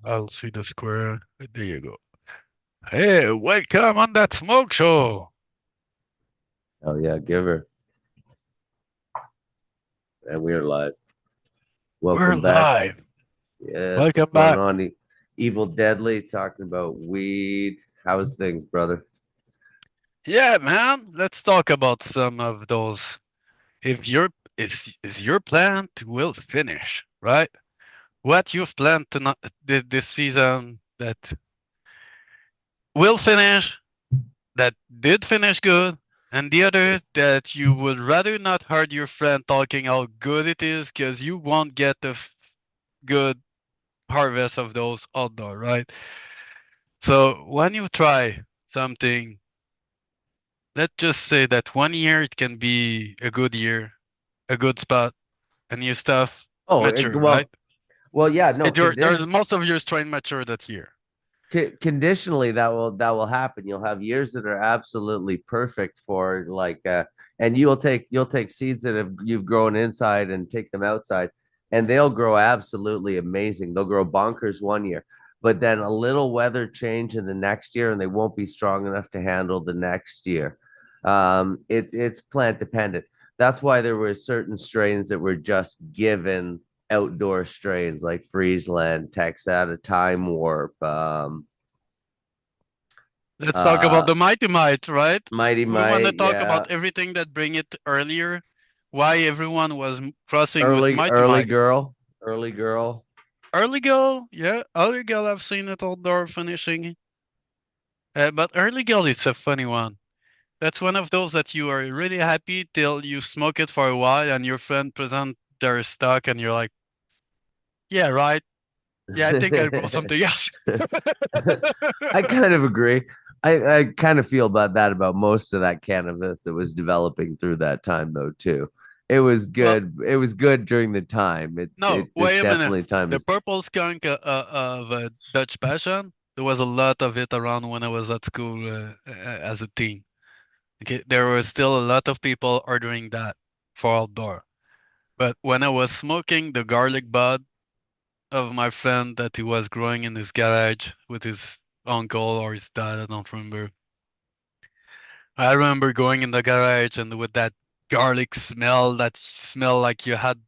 I'll see the square. There you go. Hey, welcome on That Smoke Show. Oh yeah, give her. And we're live. We're Welcome back. live. Yes, what's Welcome going back. on? Evil Deadly talking about weed. How's things, brother? Yeah, man. Let's talk about some of those. If your is your plant will finish, right? What you've planned tonight, this season that will finish, that did finish good, and the other that you would rather not heard your friend talking how good it is because you won't get the good harvest of those outdoor, right? So when you try something, let's just say that 1 year it can be a good year, a good spot, and your stuff Oh, mature, right? well, yeah, no, There's most of your strain mature that year. conditionally that will happen. You'll have years that are absolutely perfect for and you'll take seeds that you've grown inside and take them outside, and they'll grow absolutely amazing. They'll grow bonkers 1 year, but then a little weather change in the next year, and they won't be strong enough to handle the next year. It's plant dependent. That's why there were certain strains that were just given outdoor strains like Friesland, Texas, Time Warp, Let's talk about uh, the Mighty Might, right? Mighty We want to Might, talk yeah, about everything that bring it earlier, why everyone was crossing with early, Mighty early Might. girl, early girl. Early girl, yeah, early girl, I've seen it outdoor finishing. But early girl is a funny one. That's one of those that you are really happy till you smoke it for a while and your friend present their stock and you're like, yeah, right. Yeah, I think I bought something else. I kind of agree. I kind of feel about that about most of that cannabis that was developing through that time though too. It was Well, good. It was good during the time. no, It just wait a minute. definitely time The is. purple skunk of Dutch Passion, there was a lot of it around when I was at school as a teen. Okay, there were still a lot of people ordering that for outdoor. But when I was smoking the garlic bud of my friend that he was growing in his garage with his uncle or his dad, I don't remember. I remember going in the garage and with that garlic smell that smelled like you had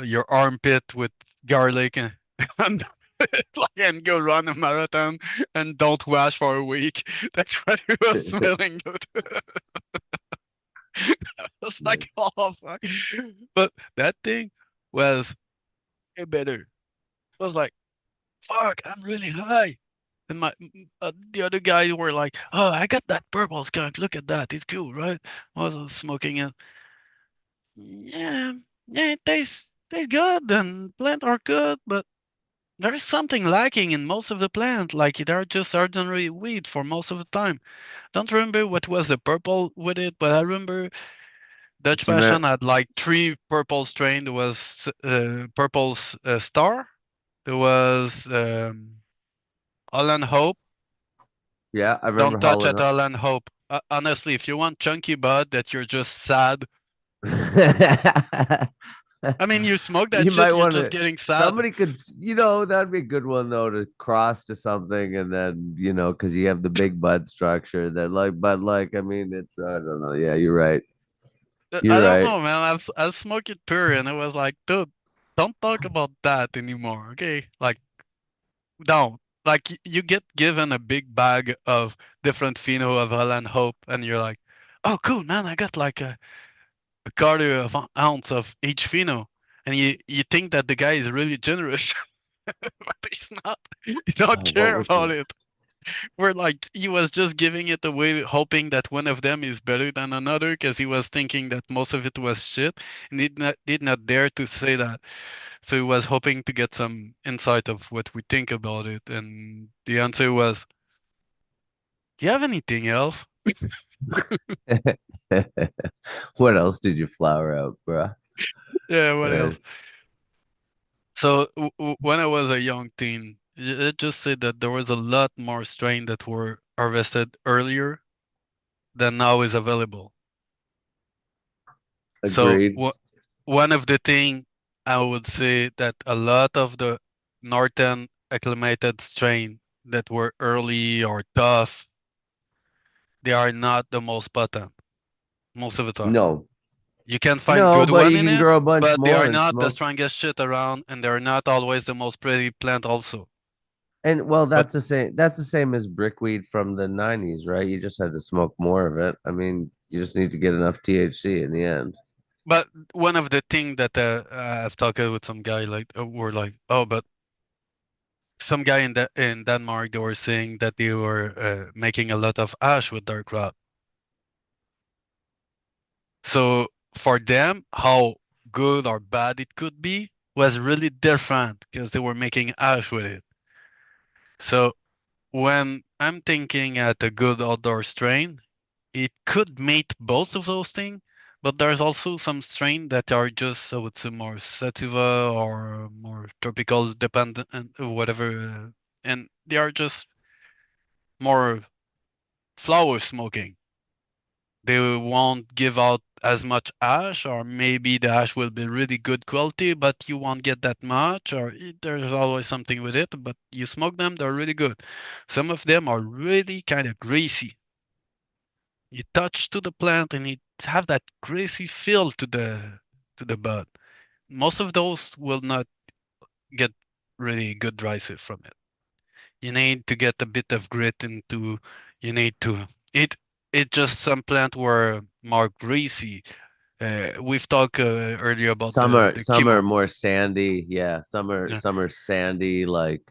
your armpit with garlic and, and go run a marathon and don't wash for a week. That's what it was smelling. Dude. I was like, Nice. oh fuck. But that thing was way better. I was like, fuck, I'm really high. And the other guys were like, "Oh, I got that purple skunk. Look at that. It's cool, right?" I was smoking it. Yeah, yeah, it tastes good, and plant are good, but there is something lacking in most of the plant. Like they're just ordinary weed for most of the time. Don't remember what was the purple with it, but I remember Dutch Do you remember? Passion had like three purple strain. There was purple's star. There was Holland Hope. Yeah, I remember Don't touch Holland. at all and hope. Honestly, if you want chunky bud that you're just sad, I mean, you smoke that You shit, might you're want just to. getting sad. Somebody could, that'd be a good one though to cross to something, and then because you have the big bud structure that but I mean, it's I don't know. Yeah, you're right. I You're don't right. know, man. I smoked it pure, and it was like, dude, don't talk about that anymore, okay? Like, don't. Like, you get given a big bag of different pheno of Holland Hope, and you're like, oh, cool, man. I got like a quarter of an ounce of each pheno, and you think that the guy is really generous, but he's not. You don't What care was about the? it. Where like he was just giving it away, hoping that one of them is better than another, because he was thinking that most of it was shit, and did not dare to say that. So he was hoping to get some insight of what we think about it, and the answer was, "Do you have anything else?" What else did you flower out, bro? Yeah, what Uh, else? So when I was a young teen, it just said that there was a lot more strain that were harvested earlier than now is available. So Agreed. one of the thing I would say that a lot of the northern acclimated strain that were early or tough, they are not the most potent most of the time. No, You can find no, good but one you in can it, grow a bunch but they more are and not the smoke. strongest shit around, and they're not always the most pretty plant also. And well, But that's the same. That's the same as brickweed from the '90s, right? You just had to smoke more of it. I mean, you just need to get enough THC in the end. but one of the thing that I've talked with some guy like were like, oh, but some guy in Denmark they were saying that they were making a lot of ash with their crop. So for them, how good or bad it could be was really different because they were making ash with it. So when I'm thinking at a good outdoor strain, it could mate both of those things, but there's also some strain that are just, I would say, more sativa or more tropical dependent and whatever, and they are just more flower smoking. They won't give out as much ash, or maybe the ash will be really good quality, but you won't get that much, or there's always something with it. But you smoke them, they're really good. Some of them are really kind of greasy. You touch to the plant and it have that greasy feel to the bud. Most of those will not get really good dry sip from it. You need to get a bit of grit into. You need to it. It just some plant were more greasy. We've talked earlier about the Some are chemo. more sandy. Yeah, Yeah. some are sandy. Like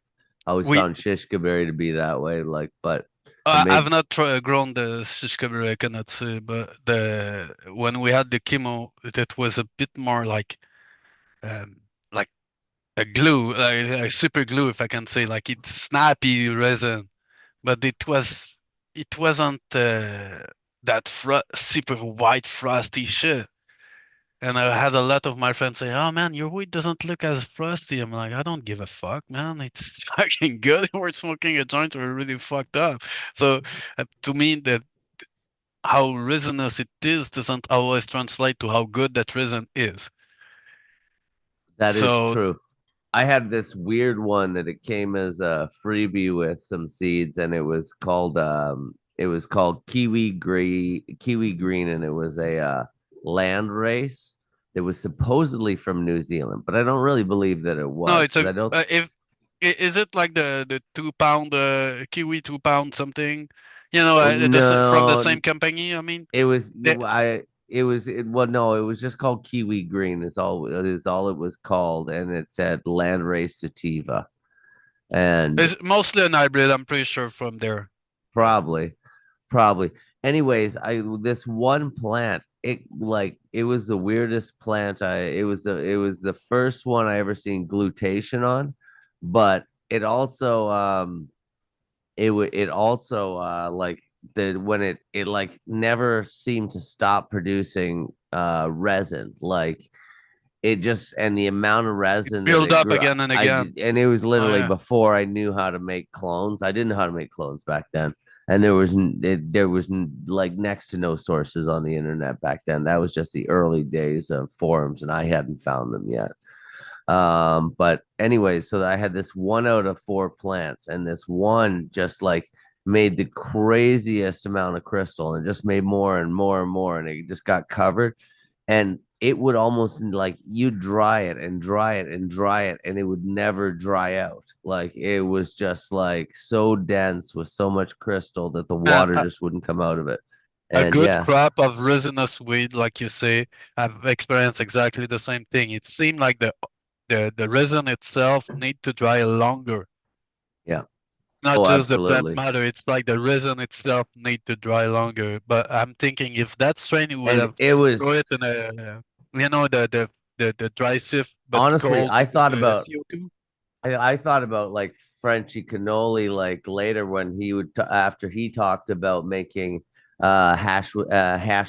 I always We found shishkaberry to be that way. Like, but it I've made not grown the shishkabari, I cannot say, but the when we had the chemo, it was a bit more um, like a glue, like a super glue, if I can say, like it's snappy resin, but it wasn't that super white frosty shit. And I had a lot of my friends say, "Oh man, your weed doesn't look as frosty." I'm like, I don't give a fuck, man. It's fucking good. We're smoking a joint. We're really fucked up. So to me, that how resinous it is doesn't always translate to how good that resin is. that is So true. I had this weird one that it came as a freebie with some seeds, and it was called kiwi green, and it was a land race. It was supposedly from New Zealand, but I don't really believe that it no, was it's because a I don't. if is it like the 2 pound kiwi 2 pound something? You know, from the No, same company. I mean, it was they, I it was it well no, it was just called kiwi green. Is all it was called, and it said land race sativa, and it's mostly an hybrid. I'm pretty sure from there. But probably. Probably. Anyways, I this one plant, it was the weirdest plant. It was the first one I ever seen glutation on, but it also it also like the when it like never seemed to stop producing resin. Like it just and the amount of it resin that build it up grew, again and again. and it was Oh literally yeah. before I knew how to make clones. I didn't know how to make clones back then, and like next to no sources on the internet back then. That was just the early days of forums, and I hadn't found them yet. But anyway, so I had this one out of four plants, and this one just like made the craziest amount of crystal and just made more and more and more, and it just got covered. And it would almost like you dry it and dry it and dry it, and it would never dry out. Like it was just like so dense with so much crystal that the Man, water just wouldn't come out of it. a And good yeah, crop of resinous weed, like you say, I've experienced exactly the same thing. It seemed like the resin itself need to dry longer, yeah. not Oh, just the plant absolutely. matter. It's like the resin itself need to dry longer. But I'm thinking if that strain you would And have it grow was it in you know, the dry sift, but honestly, cold CO2. I thought about like Frenchy cannoli like later when after he talked about making hash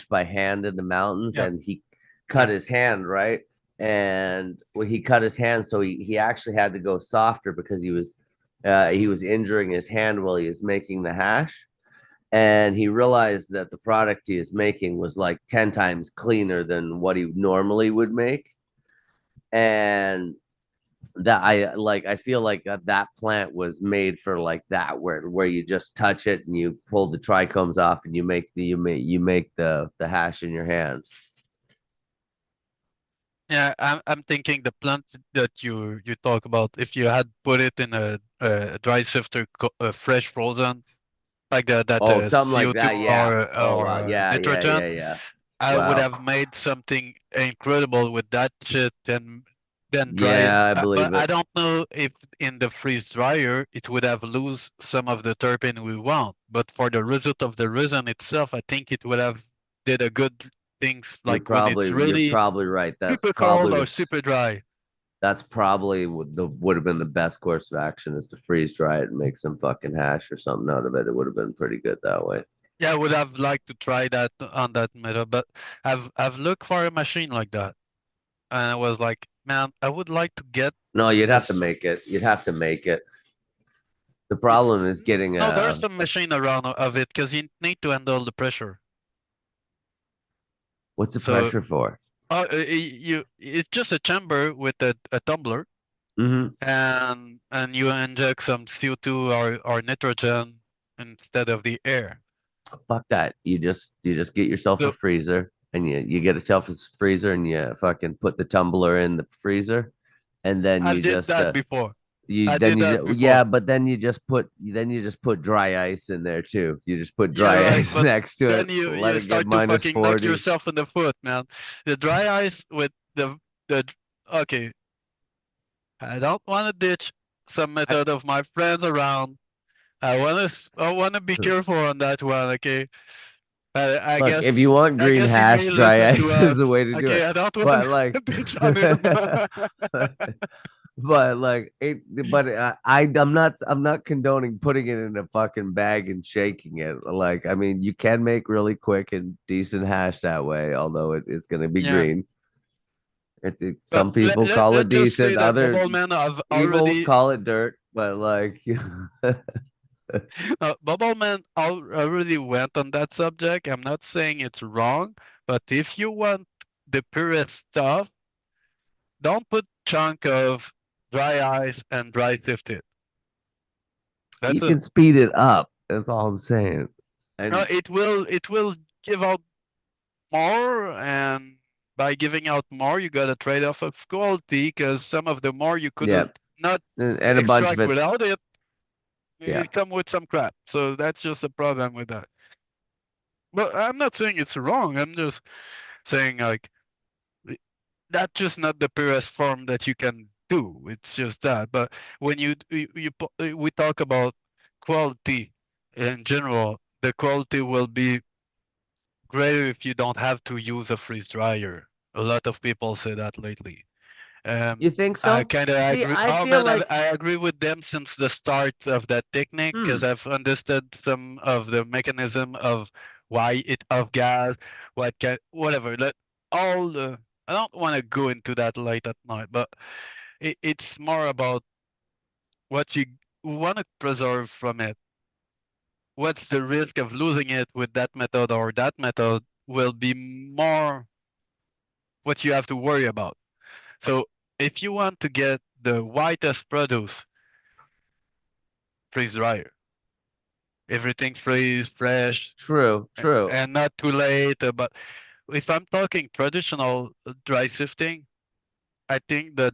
by hand in the mountains, Yeah, and he cut yeah. his hand, right, and well, he cut his hand, so he actually had to go softer because he was injuring his hand while he was making the hash, and he realized that the product he is making was like 10 times cleaner than what he normally would make, and that I like. I feel like that plant was made for like that, where you just touch it and you pull the trichomes off and you make the hash in your hand. Yeah, I'm thinking the plant that you talk about. If you had put it in a dry sifter, fresh frozen, like that Oh, something like CO2 that. Yeah. Oh or wow. Yeah. Yeah. nitrogen, Yeah. Yeah. I would Wow. have made something incredible with that shit and then dried. Yeah, I But believe I it. don't know if in the freeze dryer it would have lose some of the terpene we want. But for the result of the resin itself, I think it would have did a good things You're like when it's probably you're really probably right. That's super cold probably or the super dry. that's probably would have been the best course of action is to freeze dry it and make some fucking hash or something out of it. It would have been pretty good that way. Yeah, I would have liked to try that on that method, but I've looked for a machine like that, and I was like, man, I would like to get No, you'd have to this. make it. You'd have to make it. The y- problem is getting No, there's some machine around of it because you need to handle the pressure. what's the So, pressure for? it's just a chamber with a tumbler, Hmm. and you inject some CO2 or nitrogen instead of the air. Fuck that. You just get yourself a So freezer and you get yourself a freezer and you fucking put the tumbler in the freezer and then I you did just that before. you I then did you that yeah, before. but then you just put dry ice in there too. You just put Yeah, dry right. ice But next to it, then let you it get start to minus fucking knock 40. yourself in the foot, man. The dry ice with the okay. I don't want to ditch some I, method of my friends around. I wanna be careful on that one. Okay. Look, if you want I green guess he may hash, dry listen to ice is us. the way to do it. Okay, I don't want But like, to ditch on him. but like it, but I'm not condoning putting it in a fucking bag and shaking it. Like, I mean, you can make really quick and decent hash that way, although it's gonna be Yeah. green. But Some people call it let's just say decent, that other Bubble Man I've evil already call it dirt. But like, Bubble Man already went on that subject. I'm not saying it's wrong, but if you want the purest stuff, don't put chunk of dry ice and dry sifted. you That's it. can speed it up. That's all I'm saying. And It will give out more, and by giving out more, you got a trade-off of quality because some of the more you could yeah, not and a bunch of extract it's without it, yeah. it come with some crap. So that's just the problem with that. But I'm not saying it's wrong. I'm just saying like that's just not the purest form that you can do. It's just that. But when we talk about quality in general, the quality will be greater if you don't have to use a freeze dryer. A lot of people say that lately. You think I so? kind of See, agree. I Oh feel man, like I agree with them since the start of that technique because hmm. I've understood some of the mechanism of why it of gas, whatever. All the I don't want to go into that late at night, but it's more about what you want to preserve from it. What's the risk of losing it with that method or that method will be more what you have to worry about. So if you want to get the whitest produce, freeze dryer. Everything freeze fresh True, true. and not too late. But if I'm talking traditional dry sifting, I think that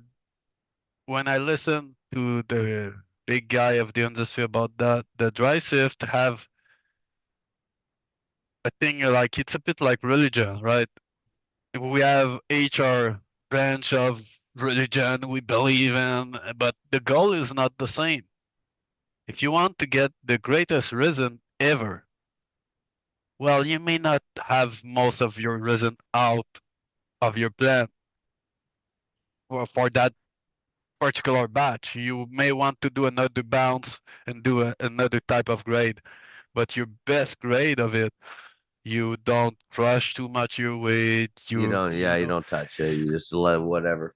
when I listen to the big guy of the industry about that, the dry sift have a thing like it's a bit like religion, right? We have HR branch of religion we believe in, but the goal is not the same. If you want to get the greatest resin ever, well, you may not have most of your resin out of your plant for that particular batch. You may want to do another bounce and do another type of grade, but your best grade of it, you don't crush too much your weight. Yeah, You you know, don't touch it. You just let whatever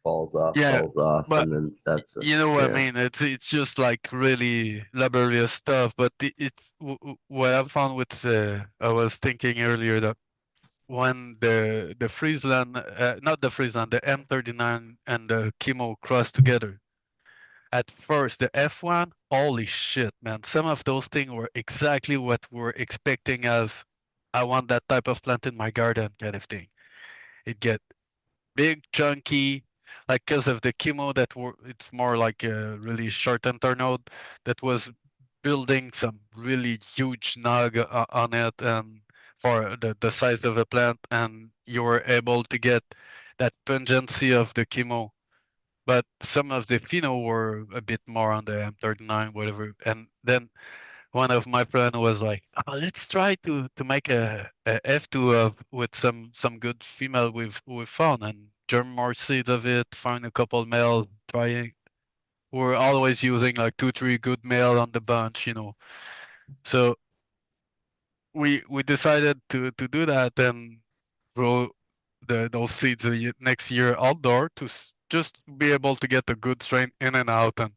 yeah, falls off, but and then that's it. you know what I Yeah. mean. It's just like really laborious stuff. But what I found with I was thinking earlier that when the Friesland, not the Friesland, the M39 and the Chemo cross together. At first, the F1, holy shit, man. Some of those things were exactly what we're expecting as I want that type of plant in my garden kind of thing. It get big, chunky, like because of the chemo that were, it's more like a really short internode that was building some really huge nug on it and for the size of the plant, and you were able to get that pungency of the chemo. But some of the pheno were a bit more on the M39, whatever. And then one of my friend was like, oh, let's try to make a F2 of with some good female we've found and germ more seeds of it, find a couple male, trying. We're always using like 2, 3 good male on the bunch. So we decided to do that and grow those seeds next year outdoor to just be able to get a good strain in and out. And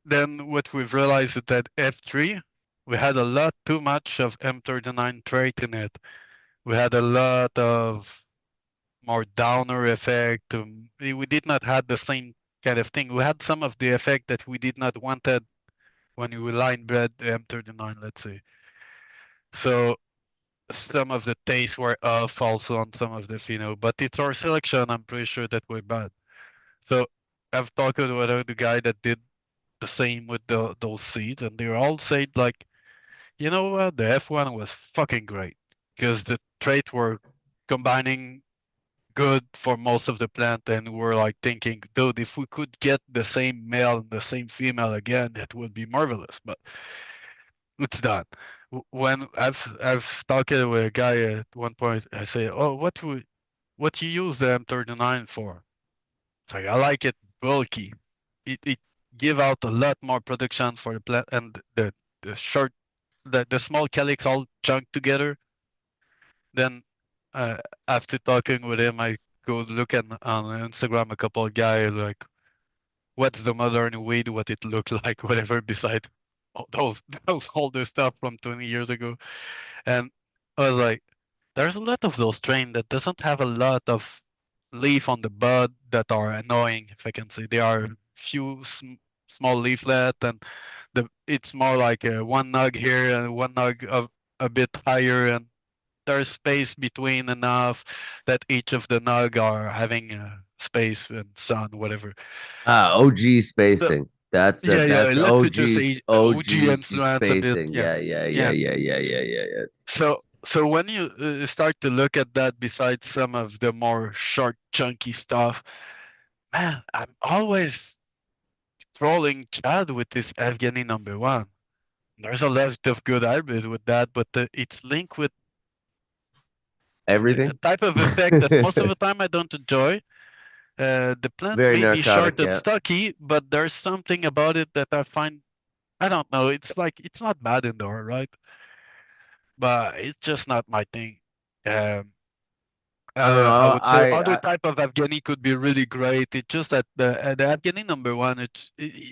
then what we've realized is that F3, we had a lot too much of M39 trait in it. We had a lot of more downer effect. We did not have the same kind of thing. We had some of the effect that we did not wanted when we line bred the M39, let's say. So some of the tastes were off also on some of the pheno, but it's our selection. I'm pretty sure that we're bad. So I've talked with the guy that did the same with those seeds, and they all said like, you know what, the F1 was fucking great because the traits were combining good for most of the plant, and we're like thinking, dude, if we could get the same male and the same female again, it would be marvelous. But it's done. When I've talked with a guy at one point, I say, oh, what you use the M39 for? It's like I like it bulky. It give out a lot more production for the plant, and the short the small calyx all chunked together. Then uh, after talking with him, I go look at on Instagram a couple of guys like what's the modern weed, what it looked like, whatever. Beside all those older stuff from 20 years ago, and I was like, there's a lot of those strain that doesn't have a lot of leaf on the bud that are annoying, if I can say. They are few small leaflet, and it's more like one nug here and one nug of a bit higher, and there's space between enough that each of the nug are having space and sun, whatever. OG So spacing. That's yeah, yeah. that's Let's just OG's say OG OG's influence a bit. spacing. Yeah, Yeah, yeah, yeah, yeah. yeah, yeah, yeah, yeah, yeah. So when you start to look at that, besides some of the more short, chunky stuff, man, I'm always trolling Chad with this Afghani number one. There's a lot of good hybrid with that, but it's linked with a Everything. type of effect that most of the time I don't enjoy. The plant Very may be short narcotic. and Yeah. stocky, but there's something about it that I find, I don't know. It's like it's not bad indoor, right? But it's just not my thing. Um, I don't I know. would say other type of Afghani could be really great. It's just that the Afghani number one,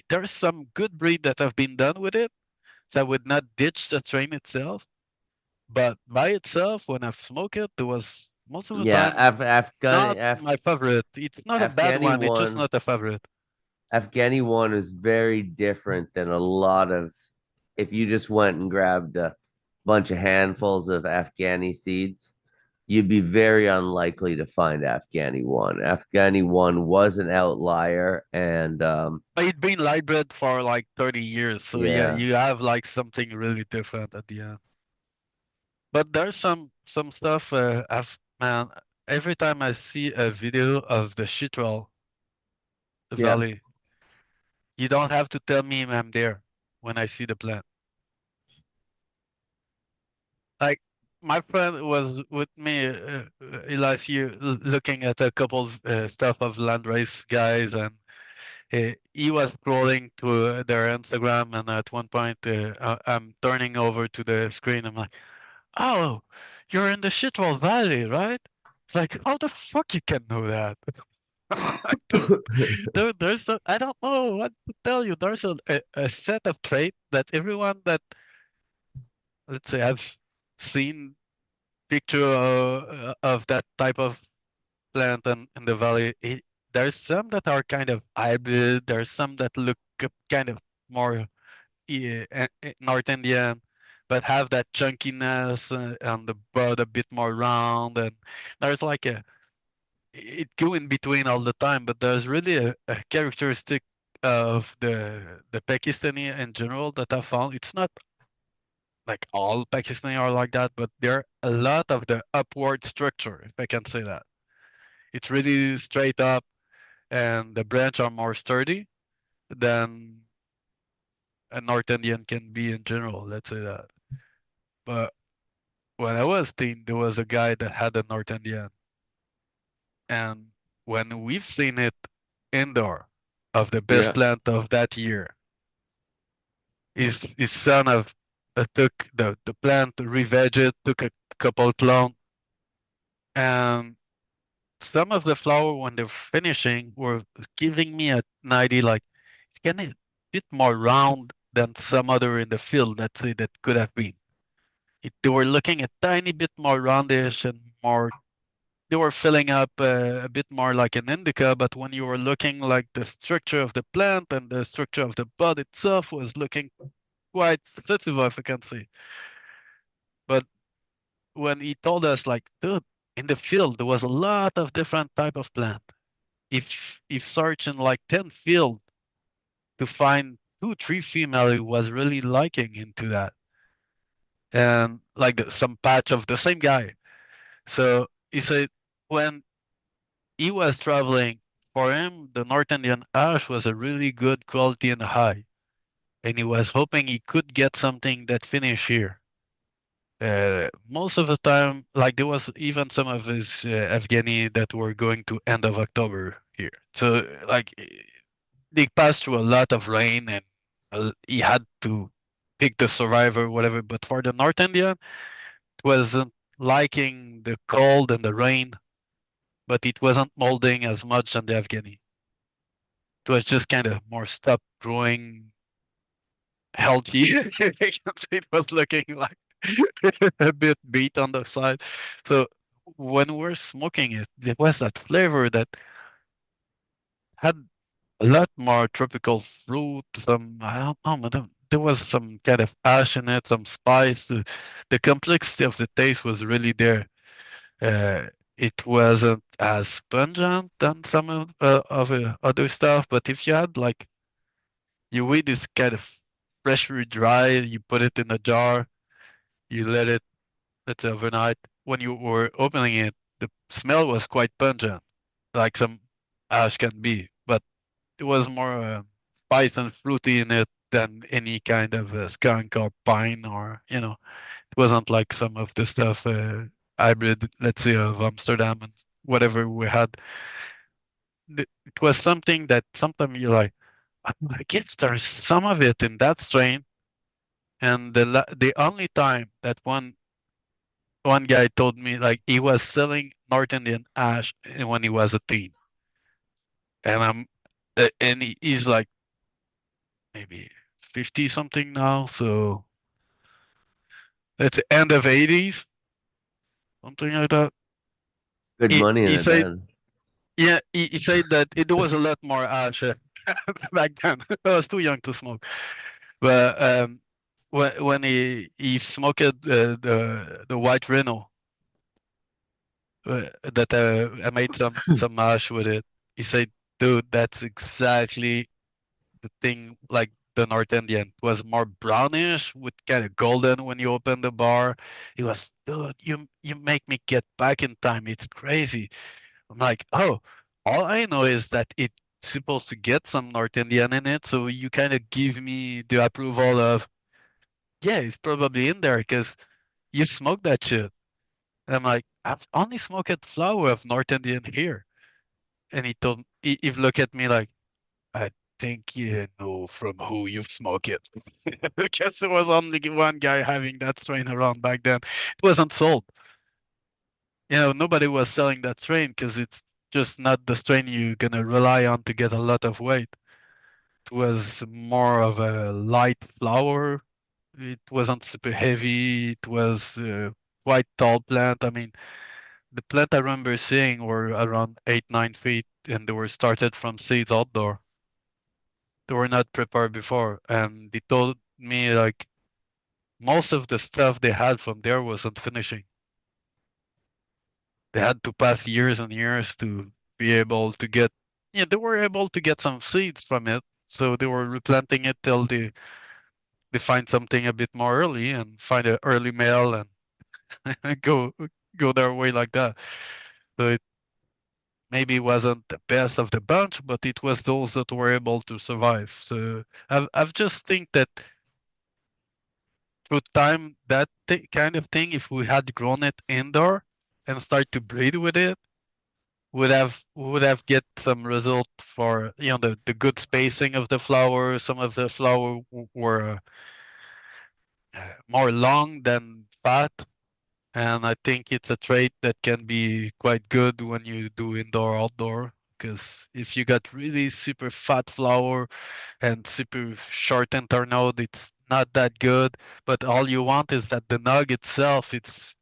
there's some good breed that have been done with it. So I would not ditch the strain itself, but by itself, when I smoke it, it was most of the Yeah, time not Af my favorite. It's not a bad Afghani one. It's just one. not a favorite. Afghani one is very different than a lot of. If you just went and grabbed a bunch of handfuls of Afghani seeds, you'd be very unlikely to find Afghani one. Afghani one was an outlier, and It's been light bred for like 30 years, so yeah, yeah, you have like something really different at the end. But there's some stuff. I've man, every time I see a video of the Chitral yeah, Valley, you don't have to tell me I'm there when I see the plant. Like my friend was with me last year looking at a couple of stuff of landrace guys, and he was scrolling to their Instagram, and at one point I'm turning over to the screen. I'm like, "Oh, you're in the Chitral Valley, right?" It's like, "How the fuck you can know that?" I don't, there's I don't know what to tell you. There's a set of traits that everyone that, let's say, I've seen picture of that type of plant in the valley, there's some that are kind of hybrid. There's some that look kind of more North Indian, but have that chunkiness and the bud a bit more round. And there's like it go in between all the time. But there's really a characteristic of the Pakistani in general that I found. It's not like all Pakistani are like that, but there are a lot of the upward structure, if I can say that. It's really straight up, and the branch are more sturdy than a North Indian can be in general. Let's say that. But when I was teen, there was a guy that had a North Indian, and when we've seen it indoor of the best Yeah. plant of that year, his son of took the plant, re-veg it, took a couple clone, and some of the flower when they're finishing were giving me an idea like it's getting a bit more round than some other in the field, let's say, that could have been. They were looking a tiny bit more roundish and more. They were filling up a bit more like an indica, but when you were looking like the structure of the plant and the structure of the bud itself was looking quite sensitive, if I can say. But when he told us like, dude, in the field there was a lot of different type of plant. If searching like 10 field to find two, three female, he was really liking into that. And like some patch of the same guy. So he said when he was traveling, for him, the North Indian ash was a really good quality and high. And he was hoping he could get something that finished here. Most of the time, like there was even some of his Afghani that were going to end of October here. So like they passed through a lot of rain and he had to pick the survivor, whatever. But for the North Indian, it wasn't liking the cold and the rain, but it wasn't molding as much than the Afghani. It was just kind of more stop growing healthy. I can say it was looking like a bit beat on the side. So when we're smoking it, there was that flavor that had a lot more tropical fruit. Some I don't know, but there was some kind of ash in it, some spice. The complexity of the taste was really there. It wasn't as pungent than some of other stuff, but if you had like you weed is kind of freshly dry, you put it in a jar, you let it let's say overnight. When you were opening it, the smell was quite pungent, like some ash can be, but it was more spice and fruity in it than any kind of skunk or pine or it wasn't like some of the stuff hybrid, let's say of Amsterdam and whatever we had. It was something that sometimes you're like, I guess there's some of it in that strain. And the only time that one guy told me like he was selling North Indian ash when he was a teen, and he's like maybe 50 something now, so it's the end of 80s, something like that. Good He money in he it said then. yeah he said that it was a lot more ash back then. I was too young to smoke, but when he smoked the white Rhino that I made some mash with it. He said, "Dude, that's exactly the thing. Like the North Indian it was more brownish with kind of golden when you open the bar. He was, dude, you make me get back in time. It's crazy." I'm like, oh, all I know is that it's supposed to get some North Indian in it, so you kind of give me the approval of, yeah, it's probably in there because you smoked that shit. And I'm like, I've only smoked flower of North Indian here. And he looked at me like, I think you know from who you've smoked it. Because there was only one guy having that strain around back then. It wasn't sold. Nobody was selling that strain because it's just not the strain you're gonna rely on to get a lot of weight. It was more of a light flower. It wasn't super heavy. It was quite tall plant. I mean, the plant I remember seeing were around 8, 9 feet, and they were started from seeds outdoor. They were not prepared before, and they told me like most of the stuff they had from there wasn't finishing. They had to pass years and years to be able to get. Yeah, they were able to get some seeds from it, so they were replanting it till they find something a bit more early and find an early male and go their way like that. So it maybe wasn't the best of the bunch, but it was those that were able to survive. So I've just think that through time, that kind of thing, if we had grown it indoor and start to breed with it, would have get some result for the good spacing of the flower. Some of the flower were more long than fat, and I think it's a trait that can be quite good when you do indoor outdoor. Because if you got really super fat flower and super short internode, it's not that good. But all you want is that the nug itself, it's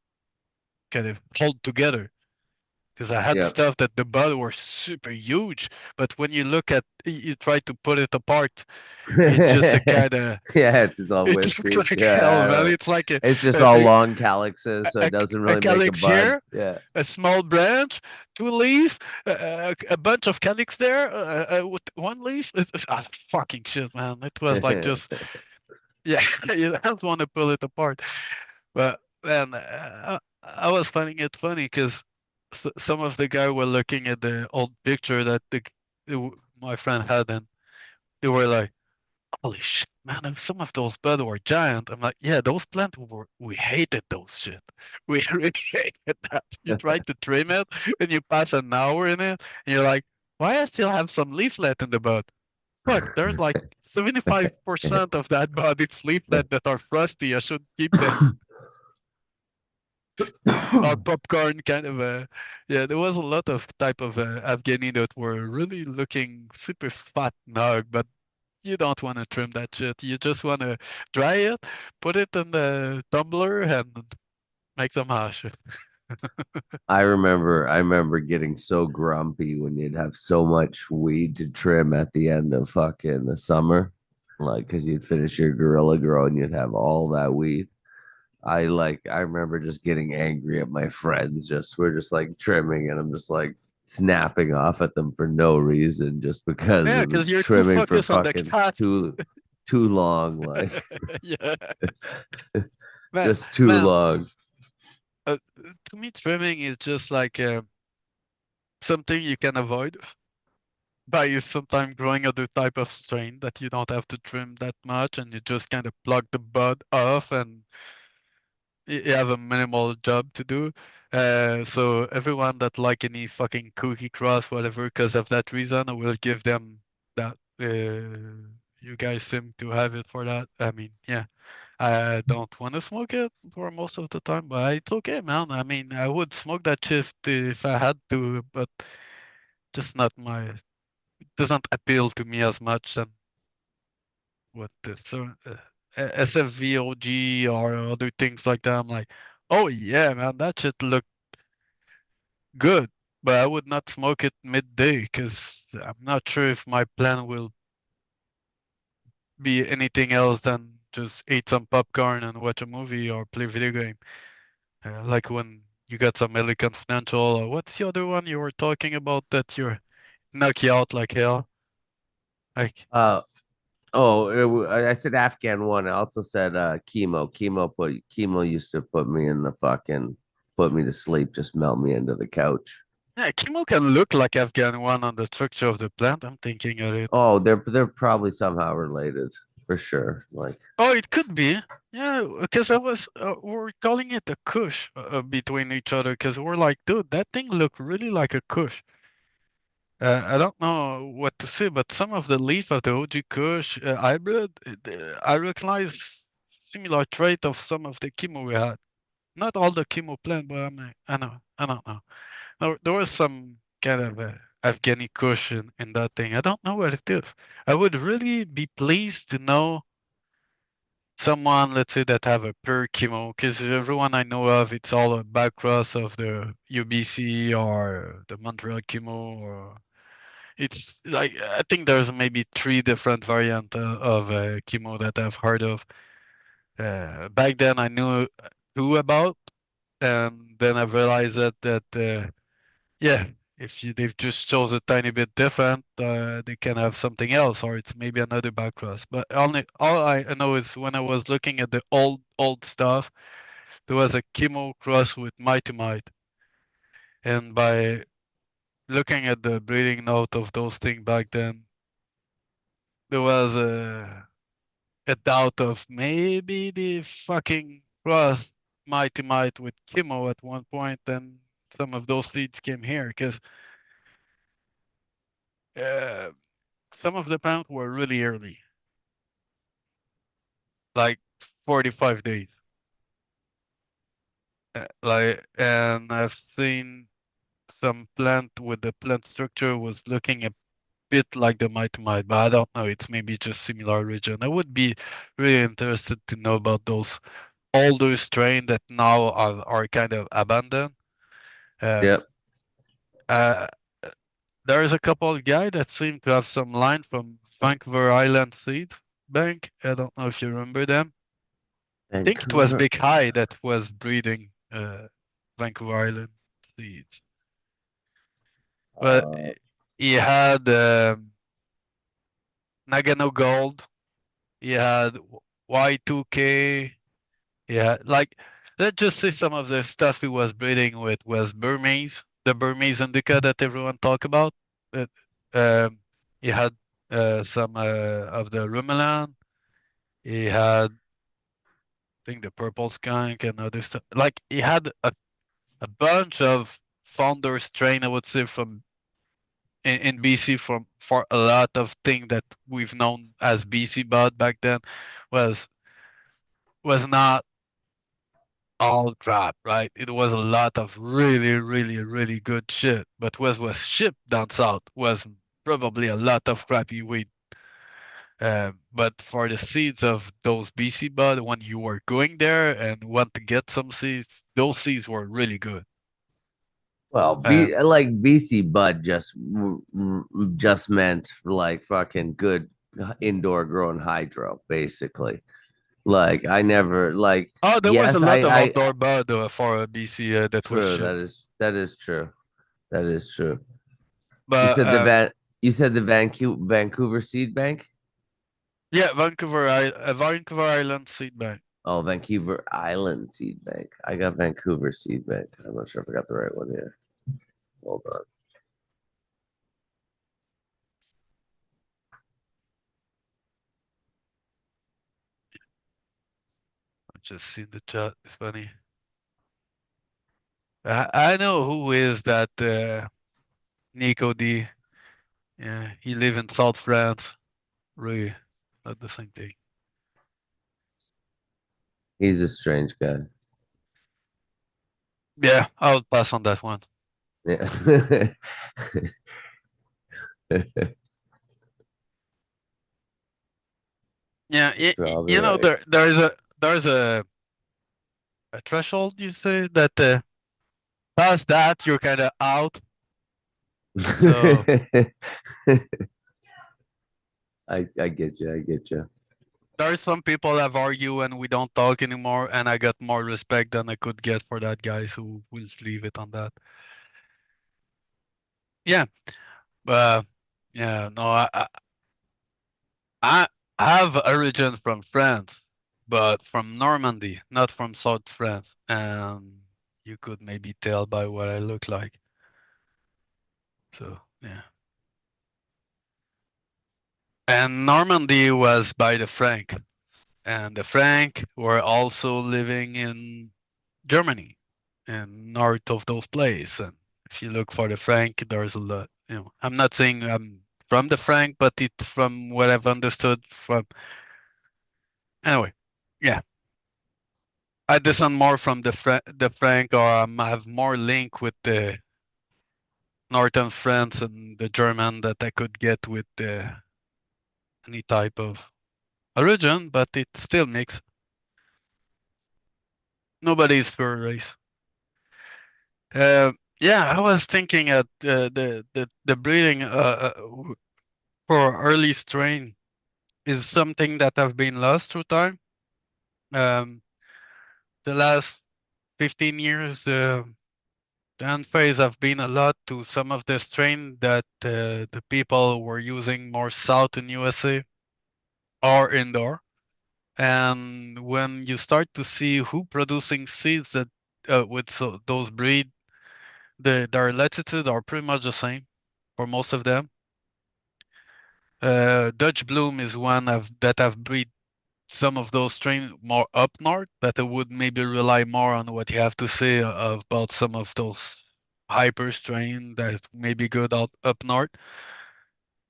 kind of hold together. Because I had Yep. stuff that the bud were super huge, but when you look at, you try to put it apart, it just a kind of, Yeah, it's all it looks wispy. like Yeah, I hell, man. know. It's like It's just a, all a, long calyxes, so it a, doesn't a really make a calyx bud. here, Yeah. a small branch, two leaf, a bunch of calyx there, with one leaf. Fucking shit, man. It was like just, yeah, you don't want to pull it apart. But man, I was finding it funny because some of the guy were looking at the old picture that my friend had, and they were like, "Holy shit, man! Some of those buds were giant." I'm like, "Yeah, those plants were. We hated those shit. We really hated that. You try to trim it, and you pass an hour in it, and you're like, why I still have some leaflet in the bud? Fuck, there's like 75% of that bud it's leaflet that are frosty. I should keep them." Or popcorn kind of yeah, there was a lot of type of Afghani that were really looking super fat nug, but you don't want to trim that shit. You just want to dry it, put it in the tumbler, and make some hash. I remember getting so grumpy when you'd have so much weed to trim at the end of fucking the summer. Like, cause you'd finish your gorilla grow and you'd have all that weed. I remember just getting angry at my friends. We're just like trimming and I'm just like snapping off at them for no reason, just because Yeah, of the because you're too trimming for focused on the fucking cat. too long, like Yeah, man, just too man. long. Uh, to me, trimming is just like something you can avoid by sometimes growing other type of strain that you don't have to trim that much, and you just kind of plug the bud off, and you have a minimal job to do. So everyone that like any fucking cookie cross, whatever, because of that reason, I will give them that. You guys seem to have it for that. I mean, yeah, I don't want to smoke it for most of the time, but it's okay, man. I mean, I would smoke that shift if I had to, but just not my. It doesn't appeal to me as much than what the SFVOG or other things like that. I'm like, oh yeah, man, that shit look good, but I would not smoke it midday because I'm not sure if my plan will be anything else than just eat some popcorn and watch a movie or play video game. Like when you got some LA Confidential, or what's the other one you were talking about that you're knock you out like hell? Like, Uh I said Afghan one. I also said chemo. Chemo used to put me to sleep, just melt me into the couch. yeah, chemo can look like Afghan one on the structure of the plant. I'm thinking of it. Oh, they're probably somehow related for sure. Like, Oh, it could be. Yeah, because I was we're calling it a Kush between each other because we're like, dude, that thing looked really like a Kush. I don't know what to say, but some of the leaf of the OG Kush hybrid, I recognize similar trait of some of the chemo we had. Not all the chemo plant, but I don't know. There was some kind of Afghani Kush in that thing. I don't know what it is. I would really be pleased to know someone, let's say, that have a pure chemo, because everyone I know of, it's all a backcross of the UBC or the Montreal chemo, or it's like I think there's maybe three different variant of chemo that I've heard of. Back then, I knew two about, and then I realized that yeah, if you they've just chose a tiny bit different, they can have something else, or it's maybe another backcross. But only all I know is when I was looking at the old stuff, there was a chemo cross with Mighty Might, and by looking at the breeding note of those things back then, there was a doubt of maybe the fucking cross Mighty Might with chemo at one point, and some of those seeds came here because. Uh, some of the pounds were really early, like 45 days. Like, and I've seen some plant with the plant structure was looking a bit like the Might Might, but I don't know. It's maybe just similar region. I would be really interested to know about those older strain that now are kind of abandoned. Um, Yep. uh, there is a couple of guys that seem to have some line from Vancouver Island Seed Bank. I don't know if you remember them. Think it was Vancouver. Big High that was breeding Vancouver Island seeds. But Uh, he had Nagano Gold, he had Y2K, yeah, like let's just say some of the stuff he was breeding with was Burmese, the Burmese indica that everyone talk about. That um, he had some of the Rumelan. He had, I think, the Purple Skunk and other stuff. Like he had a bunch of founder strain, I would say, from in BC from for a lot of things that we've known as BC bud back then was was not all crap, right? It was a lot of really, really, really good shit. But what was shipped down south was probably a lot of crappy weed. But for the seeds of those BC bud, when you were going there and want to get some seeds, those seeds were really good. well, Um, BC Bud just meant like fucking good indoor grown hydro, basically. Like I never like Oh, there was a yes, lot of I outdoor bud for BC that was true, shipped. that is true. That is true. You But said you said the Vancouver Seed Bank? yeah, Vancouver Island seed bank. Oh, Vancouver Island Seed Bank. I got Vancouver Seed Bank. I'm not sure if I got the right one here. Hold on. I just seen the chat. It's funny. I know who is that Nico D. Yeah, he live in South France. Really, not the same thing. He's a strange guy. Yeah, I'll pass on that one. Yeah. Yeah, Probably you know right. there's a threshold you say that past that you're kind of out. So I get you. I get you. there are some people that argue and we don't talk anymore, and I got more respect than I could get for that guy, so we'll leave it on that. Yeah, uh, yeah, no, I have origin from France, but from Normandy, not from South France, and you could maybe tell by what I look like. So yeah, and Normandy was by the Frank, and the Frank were also living in Germany and north of those places. And if you look for the Frank, there's a lot. You know, I'm not saying I'm from the Frank, but it from what I've understood from anyway. Yeah, I descend more from the Frank, or have more link with the northern France and the German that I could get with any type of origin, but it still mix. Nobody's for a race. Yeah, I was thinking at the breeding for early strain is something that have been lost through time. Um, the last 15 years, the end phase have been a lot to some of the strain that the people were using more south in USA or indoor. And when you start to see who producing seeds that with those breed, their latitude are pretty much the same for most of them. Dutch Bloom is one that have breed some of those strains more up north, that I would maybe rely more on what you have to say about some of those hyper strain that may be good out up north.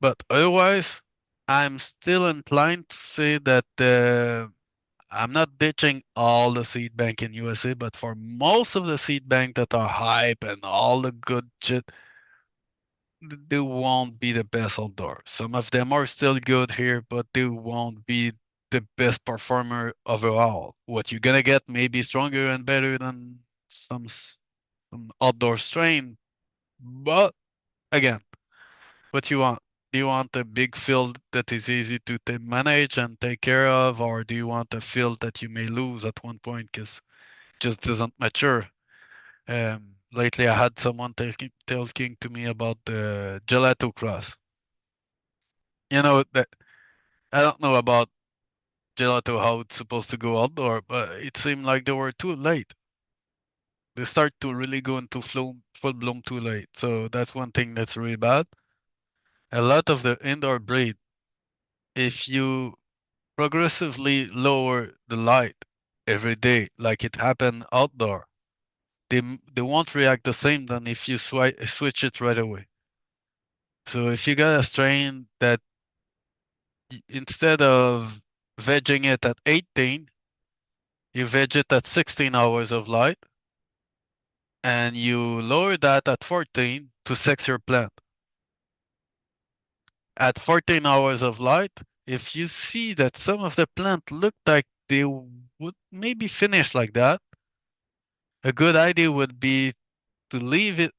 But otherwise, I'm still inclined to say that I'm not ditching all the seed bank in USA, but for most of the seed bank that are hype and all the good shit, they won't be the best outdoor. Some of them are still good here, but they won't be the best performer overall. What you're gonna get may be stronger and better than some outdoor strain, but again, what you want? Do you want a big field that is easy to manage and take care of, or do you want a field that you may lose at one point because just doesn't mature? Lately, I had someone talking to me about the gelato cross. That I don't know about gelato how it's supposed to go outdoor, but it seemed like they were too late. They start to really go into full bloom too late. So that's one thing that's really bad. A lot of the indoor breed, if you progressively lower the light every day, like it happened outdoor, they won't react the same than if you switch it right away. So if you got a strain that instead of vegging it at 18, you veg it at 16 hours of light, and you lower that at 14 to sex your plant. At 14 hours of light, if you see that some of the plant look like they would maybe finish like that, a good idea would be to leave it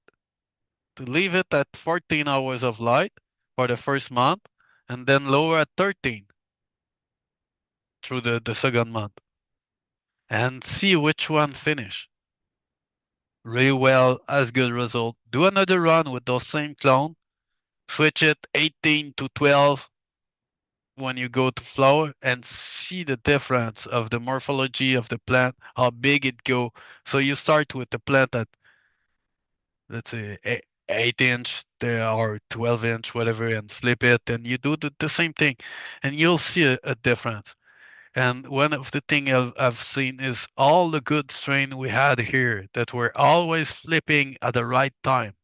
at 14 hours of light for the first month and then lower at 13 through the second month and see which one finish really well as good result. Do another run with those same clone, switch it 18 to 12 when you go to flower and see the difference of the morphology of the plant, how big it go. So you start with the plant at, let's say, 8 inch there or 12 inch, whatever, and flip it, and you do the same thing, and you'll see a difference. And one of the thing I've seen is all the good strain we had here that were always flipping at the right time.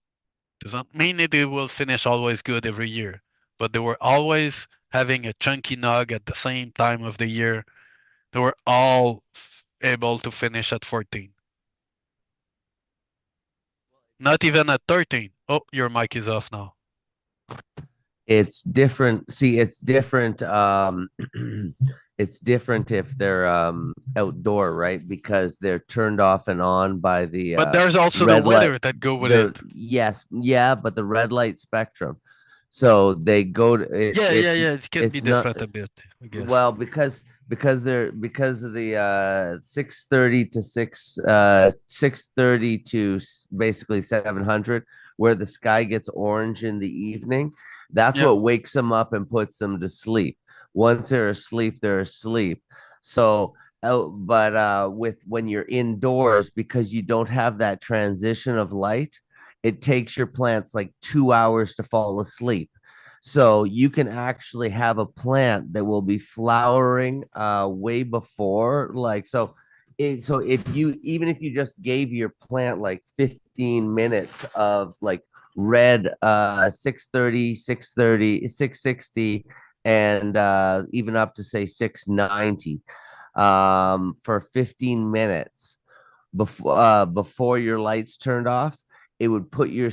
Doesn't mean that they will finish always good every year, but they were always having a chunky nog at the same time of the year. They were all able to finish at 14. Not even at 13. Oh, your mic is off now. It's different. See, it's different. It's different if they're outdoor, right? Because they're turned off and on by the But there's also the red light. weather that go with The it. yes, yeah, but the red light spectrum. So they go to it, Yeah, yeah, it's yeah. It can be it's not different a bit, I guess. well because they're because of the 6:30 to 6:30 to basically 700 where the sky gets orange in the evening. That's Yeah. what wakes them up and puts them to sleep. Once they're asleep, they're asleep. So but with when you're indoors, because you don't have that transition of light, it takes your plants like 2 hours to fall asleep. So you can actually have a plant that will be flowering way before like so so if you even if you just gave your plant like 15 minutes of like red 630 630 660 and even up to say 690 for 15 minutes before your lights turned off, it would put your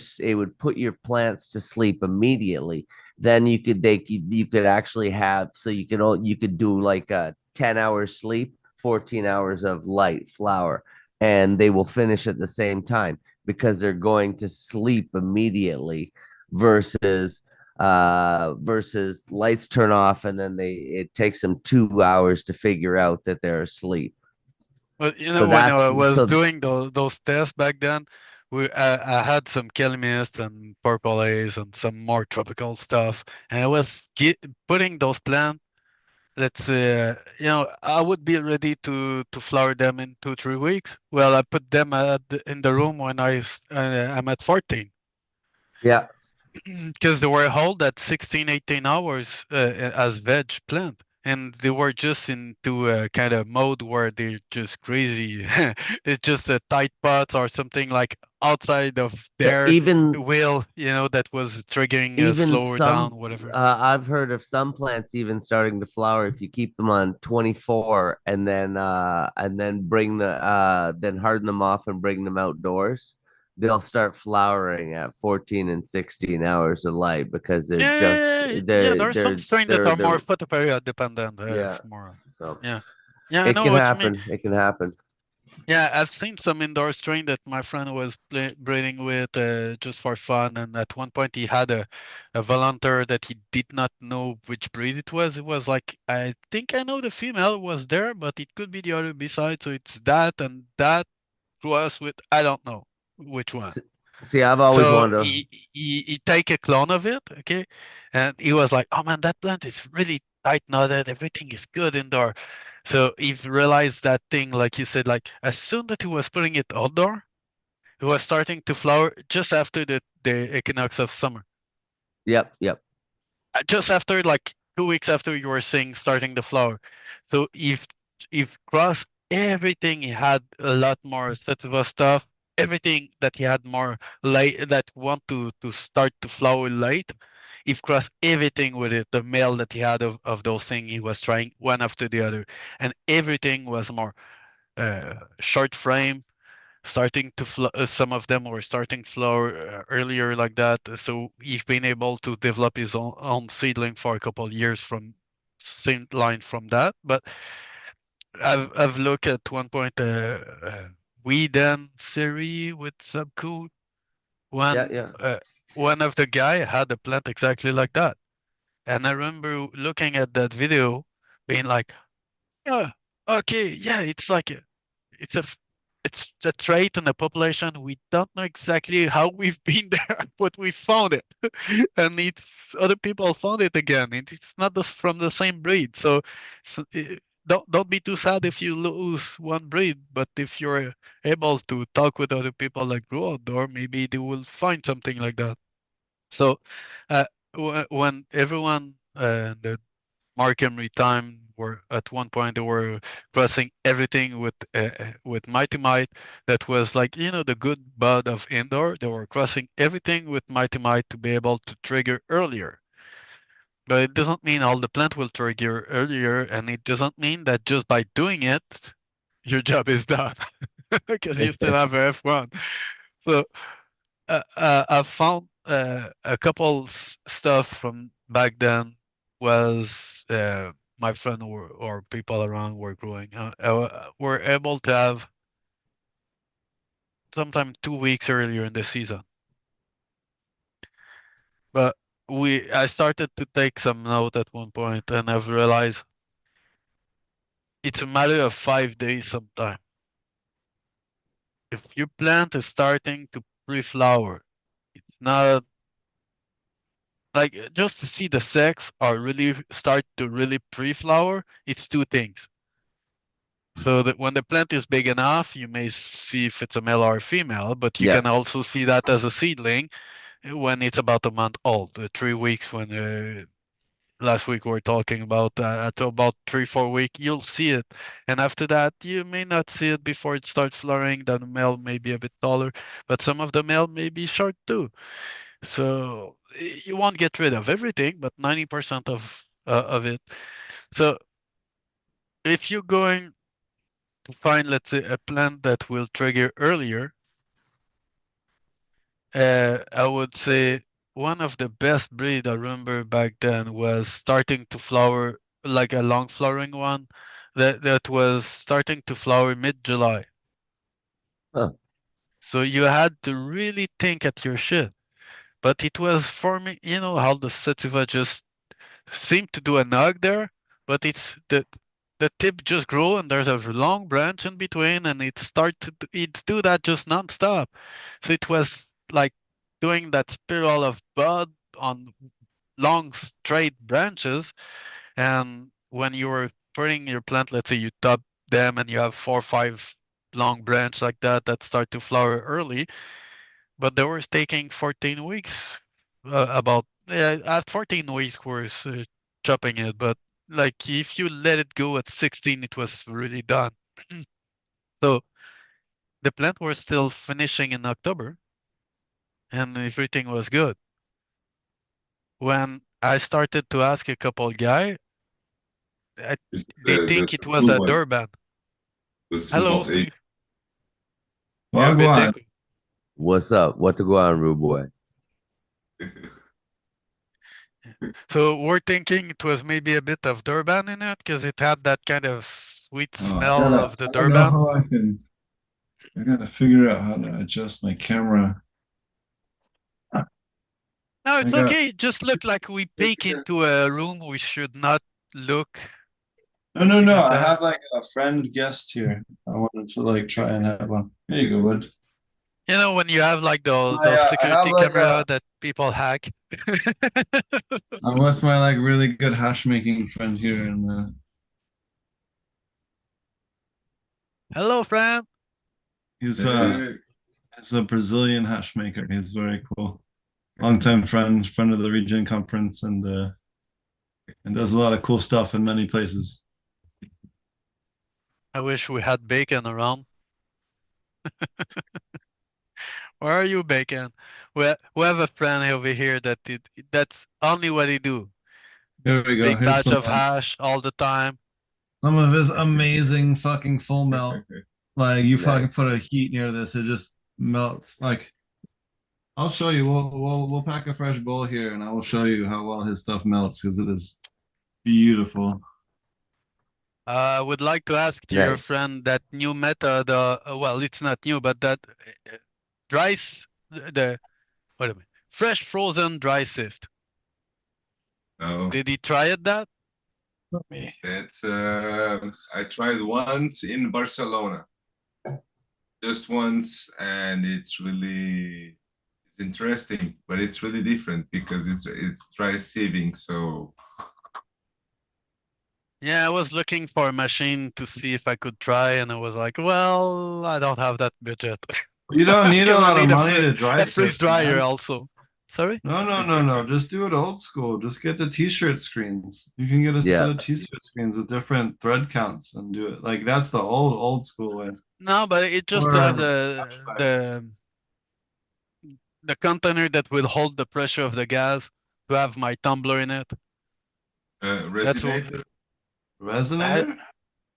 plants to sleep immediately. Then you could actually have so you could do like a 10 hours sleep, 14 hours of light flower. and they will finish at the same time because they're going to sleep immediately versus lights turn off and then they it takes them 2 hours to figure out that they're asleep. But you So know, when I that's was so doing those tests back then, I had some Kelmist and Purple A's and some more tropical stuff, and I was putting those plants. Let's say, I would be ready to flower them in 2 3 weeks. Well, I put them in the room when I'm at 14. yeah. Because they were held at 16, 18 hours as veg plant. And they were just into a kind of mode where they're just crazy. It's just a tight pots or something like outside of Yeah, their will, that was triggering a even slower some down, whatever. I've heard of some plants even starting to flower if you keep them on 24 and then bring then harden them off and bring them outdoors. They'll start flowering at 14 and 16 hours of light because they're just Yeah, there are some strains that are more they're photoperiod dependent. yeah. More, So yeah, yeah, I it know can what you mean. happen. It can happen. Yeah, I've seen some indoor strain that my friend was breeding with just for fun, and at one point he had a volunteer that he did not know which breed it was. It was like, I think I know the female was there, but it could be the other beside, so it's that and that cross with I don't know which one. S- See, I've always So wanted to. he take a clone of it, okay, and he was like, "Oh man, that plant is really tight knotted. Everything is good indoor." So he realized that thing, like you said, like as soon that he was putting it outdoor, it was starting to flower just after the equinox of summer. Yep, yep, Just after like 2 weeks after you were saying starting the flower. So if cross everything, he had a lot more sativa stuff. Everything that he had more late that want to start to flower late. If cross everything with it, the male that he had of those things, he was trying one after the other, and everything was more short frame, starting to some of them were starting slower earlier like that. So he's been able to develop his own seedling for a couple of years from same line from that. But I've looked at one point we then series with Subcool. yeah, One yeah, one of the guy had a plant exactly like that, and I remember looking at that video, being like, "Oh, okay, yeah, it's a f- it's a trait in the population. We don't know exactly how we've been there, but we found it, and it's other people found it again. It's not from the same breed, so don't be too sad if you lose one breed. But if you're able to talk with other people that grew outdoor, maybe they will find something like that. So uh, when everyone the Mark Emery time were at one point they were crossing everything with Mighty Might. That was like the good bud of indoor. They were crossing everything with Mighty Might to be able to trigger earlier. But it doesn't mean all the plant will trigger earlier, and it doesn't mean that just by doing it, your job is done because you still have a F1. So I found a couple stuff from back then was my friend or people around were growing. Were able to have sometime 2 weeks earlier in the season, but I started to take some note at one point, and I've realized it's a matter of 5 days sometime. If your plant is starting to pre-flower, it's not like just to see the sex or really start to really pre-flower, it's two things. So that when the plant is big enough, you may see if it's a male or a female, but you yeah, can also see that as a seedling when it's about a month old, 3 weeks. When last week we were talking about at about 3 4 week, you'll see it, and after that you may not see it before it starts flowering. Then the male may be a bit taller, but some of the male may be short too. So you won't get rid of everything, but 90% of it. So if you're going to find, let's say, a plant that will trigger earlier, I would say one of the best breed I remember back then was starting to flower like a long flowering one that was starting to flower mid-July. Huh. So you had to really think at your shit. But it was forming, you know, how the sativa just seemed to do a nug there, but the tip just grew and there's a long branch in between and it do that just nonstop. So it was like doing that spiral of bud on long straight branches. And when you were putting your plant, let's say you top them and you have 4 or 5 long branch like that start to flower early, but they were taking 14 weeks. About yeah, at 14 weeks we're chopping it, but like if you let it go at 16, it was really done. So the plant was still finishing in October, and everything was good. When I started to ask a couple guy, I, It's they think the it was blue a one, Durban. the Hello small to eight. you. Yeah, Wagwan. Bedeco. What's up? What to go on, rude boy? So we're thinking it was maybe a bit of Durban in it because it had that kind of sweet smell of the I don't know Durban. how I gotta figure out how to adjust my camera. No, I it's got okay. It just looked like we peek into a room we should not look no. looking at I that. have like a friend guest here. I wanted to like try and have one. There you go, bud. You know, when you have like those I have security like camera a. that people hack. I'm with my like really good hash making friend here, and Hello, friend. he's Hey, he's a Brazilian hash maker. He's very cool. Longtime friend of the region conference, and does a lot of cool stuff in many places. I wish we had bacon around. Where are you, bacon? We have a friend over here that's only what he do. Here we go. Big Here's batch of hash all the time. some of his amazing fucking full melt. Like you fucking Nice. put a heat near this, it just melts. Like I'll show you. We'll pack a fresh bowl here, and I will show you how well his stuff melts because it is beautiful. I would like to ask to your Nice. friend that new method. Well, it's not new, but that dry the wait a minute, fresh frozen dry sift. no, Did he try it that? that's I tried once in Barcelona, just once, and it's interesting, but it's really different because it's dry sieving. So Yeah, I was looking for a machine to see if I could try, and I was like, well, I don't have that budget You don't need a because I lot of need money to dry a freeze sift, dryer man. also. Sorry? No. Just do it old school. Just get the t-shirt screens. You can get a set Yeah. of t-shirt screens with different thread counts and do it. Like that's the old school way. No, but it just to Or have hash bags. the container that will hold the pressure of the gas to have my tumbler in it. That's what. resonator. Resonator?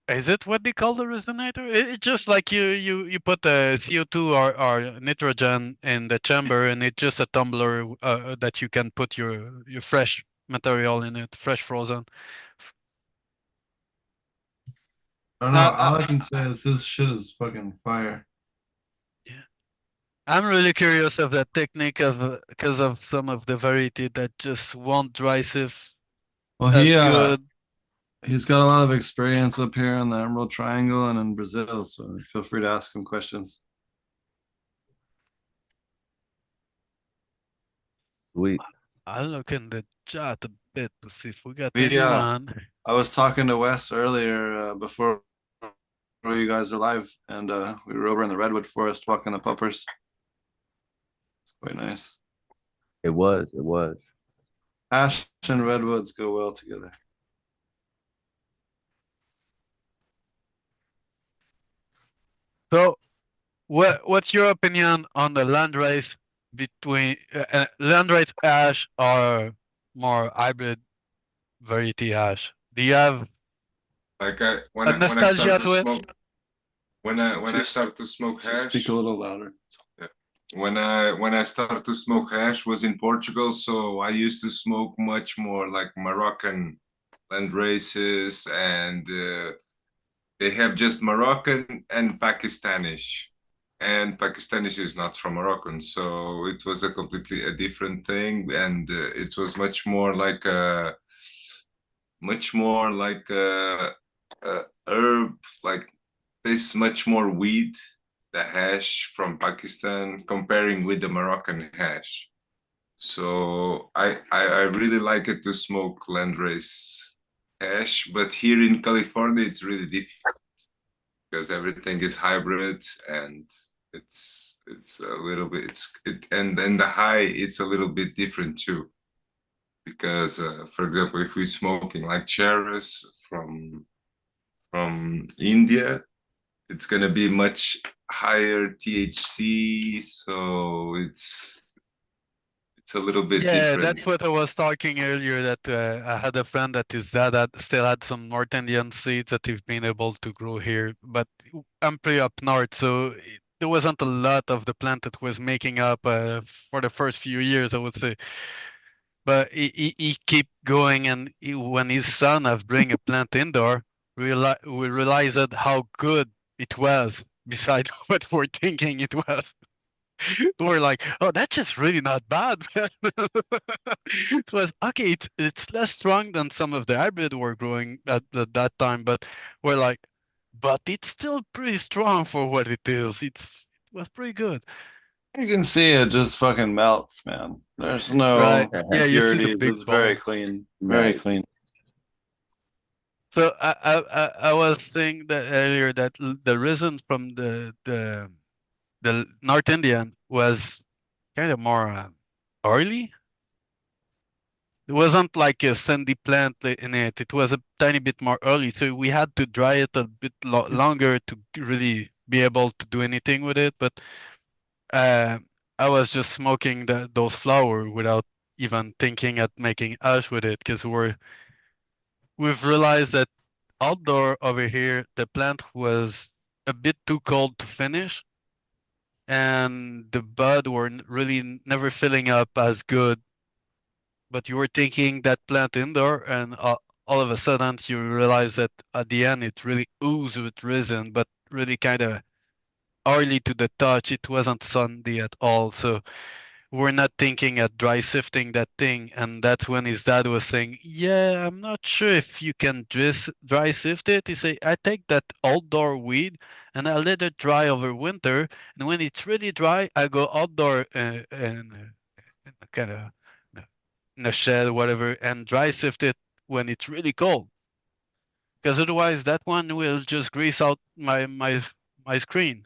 Is it what they call the resonator? It's just like you put a CO2 or nitrogen in the chamber, and it's just a tumbler that you can put your fresh material in it, fresh frozen. I don't know. Uh, uh, All I can say is this shit is fucking fire. yeah. I'm really curious of that technique of because of some of the variety that just won't dry sieve Well, as good. he's got a lot of experience up here in the Emerald Triangle and in Brazil, so feel free to ask him questions. Sweet. I'll look in the chat a bit to see if we got We anyone. I was talking to Wes earlier before you guys are live, and we were over in the redwood forest walking the puppers. It's quite nice. It was. It was. Ash and redwoods go well together. So what's your opinion on the landrace between landrace ash or more hybrid variety ash? Do you have Like a when I start nostalgia to to it? smoke when I start to smoke hash. Speak a little louder. When I started to smoke hash was in Portugal, so I used to smoke much more like Moroccan landraces, and they have just Moroccan and Pakistanish, and Pakistanis is not from Moroccan, so it was a completely a different thing, and it was much more like a herb, like tastes much more weed, the hash from Pakistan, comparing with the Moroccan hash. So I really like it to smoke landrace hash, but here in California it's really difficult because everything is hybrid and it's a little bit and then the high it's a little bit different too because for example if we're smoking like cherries from India it's gonna be much higher THC, so it's a little bit Yeah, different. that's what I was talking earlier. That I had a friend that his dad still had some North Indian seeds that he's been able to grow here, but I'm pretty up north, so there wasn't a lot of the plant that was making up for the first few years, I would say. But he keep going, and when his son have bring a plant indoor, we realized how good it was, besides what we're thinking it was. We're like, oh, that's just really not bad, man. It was okay. It's less strong than some of the hybrid we're growing at that time, but we're like, but it's still pretty strong for what it is. It was pretty good, You can see it just fucking melts, man. There's right? no Yeah, you see the impurities. big It's very ball. clean, very Right. clean. So I was saying that earlier that the reason from the North Indian was kind of more oily. It wasn't like a sandy plant in it. It was a tiny bit more early, so we had to dry it a bit longer to really be able to do anything with it. But uh, I was just smoking those flower without even thinking at making ash with it, because we've realized that outdoor over here the plant was a bit too cold to finish, and the bud were really never filling up as good. But you were taking that plant indoor, and all of a sudden you realize that at the end it really oozed with resin, but really kind of oily to the touch. It wasn't sandy at all. So we're not thinking at dry sifting that thing. And that's when his dad was saying, yeah, I'm not sure if you can dry sift it. He said, I take that outdoor weed and I let it dry over winter. And when it's really dry, I go outdoor and kind of in a shed, whatever, and dry sift it when it's really cold. Because otherwise, that one will just grease out my screen.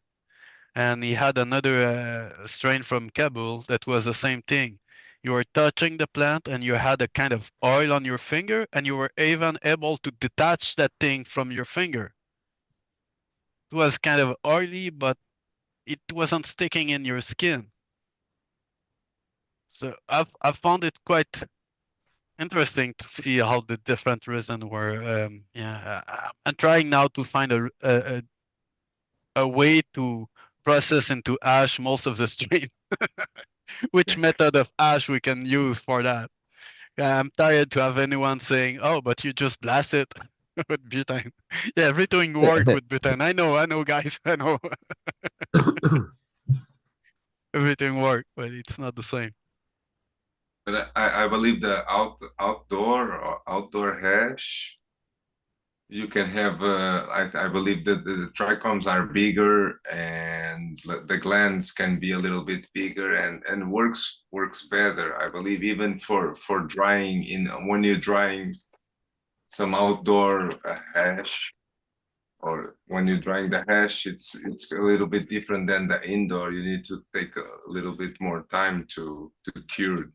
And he had another strain from Kabul that was the same thing. You were touching the plant, and you had a kind of oil on your finger, and you were even able to detach that thing from your finger. It was kind of oily, but it wasn't sticking in your skin. So I've found it quite interesting to see how the different resin were. Yeah, I'm trying now to find a way to process into ash most of the strain. Which method of ash we can use for that? Yeah, I'm tired to have anyone saying, "Oh, but you just blast it with butane." Yeah, everything work with butane. I know, guys. I know everything work, but it's not the same. But I believe the outdoor hash you can have I believe that the trichomes are bigger and the glands can be a little bit bigger and works better. I believe even for drying in when you're drying some outdoor hash or when you're drying the hash it's a little bit different than the indoor. You need to take a little bit more time to cure.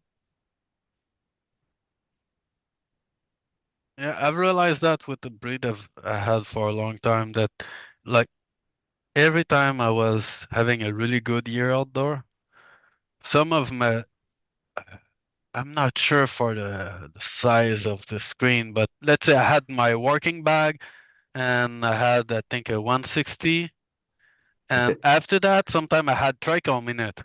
Yeah, I've realized that with the breed I had for a long time that, like, every time I was having a really good year outdoor, some of my I'm not sure for the size of the screen, but let's say I had my working bag and I had, I think, a 160. And after that, sometime I had trichome in it.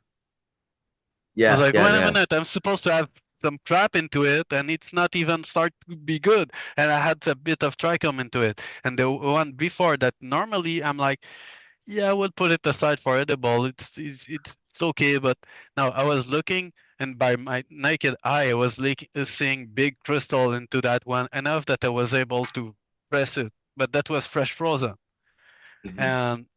I was Yeah, like, yeah, wait a yeah. minute, I'm supposed to have some crap into it, and it's not even start to be good. And I had a bit of trichome into it. And the one before that, normally I'm like, Yeah, I would put it aside for edible. It's okay, but now I was looking, and by my naked eye, I was seeing big crystal into that one enough that I was able to press it. But that was fresh frozen. Mhm. And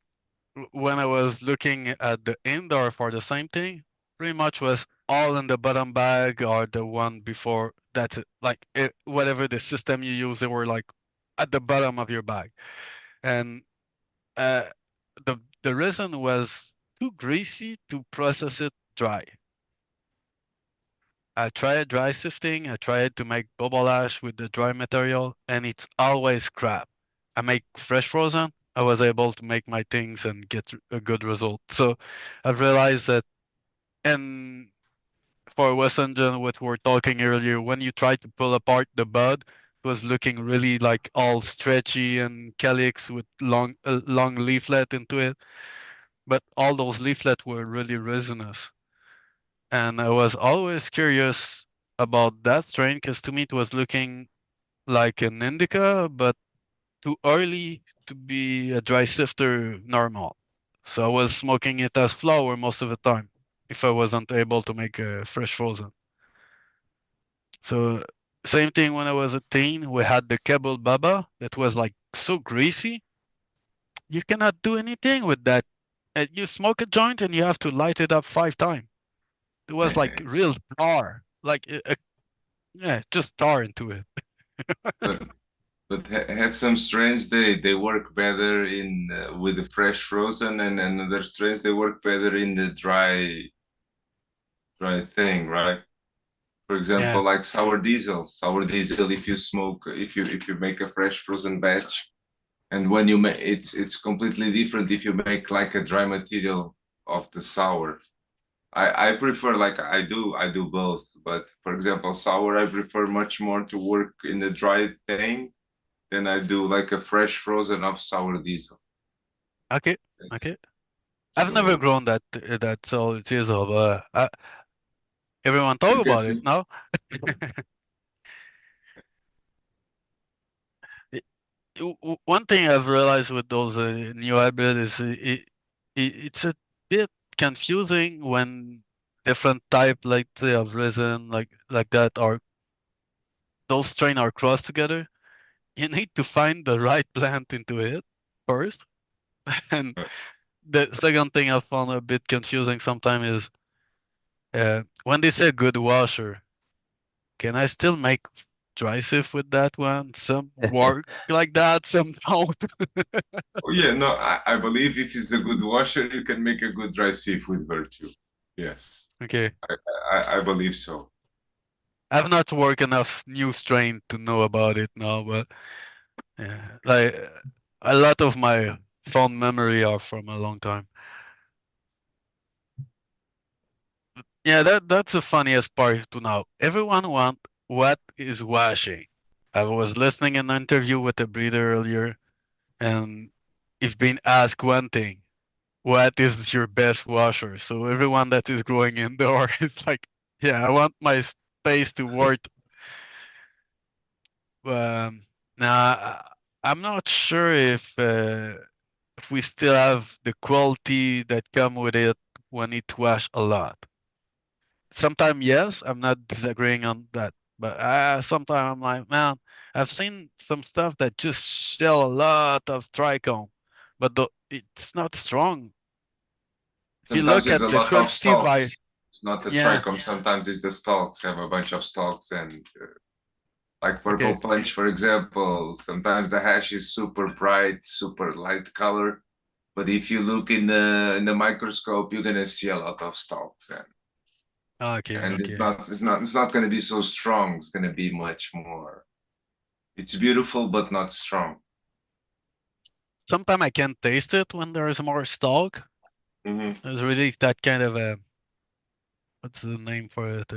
when I was looking at the indoor for the same thing, pretty much was all in the bottom bag or the one before. That's it. Like whatever the system you use, they were like at the bottom of your bag. And uh, the resin was too greasy to process it dry. I tried dry sifting. I tried to make bubble ash with the dry material, and it's always crap. I make fresh frozen. I was able to make my things and get a good result. So I've realized that, and for West Engine, what we were talking earlier, when you try to pull apart the bud, it was looking really like all stretchy and calyx with long leaflet into it. But all those leaflets were really resinous. And I was always curious about that strain because to me it was looking like an indica, but too early to be a dry sifter normal. So I was smoking it as flower most of the time if I wasn't able to make a fresh frozen. So same thing when I was a teen, we had the Kebble Baba that was like so greasy. You cannot do anything with that. You smoke a joint and you have to light it up 5 times. It was like real tar, like yeah, just tar into it. But have some strains they work better in with the fresh frozen, and other strains they work better in the dry thing, right? For Yeah, example, like sour diesel. Sour diesel, if you smoke, if you make a fresh frozen batch, and when you make it's completely different if you make like a dry material of the sour. I prefer like I do both, but for example, sour I prefer much more to work in the dry thing than I do like a fresh frozen of sour diesel. okay, It's- okay. I've never So grown that solid chisel, but everyone talk you can about it see, now. One thing I've realized with those new hybrids is it's a bit confusing when different type, like say, of resin, like that, are those strain are crossed together. You need to find the right plant into it first, and the second thing I found a bit confusing sometimes is when they say good washer, can I still make dry sieve with that one? Some work like that, some don't. oh yeah, no, I believe if it's a good washer, you can make a good dry sieve with Virtue. Yes, Okay. I believe so. I've not worked enough new strain to know about it now, but yeah, like a lot of my fond memory are from a long time. Yeah, that's the funniest part to know. Everyone want what is washing. I was listening in an interview with a breeder earlier, and if being asked one thing, what is your best washer? So everyone that is growing indoor is like, yeah, I want my space to work. Um, now I'm not sure if we still have the quality that come with it when it wash a lot. Sometimes yes, I'm not disagreeing on that, but sometimes I'm like, man, I've seen some stuff that just shell a lot of trichome, but it's not strong. If you Sometimes look it's at a the lot of quantity by, stalks. It's not the yeah, trichome. Sometimes it's the stalks. Have a bunch of stalks, and like purple okay, punch, for example. Sometimes the hash is super bright, super light color. But if you look in the microscope, you're gonna see a lot of stalks, okay, and it's okay. not gonna be so strong. It's gonna be much more. It's beautiful, but not strong. Sometimes I can taste it when there is more stalk. Hmm. It's really that kind of a, what's the name for it?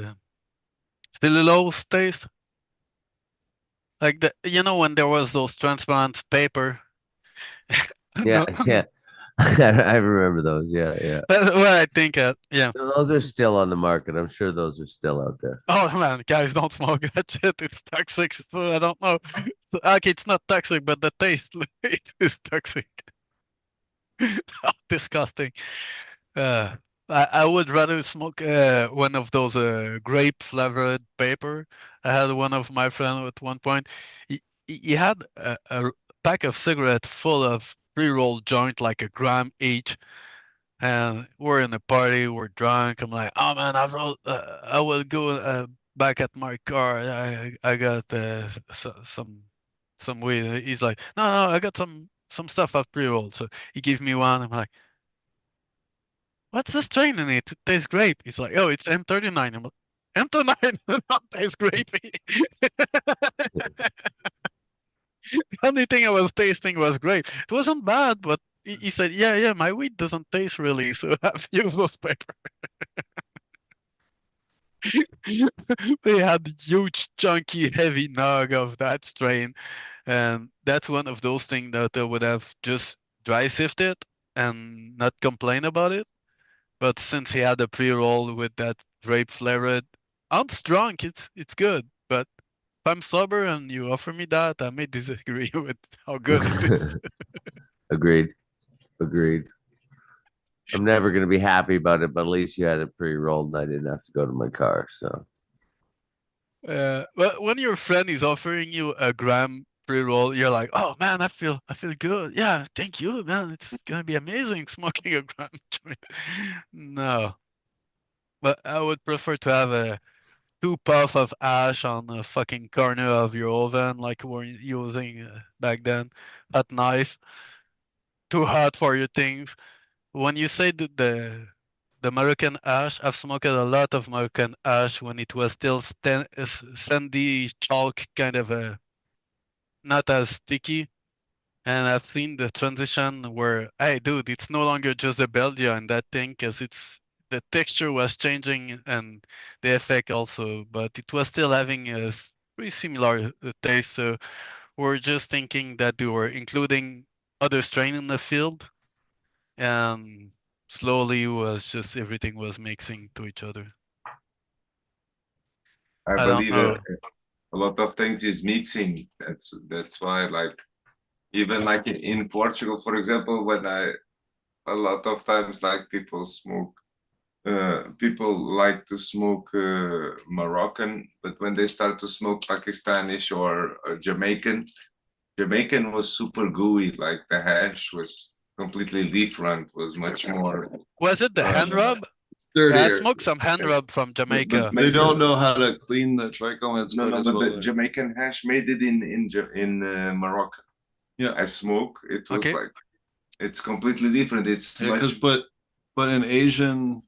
Cellulose taste. Like when there was those transparent paper. Yeah, No, yeah. I remember those. Yeah, yeah. that's what I think. Yeah. Those are still on the market. I'm sure those are still out there. Oh man, guys, don't smoke that shit. It's toxic. So I don't know. Okay, it's not toxic, but the taste it is toxic. disgusting. I would rather smoke one of those grape flavored paper. I had one of my friend at one point. He had a pack of cigarette full of pre-rolled joint, like a gram each. And we're in a party, we're drunk. I'm like, oh man, I will go back at my car. I got some weed. He's like, no, I got some stuff I've pre-rolled. So he gives me one. I'm like, what's the strain in it? It tastes grape. He's like, oh, it's M39. I'm like, M39 does not taste grapey. The only thing I was tasting was grape. It wasn't bad, but he said, yeah, my weed doesn't taste really, so I've used those paper. They had huge, chunky, heavy nog of that strain, and that's one of those things that I would have just dry sifted and not complain about it. But since he had a pre-roll with that grape flavored, I'm drunk. It's good. But if I'm sober and you offer me that, I may disagree with how good it is. Agreed. Agreed. I'm never gonna be happy about it, but at least you had it pre-rolled and I didn't have to go to my car. So But when your friend is offering you a gram pre-roll, you're like, oh man, I feel good. Yeah, thank you, man. It's gonna be amazing smoking a gram joint. No, but I would prefer to have a two puff of ash on the fucking corner of your oven, like we're using back then, hot knife, too hot for your things. When you say that the Moroccan ash, I've smoked a lot of Moroccan ash when it was still sandy chalk, kind of not as sticky. And I've seen the transition where, hey, dude, it's no longer just the Belgia and that thing, because the texture was changing and the effect also, but it was still having a pretty similar taste. So we're just thinking that we were including other strain in the field, and slowly was just everything was mixing to each other. I I don't believe know. a lot of things is mixing. That's why, like, even like in Portugal, for example, when I a lot of times like people like to smoke Moroccan, but when they start to smoke Pakistani or Jamaican was super gooey. Like the hash was completely different. Was much more. Was it the hand rub? Yeah, I Dirtier. smoked some hand rub from Jamaica. They don't know how to clean the trichomes No, quite no, as but well. the Jamaican hash made it in Morocco. Yeah, I smoke. It was Okay. like it's completely different. It's yeah, much. but in Asian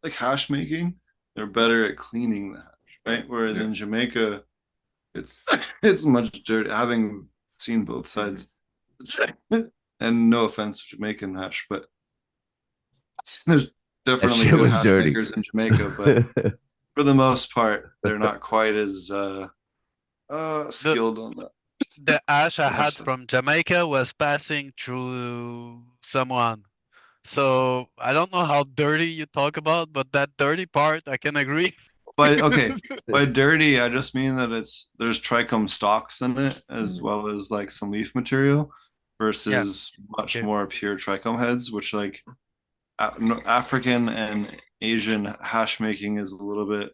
like hash making, they're better at cleaning the hash, right? Whereas in Yes. Jamaica, it's it's much dirty. Having seen both sides, and no offense to Jamaican hash, but there's that definitely shit good was hash dirty. makers in Jamaica, but for the most part, they're not quite as skilled on that. The ash I had Hash. from Jamaica was passing through someone. So I don't know how dirty you talk about, but that dirty part I can agree. By okay, by dirty, I just mean that there's trichome stalks in it as well as like some leaf material Yeah. versus much Okay. more pure trichome heads, which like African and Asian hash making is a little bit.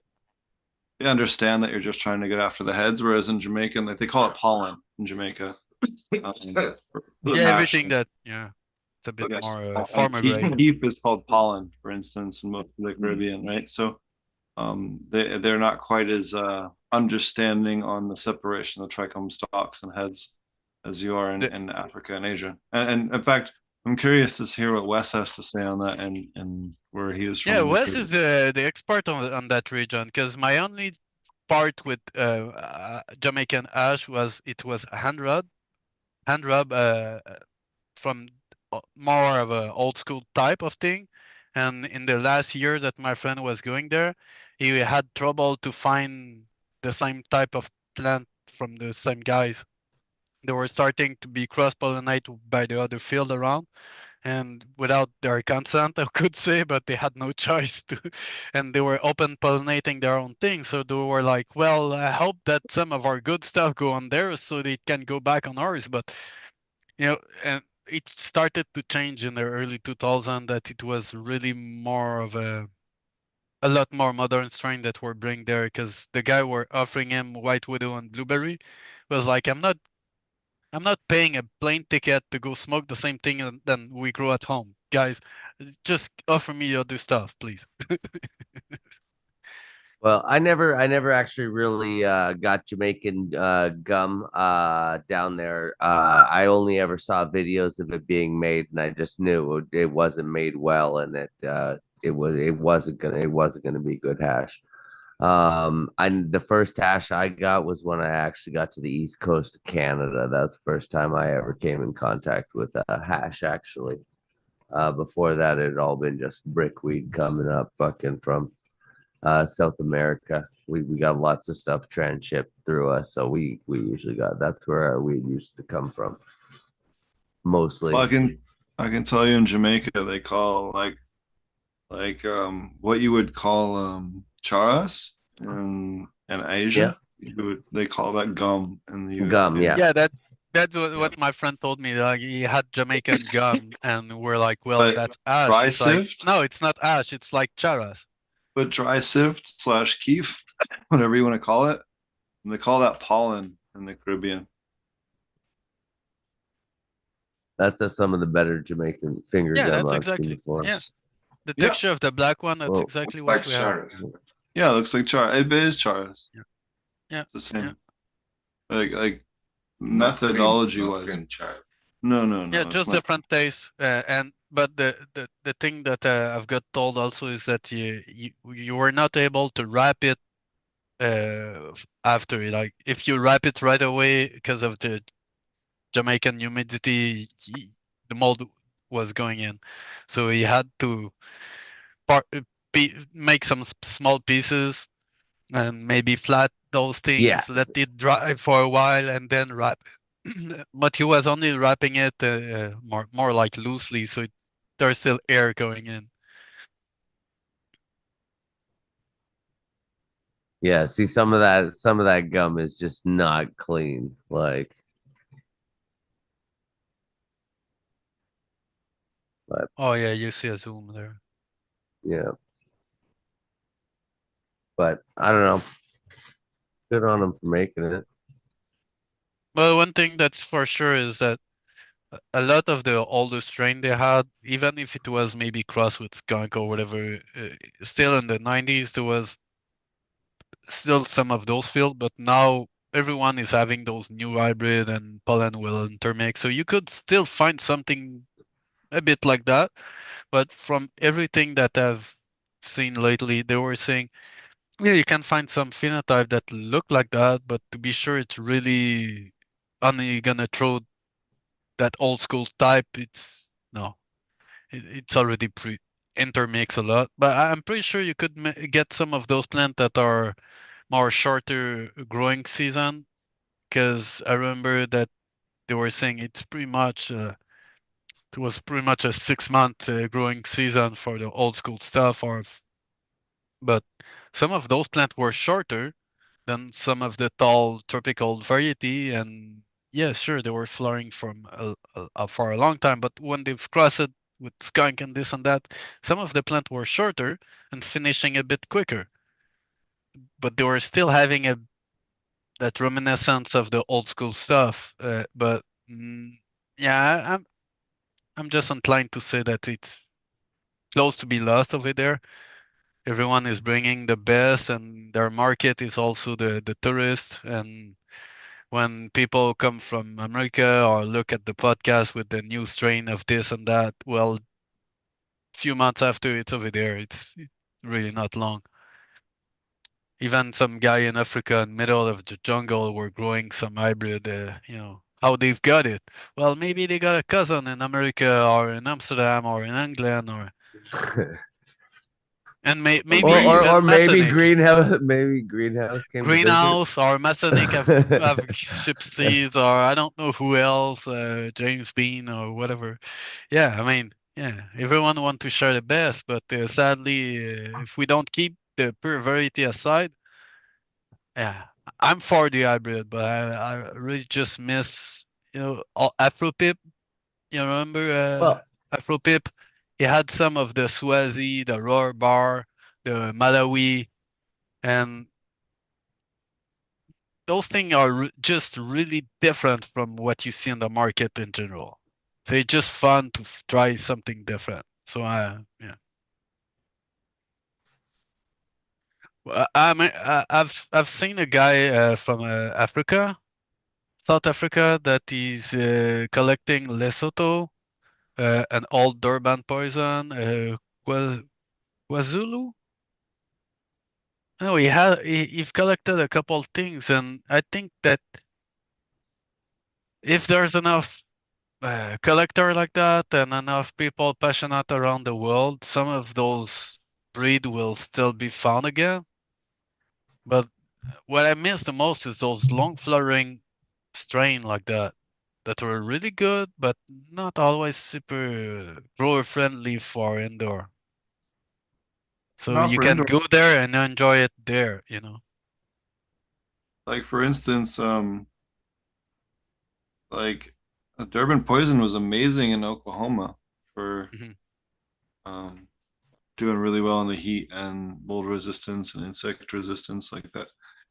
They understand that you're just trying to get after the heads, whereas in Jamaican, like they call it pollen in Jamaica. Yeah, hash. everything that it's a bit Yes. more And farmer grade. keef is called pollen, for instance, in most of the Caribbean, right? So they're not quite as understanding on the separation of trichome stalks and heads as you are The, in Africa and Asia. And in fact, I'm curious to hear what Wes has to say on that and where he is from. yeah, in the Wes is Caribbean. the expert on that region, because my only part with Jamaican ash was it was hand rub from more of a old school type of thing. And in the last year that my friend was going there, he had trouble to find the same type of plant from the same guys. They were starting to be cross-pollinated by the other field around, and without their consent, I could say, but they had no choice to, and they were open pollinating their own thing. So they were like, well, I hope that some of our good stuff go on theirs so they can go back on ours. But and it started to change in the early 2000s, that it was really more of a lot more modern strain that were bring there, because the guy were offering him White Widow and Blueberry was like, I'm not paying a plane ticket to go smoke the same thing than we grow at home, guys. Just offer me other stuff, please. Well, I never actually really got Jamaican gum down there. I only ever saw videos of it being made, and I just knew it wasn't made well, and it wasn't gonna be good hash. And the first hash I got was when I actually got to the east coast of Canada. That's the first time I ever came in contact with hash, actually. Before that, it had all been just brickweed coming up fucking from South America. We got lots of stuff transshipped through us, so we usually got that's where our weed used to come from, mostly. Well, I can tell you in Jamaica they call what you would call charas in Yeah, Asia. They call that gum in the gum. in Yeah, Yeah, that's Yeah. what my friend told me. Like, he had Jamaican gum, and we're like, well, but that's ash. dry He's like, sift, no, it's not ash. It's like charas. but dry sift slash keef, whatever you want to call it. And they call that pollen in the Caribbean. that's some of the better Jamaican finger Yeah, gum that's I've seen exactly. before. Yeah, the Yeah, texture of the black one. That's Well, exactly Looks what like we have. Charas. yeah, it looks like char. It is charas. Yeah, yeah, It's the yeah, same. Like Not clean, methodology not wise. clean Charas. No, no, yeah. no. It's Just not. different taste. And but the thing that I've got told also is that you were not able to wrap it after. Like, if you wrap it right away because of the Jamaican humidity, the mold was going in, so he had to part, make some small pieces and maybe flat those things, let yes, it dry for a while, and then wrap it. But he was only wrapping it more like loosely, so there's still air going in. yeah. See, some of that gum is just not clean. Like, but Oh yeah, you see a zoom there. yeah, but I don't know. Good on them for making it. Well, one thing that's for sure is that a lot of the older strain they had, even if it was maybe crossed with skunk or whatever, still in the 90s there was still some of those fields, but now everyone is having those new hybrid and pollen will intermix. So you could still find something a bit like that. But from everything that I've seen lately, they were saying, yeah, you can find some phenotype that look like that, but to be sure it's really only gonna throw that old school type. It's no, it's already pre intermix a lot. But I'm pretty sure you could get some of those plants that are more shorter growing season, because I remember that they were saying it was pretty much a 6 month growing season for the old school stuff, but some of those plants were shorter than some of the tall tropical variety, and yeah, sure, they were flowering from for a long time, but when they've crossed it with skunk and this and that, some of the plants were shorter and finishing a bit quicker, but they were still having that reminiscence of the old school stuff. But yeah, I'm just inclined to say that it's close to be lost over there. Everyone is bringing the best, and their market is also the tourist. And when people come from America or look at the podcast with the new strain of this and that, well, few months after it's over there, it's really not long. Even some guy in Africa in middle of the jungle were growing some hybrid, how they've got it. Well, maybe they got a cousin in America or in Amsterdam or in England, and Or maybe or, green. or even or maybe Masonic. greenhouse came to visit. Greenhouse or Masonic have ship seeds, or I don't know who else, James Bean or whatever. Yeah, I mean, yeah, everyone want to share the best, but sadly, if we don't keep the pure variety aside, yeah, I'm for the hybrid, but I really just miss, Afro Pip. You remember Well, Afro Pip? He had some of the Swazi, the Roar Bar, the Malawi, and those things are just really different from what you see in the market in general. So it's just fun to try something different. So yeah. Well, I've seen a guy from Africa, South Africa, that is collecting Lesotho, an old Durban poison, KwaZulu. No, he's collected a couple things, and I think that if there's enough collector like that and enough people passionate around the world, some of those breed will still be found again. But what I miss the most is those long flowering strain like that were really good, but not always super grower friendly for indoor. So Not you for can indoor. go there and enjoy it there, you know. Like for instance, like Durban poison was amazing in Oklahoma for Mhm. um, doing really well in the heat and mold resistance and insect resistance like that.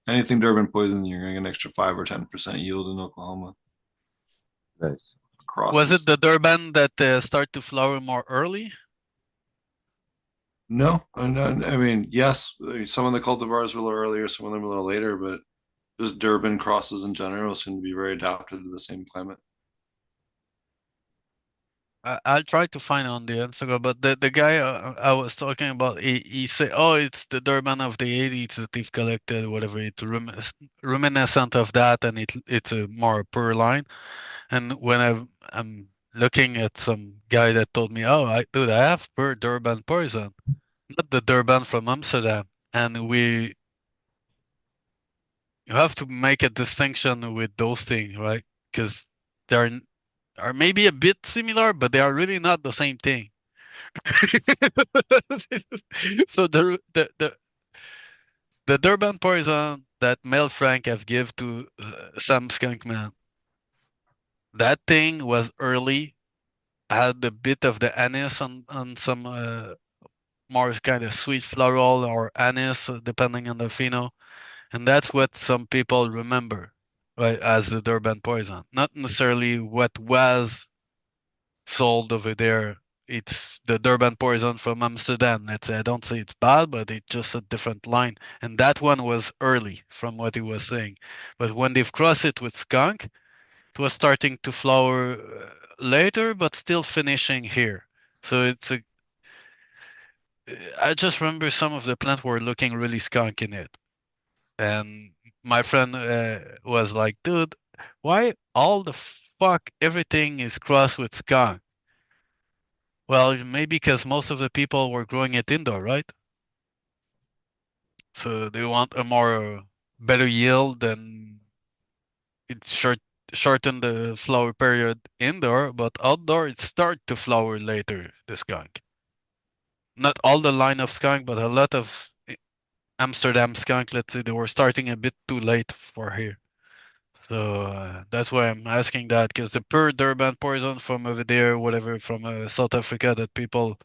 Anything Durban poison, you're gonna get an extra 5 or 10% yield in Oklahoma. nice. Was it Crosses. the Durban that start to flower more early? No, I mean, yes, some of the cultivars were a little earlier, some of them a little later, but just Durban crosses in general seem to be very adapted to the same climate. I'll try to find on the Instagram, but the guy I was talking about, he said, "Oh, it's the Durban of the '80s that they've collected, whatever. It's reminiscent of that, and it's a more pure line." And when I'm looking at some guy that told me, "Oh, dude, I have pure Durban poison, not the Durban from Amsterdam," and you have to make a distinction with those things, right? Because they're are maybe a bit similar, but they are really not the same thing. So the Durban poison that Mel Frank have give to Sam Skunkman, that thing was early, had a bit of the anise on some more kind of sweet floral or anise, depending on the pheno, and that's what some people remember, right, as the Durban poison, not necessarily what was sold over there. It's the Durban poison from Amsterdam. Let's say I don't say it's bad, but it's just a different line. And that one was early from what he was saying. But when they've crossed it with skunk, it was starting to flower later, but still finishing here. So it's a. I just remember some of the plants were looking really skunk in it, and my friend was like, "Dude, why all the fuck everything is crossed with skunk?" Well, maybe because most of the people were growing it indoor, right? So they want a more better yield and it shorten the flower period indoor, but outdoor it start to flower later, the skunk. Not all the line of skunk, but a lot of Amsterdam skunk, let's say they were starting a bit too late for here. So that's why I'm asking that, because the pure Durban poison from over there, whatever, from South Africa that people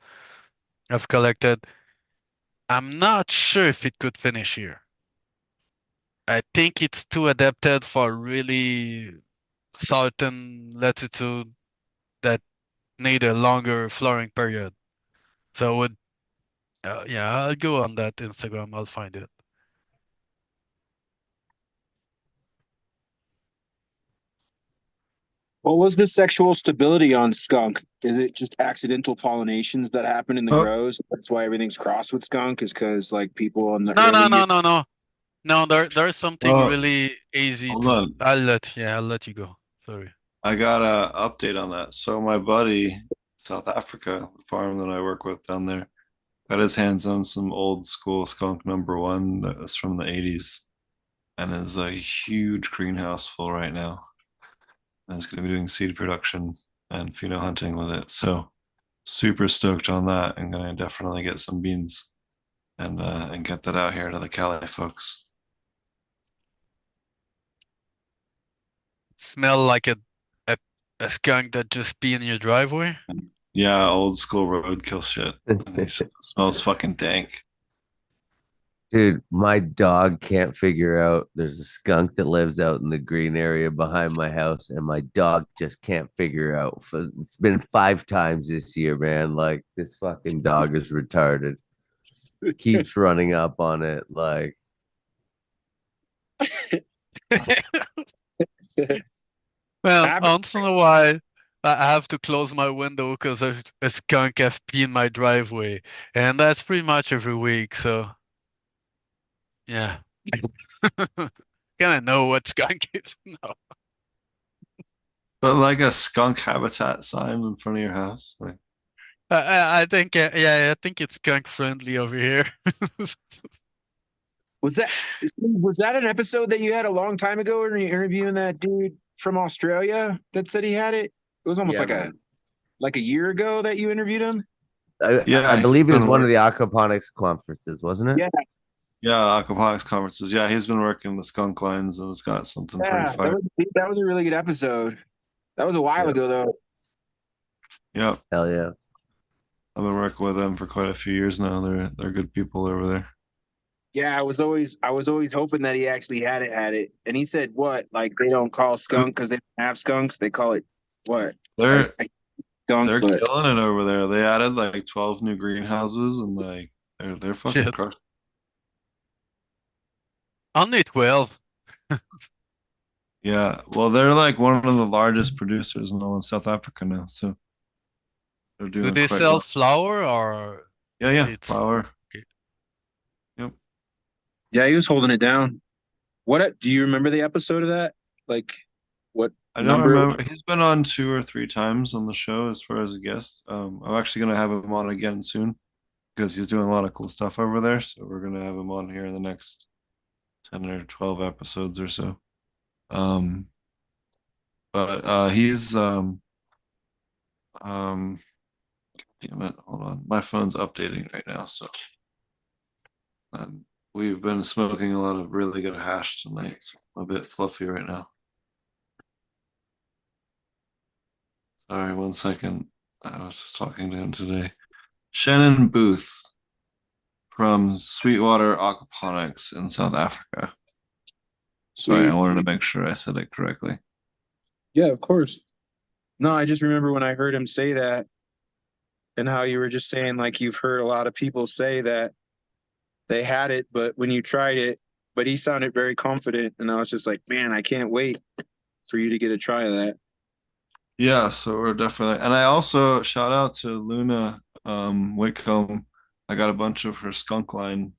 have collected, I'm not sure if it could finish here. I think it's too adapted for really southern latitude that need a longer flowering period. So I would, yeah, I'll go on that Instagram. I'll find it. What was the sexual stability on skunk? Is it just accidental pollinations that happen in the Oh, grows? That's why everything's crossed with skunk, is because like people on the No, no, early. no, no, no, no. There's something oh, really easy hold to. on. I'll let you go. Sorry. I got a update on that. So my buddy, South Africa, the farm that I work with down there, got his hands on some old school skunk number one that was from the 80s and is a huge greenhouse full right now. And it's going to be doing seed production and pheno hunting with it. So super stoked on that. I'm going to definitely get some beans and get that out here to the Cali folks. Smell like a a skunk that just pee in your driveway? Yeah, old school roadkill shit. And it smells fucking dank. Dude, my dog can't figure out. There's a skunk that lives out in the green area behind my house, and my dog just can't figure out. It's been 5 times this year, man. Like this fucking dog is retarded. Keeps running up on it. Like, Well, Ab- once in a while, I have to close my window because a skunk has pee in my driveway, and that's pretty much every week. So, yeah, kind of know what skunk is. No, But like a skunk habitat sign in front of your house. Like, I think, yeah, I think it's skunk friendly over here. was that an episode that you had a long time ago when you were interviewing that dude from Australia that said he had it? It was almost yeah, like man. a year ago that you interviewed him. yeah, I believe it he's was been one of the working. aquaponics conferences, wasn't it? Yeah, Yeah, aquaponics conferences. Yeah, he's been working the skunk lines and it's got something pretty yeah, fire. that was a really good episode. That was a while Yeah. ago though. Yeah, Hell yeah. I've been working with them for quite a few years now. They're good people over there. Yeah, I was always hoping that he actually had it. And he said what? Like they don't call skunk because they don't have skunks. They call it what? They're I skunk, they're but killing it over there. They added like 12 new greenhouses and like they're fucking Shit, crushed. only 12. Yeah, well, they're like one of the largest producers in all of South Africa now, so they're Do doing they quite sell well. flour or Yeah, it's flour. okay? Yep. yeah, he was holding it down. Do you remember the episode of that? Like what I don't number? remember. He's been on 2 or 3 times on the show as far as a guest. I'm actually gonna have him on again soon because he's doing a lot of cool stuff over there. So we're gonna have him on here in the next 10 or 12 episodes or so. Um, but he's um damn it, hold on. My phone's updating right now, so we've been smoking a lot of really good hash tonight. So I'm a bit fluffy right now. Sorry, 1 second. I was just talking to him today. Shannon Booth from Sweetwater Aquaponics in South Africa. Sorry, I Sweet. wanted to make sure I said it correctly. Yeah, of course. No, I just remember when I heard him say that and how you were just saying like you've heard a lot of people say that they had it, but when you tried it, but he sounded very confident, and I was just like, man, I can't wait for you to get a try of that. Yeah, so we're definitely, and I also shout out to Luna Whitcomb. I got a bunch of her skunk line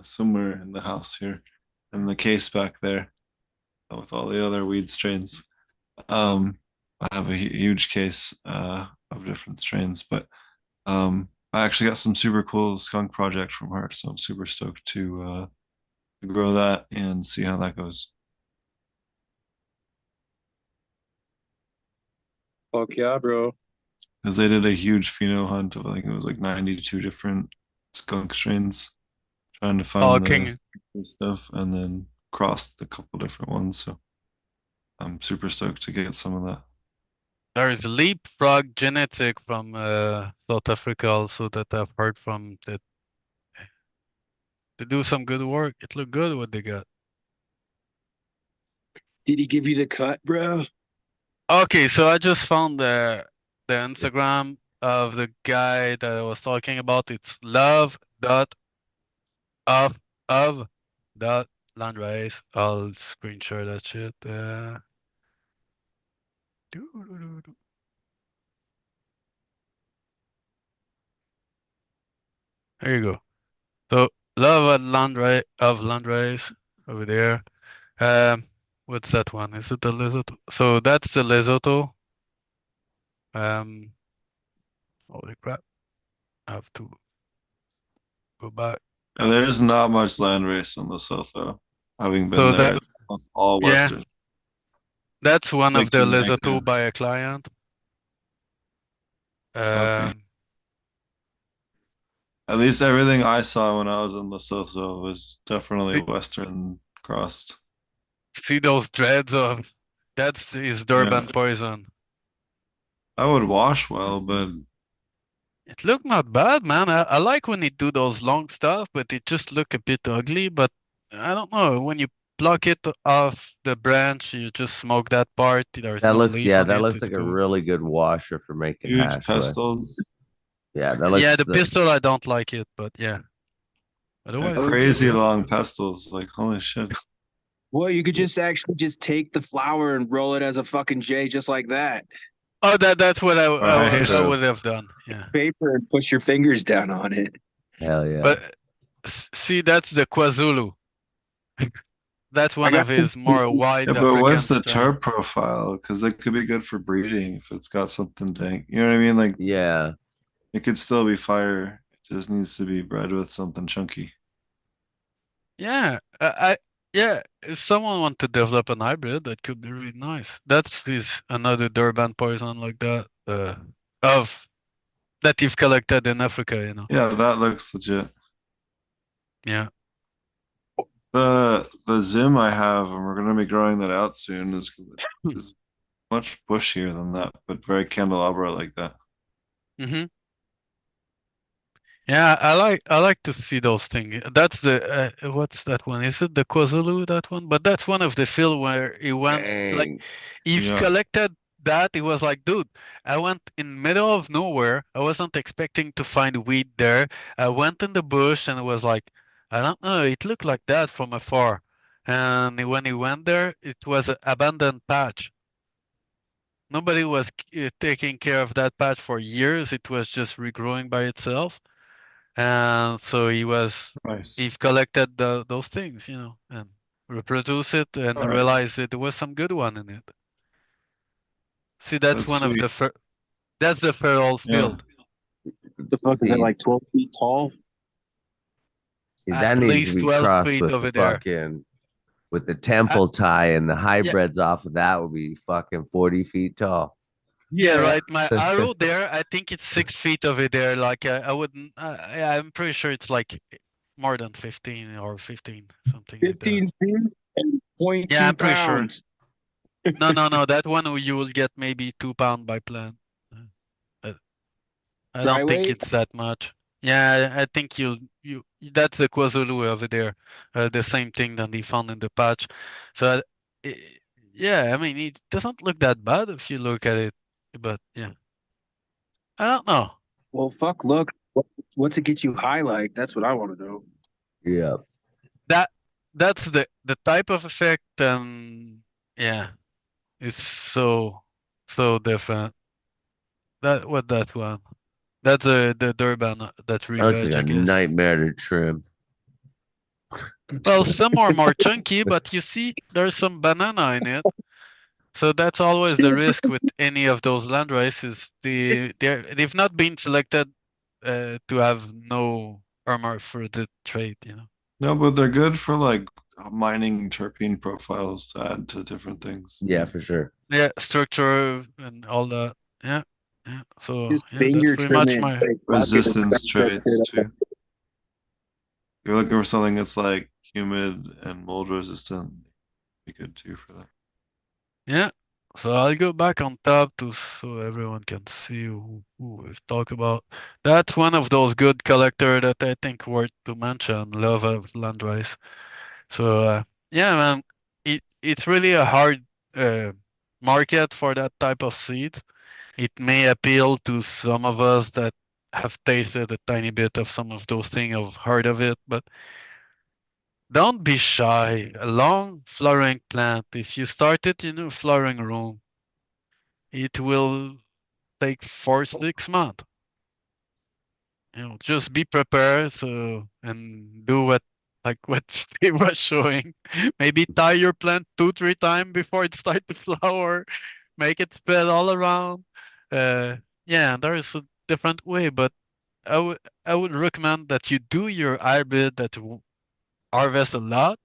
somewhere in the house here in the case back there with all the other weed strains. I have a huge case of different strains, but I actually got some super cool skunk project from her, so I'm super stoked to grow that and see how that goes. Fuck yeah, bro. Because they did a huge pheno hunt of I think it was like 92 different skunk strains, trying to Oh, find the King. cool stuff, and then crossed a couple different ones. So I'm super stoked to get some of that. There is leapfrog genetic from South Africa also that I've heard from that they do some good work. It look good what they got. Did he give you the cut, bro? Okay, so I just found the Instagram of the guy that I was talking about. It's love dot of dot landrace. I'll screenshot that shit. Doo-doo-doo-doo. There you go. So love at landrace over there. Um, what's that one? Is it the Lesotho? So that's the Lesotho. Um, holy crap! I have to go back. And there's not much land race in Lesotho. Having been So there, that it's almost all yeah, Western. that's one Like of the Lesotho Jamaica. by a client. Okay. Um, At least everything I saw when I was in Lesotho was definitely see, Western crossed. see those dreads of that's his Yeah. Durban poison. I would wash well, but It looked not bad, man. I like when they do those long stuff, but it just look a bit ugly. But I don't know, when you pluck it off the branch, you just smoke that part. There's That no looks, leaf yeah, on that it. looks It's like a cool. really good washer for making huge hash with. pestles. Yeah, that Yeah, looks the pistol I don't like it, but yeah. Yeah, Otherwise, it's good. crazy Yeah. long pestles. Like, holy shit. Well, you could just actually just take the flower and roll it as a fucking J just like that. Oh, that's what Right. I true. would have done. Yeah. Paper and push your fingers down on it. Hell yeah. But see, that's the KwaZulu. That's I one got of his more Yeah, wide but what's African the strain. terp profile? Because that could be good for breeding if it's got something dank. You know what I mean? Like, Yeah. it could still be fire. It just needs to be bred with something chunky. Yeah, yeah. If someone want to develop an hybrid, that could be really nice. That's his another Durban poison like that. Of that you've collected in Africa, you know. Yeah, that looks legit. Yeah. The Zim I have, and we're gonna be growing that out soon, is much bushier than that, but very candelabra like that. Mm-hmm. Yeah, I like to see those things. That's the what's that one? Is it the KwaZulu, that one? But that's one of the field where he went like Dang. you've Yeah. collected that. It was like, dude, I went in middle of nowhere. I wasn't expecting to find weed there. I went in the bush and it was like, I don't know, it looked like that from afar. And when he went there, it was an abandoned patch. Nobody was taking care of that patch for years. It was just regrowing by itself. And so Nice. he collected those things, and reproduce it and realized Nice. that there was some good one in it. See, that's That's one of sweet. that's the feral Yeah. field. What the fuck is that, See, like 12 feet tall? see, At that needs to least be 12 crossed feet with the over there. fucking with the Uh, temple tie, and the yeah, hybrids off of that would be fucking 40 feet tall. yeah, Yeah. right. My arrow there, I think it's 6 feet over there. Like I wouldn't. I'm pretty sure it's like more than 15 or 15, something like that. 15 feet and point Yeah, 2 I'm pretty sure. pounds. No, no, no. That one you will get maybe 2 pound by plant. Uh, I Dry don't think weight? it's that much. Yeah, I think you that's the KwaZulu over there, the same thing that they found in the patch. So, i- yeah, I mean it doesn't look that bad if you look at it, but yeah, I don't know. Well, fuck, look. What's it get you high like? That's what I want to know. Yeah. That that's the type of effect, and yeah, it's so different. That one? That's the Durban, that That looks like Revenge, a I guess. nightmare to trim. Well, some are more chunky, but you see, there's some banana in it. So that's always the risk with any of those land races. They've not been selected to have no armor for the trade. No, but they're good for like mining terpene profiles to add to different things. Yeah, for sure. Yeah, structure and all that. Yeah, yeah. So Just yeah, that's finger pretty trim it much and my. say, fuck it. Resistance traits too. You're looking for something that's like humid and mold resistant. Be good too for that. Yeah. So I'll go back on top so everyone can see who we've talked about. That's one of those good collector that I think worth to mention. Love of landrace. So yeah, man, it's really a hard uh, market for that type of seed. It may appeal to some of us that have tasted a tiny bit of some of those things, have heard of it, but don't be shy. A long flowering plant, if you start it in a flowering room, it will take 4 6 months. Just be prepared, and do what Steve was showing. Maybe tie your plant 2 3 times before it starts to flower. Make it spread all around. Uh, yeah, there is a different way, but I would recommend that you do your hybrid that harvest a lot,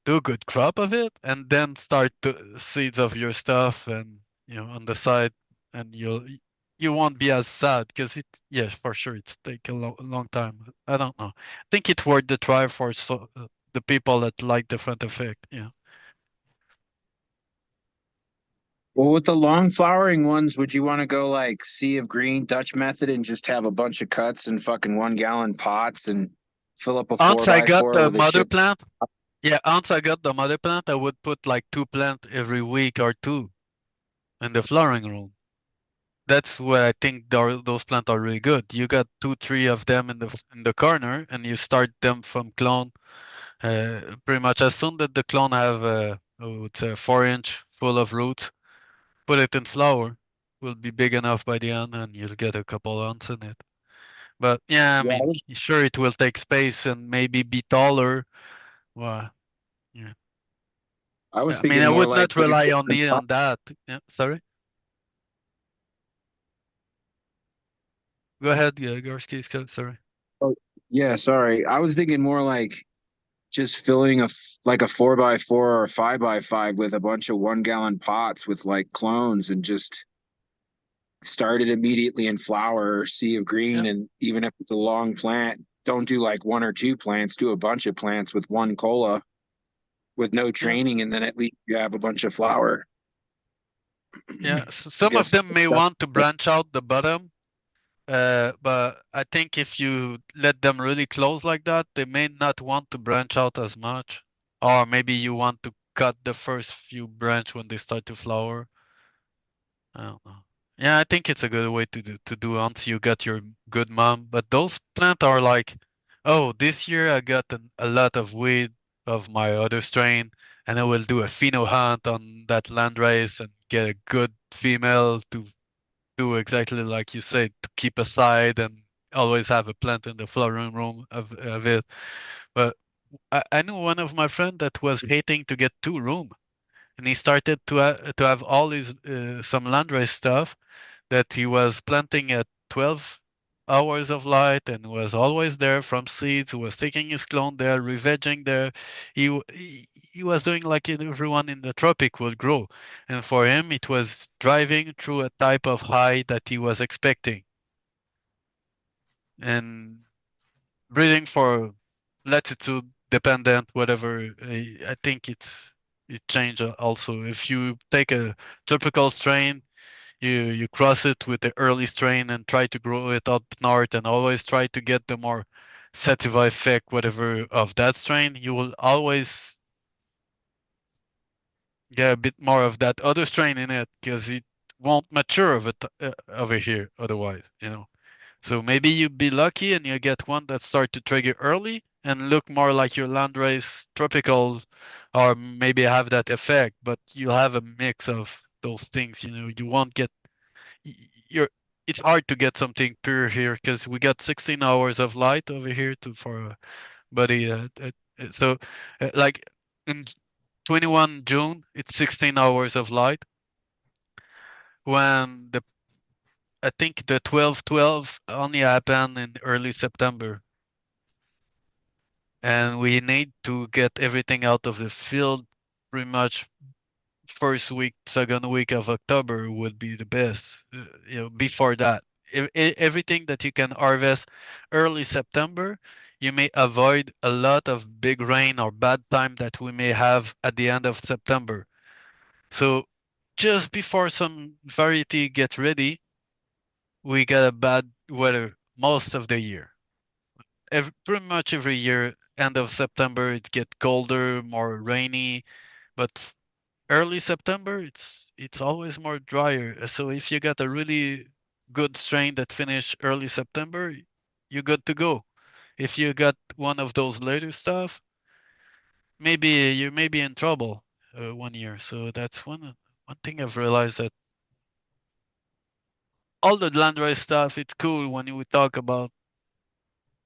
do a good crop of it, and then start the seeds of your stuff, and on the side, and you won't be as sad, because yes, for sure it take a long time. I don't know. I think it's worth the try for the people that like different effect. Yeah. Well, with the long flowering ones, would you want to go like Sea of Green Dutch method and just have a bunch of cuts in fucking 1 gallon pots and fill up a Once four I by got four the with a mother shit? plant, yeah, once I got the mother plant, I would put like 2 plants every week or two in the flowering room. That's where I think those plants are really good. You got 2, 3 of them in the corner, and you start them from clone. Pretty much as soon that the clone have it's a 4 inch full of roots, put it in flower. Will be big enough by the end, and you'll get a couple ounce in it. But yeah, I Yeah, mean, sure, it will take space and maybe be taller. Well, yeah. I was I mean, thinking I more would like not putting rely different only pots. on that. Yeah, sorry. Go ahead, Gorski. Sorry. Oh, yeah, sorry. I was thinking more like just filling like a 4 by 4 or a 5 by 5 with a bunch of 1 gallon pots with like clones and just start it immediately in flower, Sea of Yeah, Green, and even if it's a long plant, don't do like 1 or 2 plants, do a bunch of plants with one cola with no yeah, training, and then at least you have a bunch of flower. yeah. I Some of guess them may want to branch out the bottom, but I think if you let them really close like that, they may not want to branch out as much. Or maybe you want to cut the first few branch when they start to flower. I don't know. Yeah, I think it's a good way to do once you got your good mom. But those plants are like, oh, this year I got a lot of weed of my other strain, and I will do a pheno hunt on that landrace and get a good female to do exactly like you said, to keep aside and always have a plant in the flowering room of it. But I knew one of my friend that was hating to get 2 room, and he started to have all his some landrace stuff that he was planting at 12 hours of light and was always there from seeds. He was taking his clone there, revegging there. He was doing like everyone in the tropic would grow. And for him, it was driving through a type of high that he was expecting. And breeding for latitude dependent, whatever, I think it changed also. If you take a tropical strain, you cross it with the early strain and try to grow it up north and always try to get the more sativa effect, whatever, of that strain, you will always get a bit more of that other strain in it because it won't mature over here otherwise. So maybe you be lucky and you get one that start to trigger early and look more like your landrace tropicals, or maybe have that effect, but you'll have a mix of those things. You won't get you're it's hard to get something pure here because we got 16 hours of light over here to for a buddy. So like in 21 June, it's 16 hours of light. When the I think the 12/12 only happened in early September, and we need to get everything out of the field pretty much first week, second week of October would be the best. Before that, everything that you can harvest early September, you may avoid a lot of big rain or bad time that we may have at the end of September. So just before some variety get ready, we get a bad weather most of the year. Pretty much every year, end of September, it get colder, more rainy, but early September, it's always more drier. So if you got a really good strain that finish early September, you're good to go. If you got one of those later stuff, maybe you may be in trouble one year. So that's one thing I've realized, that all the landrace stuff, it's cool when we talk about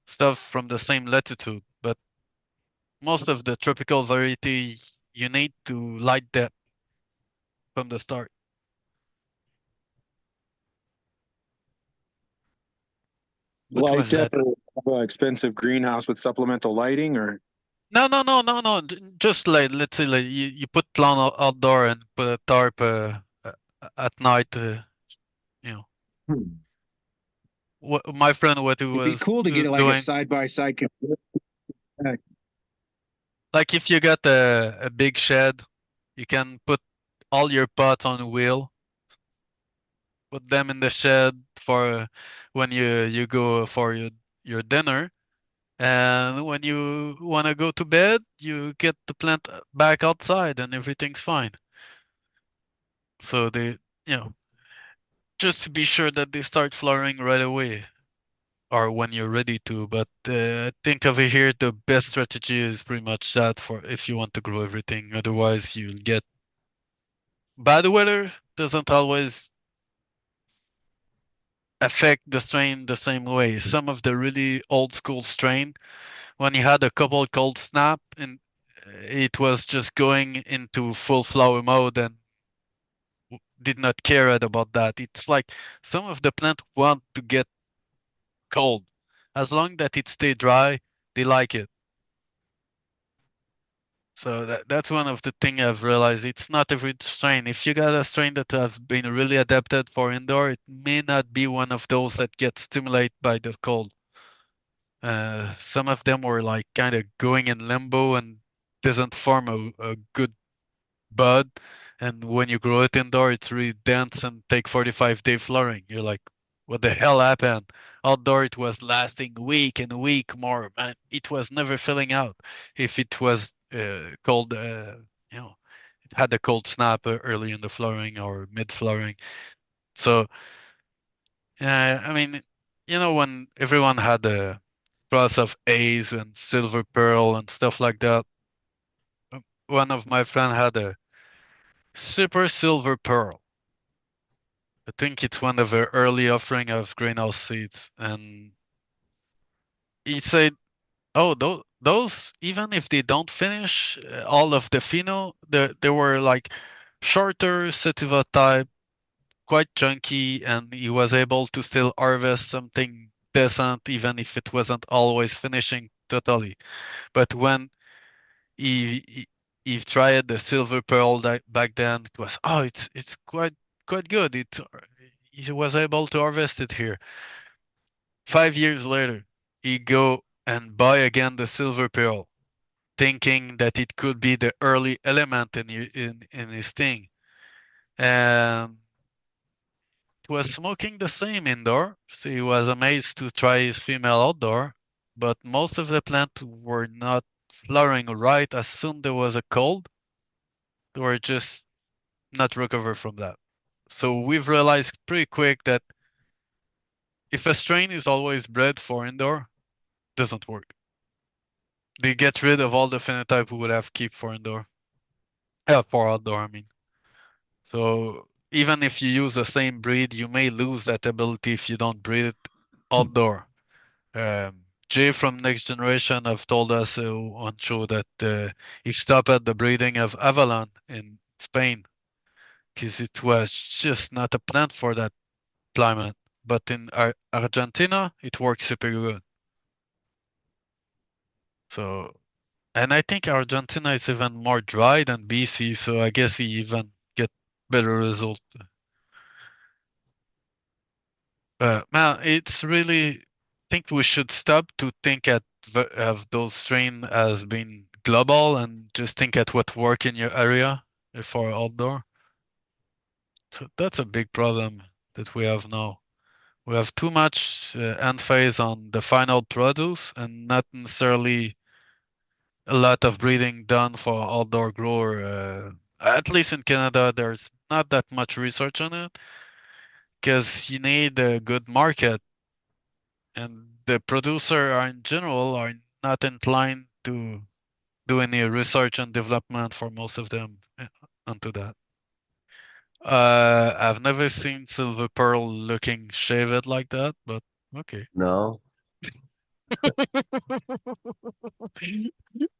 stuff from the same latitude, but most of the tropical variety, you need to light that from the start. What Light was that? depth or expensive greenhouse with supplemental lighting, or No, no, no, no, no. Just like, let's say, like you put lawn outdoor and put a tarp at night. You know, Hmm. what my friend, what he it'd be was cool to get like a doing, side by side. like if you got a big shed, you can put all your pots on wheel, put them in the shed for when you go for your dinner. And when you want to go to bed, you get the plant back outside and everything's fine. So they, you know, just to be sure that they start flowering right away or when you're ready to. But think of it here, the best strategy is pretty much that for if you want to grow everything. Otherwise, you'll get bad weather doesn't always affect the strain the same way. Some of the really old school strain, when you had a couple cold snap and it was just going into full flower mode and did not care about that. It's like some of the plant want to get cold. As long that it stay dry, they like it. So that's one of the thing I've realized. It's not every strain. If you got a strain that have been really adapted for indoor, it may not be one of those that get stimulated by the cold. Some of them were like kind of going in limbo and doesn't form a good bud. And when you grow it indoor, it's really dense and take 45-day flowering. You're like, what the hell happened? Outdoor, it was lasting week and week more, man. It was never filling out. If it was cold, you know, it had a cold snap early in the flowering or mid flowering. So, I mean, when everyone had the cross of A's and silver pearl and stuff like that, one of my friend had a super silver pearl. I think it's one of the early offering of greenhouse seeds, and he said, "Oh, those even if they don't finish all of the pheno, they were like shorter sativa type, quite chunky, and he was able to still harvest something decent, even if it wasn't always finishing totally. But when he tried the silver pearl back then, it was it's quite good. He was able to harvest it here." 5 years later, he go and buy again the silver pearl, thinking that it could be the early element in his thing. And it was smoking the same indoor, so he was amazed to try his female outdoor. But most of the plants were not flowering right as soon there was a cold. They were just not recover from that. So we've realized pretty quick that if a strain is always bred for indoor, doesn't work. They get rid of all the phenotype we would have keep for indoor. Yeah, for outdoor, I mean. So even if you use the same breed, you may lose that ability if you don't breed it outdoor. Jay from Next Generation have told us on show that he stopped at the breeding of Avalon in Spain because it was just not a plant for that climate. But in Argentina, it works super good. So, and I think Argentina is even more dry than BC, so I guess he even get better result. Man, it's really think we should stop to think of those strain as being global and just think at what work in your area for outdoor. So that's a big problem that we have now. We have too much emphasis on the final produce and not necessarily a lot of breeding done for outdoor grower. At least in Canada, there's not that much research on it because you need a good market, and the producer are in general are not inclined to do any research and development for most of them onto that. I've never seen silver pearl looking shaved like that, but okay. No,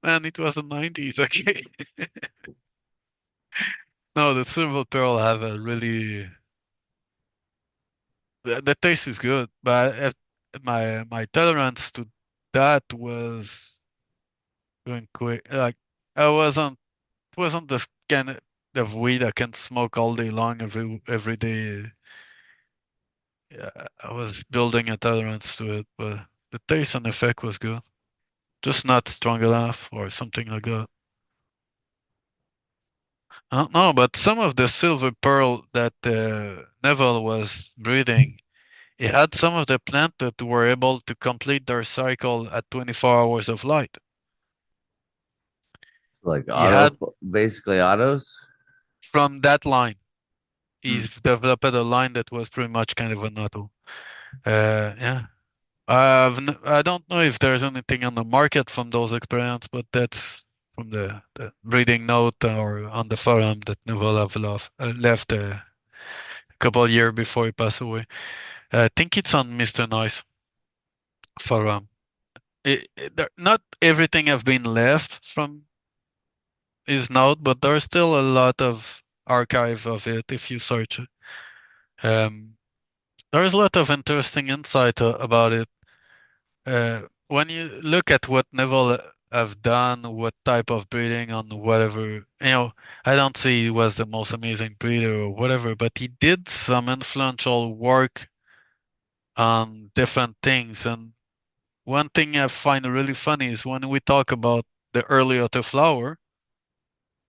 Man, it was the 90s, okay. No, the silver pearl have a really the taste is good, but my tolerance to that was going quick. Like I wasn't the kind of weed I can smoke all day long every day. Yeah, I was building a tolerance to it, but the taste and effect was good. Just not strong enough or something like that. I don't know, but some of the silver pearl that Neville was breeding, it had some of the plant that were able to complete their cycle at 24 hours of light. Like He had basically autos. from that line, he's developed a line that was pretty much kind of an auto. Yeah. I don't know if there's anything on the market from those experiments, but that's from the breeding note or on the forum that Neville have left a couple of years before he passed away. I think it's on Mr. Nice forum. Not everything have been left from his note, but there's still a lot of archive of it if you search it. There's a lot of interesting insight about it. When you look at what Neville have done, what type of breeding on whatever, I don't say he was the most amazing breeder or whatever, but he did some influential work on different things. And one thing I find really funny is when we talk about the early autoflower,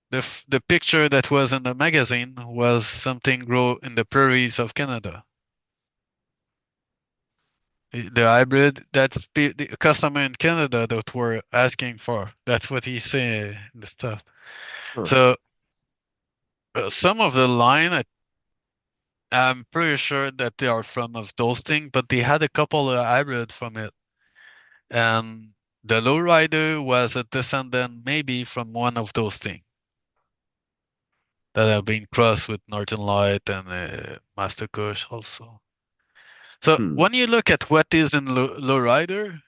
the picture that was in the magazine was something grow in the prairies of Canada. The hybrid, that's the customer in Canada that we're asking for. That's what he say in the stuff. Huh. So some of the line, I'm pretty sure that they are from of those things, but they had a couple of hybrid from it. And the lowrider was a descendant maybe from one of those things that have been crossed with Northern Light and Master Kush also. So when you look at what is in lowrider,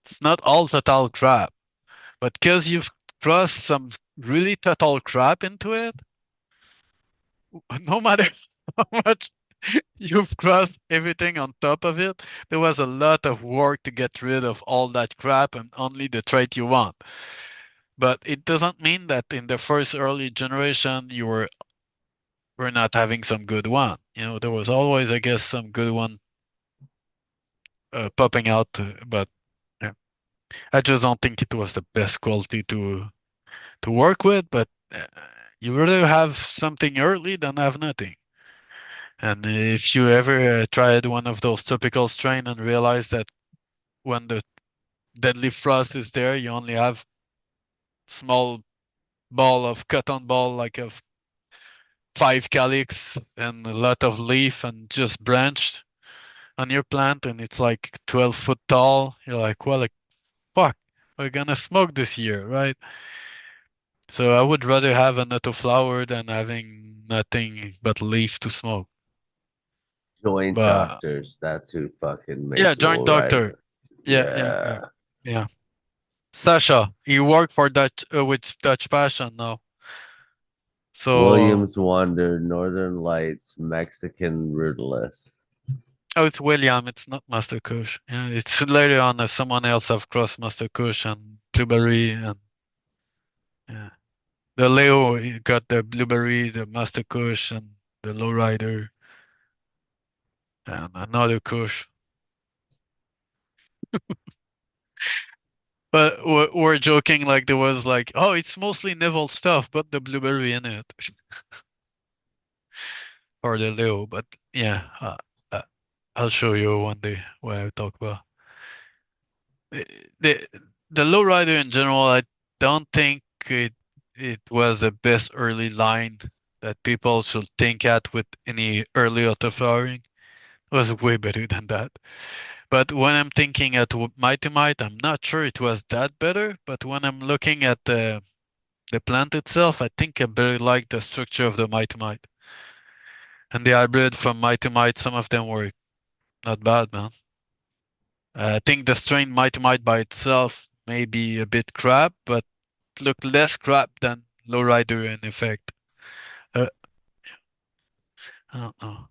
it's not all total crap. But because you've crossed some really total crap into it, no matter how much you've crossed everything on top of it, there was a lot of work to get rid of all that crap and only the trait you want. But it doesn't mean that in the first early generation you were not having some good one. There was always, I guess, some good one popping out, but yeah. I just don't think it was the best quality to work with, but you rather have something early than have nothing. And if you ever tried one of those typical strain and realize that when the deadly frost is there, you only have small ball of cotton ball, like of 5 calyx and a lot of leaf and just branched on your plant, and it's like 12 foot tall. You're like, well, like, fuck, we're gonna smoke this year, right? So I would rather have an autoflower than having nothing but leaf to smoke. Joint But doctors, that's who fucking make yeah, joint doctor. lowrider. Yeah. Sasha, he worked for Dutch with Dutch Passion now. So Williams Wonder, Northern Lights, Mexican Rootless. it's William. It's not Master Kush. Yeah, it's later on that someone else have crossed Master Kush and Blueberry and yeah. The Leo he got the Blueberry, the Master Kush, and the Lowrider, and another Kush. But we're joking like there was like, oh, it's mostly Neville stuff, but the Blueberry in it, or the Leo. But yeah, uh, I'll show you one day what I talk about. The the Lowrider in general, I don't think it was the best early line that people should think at with any early autoflowering. It was way better than that. But when I'm thinking at Mighty Might, I'm not sure it was that better. But when I'm looking at the plant itself, I think I very like the structure of the Mighty Might. And the hybrid from Mighty Might, some of them were not bad, man. I think the strain Mighty Might by itself may be a bit crap, but look less crap than Lowrider in effect. Uh, I don't know.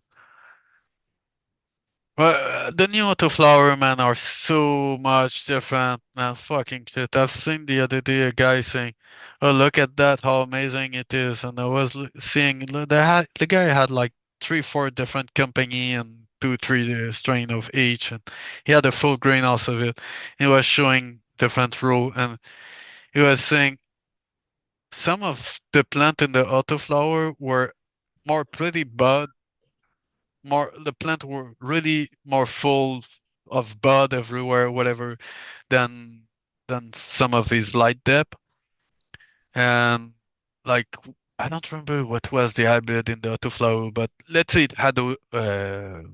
Well, the new autoflower, man, are so much different, man. Fucking shit. I've seen the other day a guy saying, "Oh, look at that, how amazing it is," and I was seeing the guy had like 3, 4 different company and 2, 3 strain of each, and he had a full greenhouse of it. He was showing different row, and he was saying some of the plant in the autoflower were more pretty bud, more the plant were really more full of bud everywhere, whatever, than some of his light dip. And like I don't remember what was the hybrid in the autoflower, but let's say it had a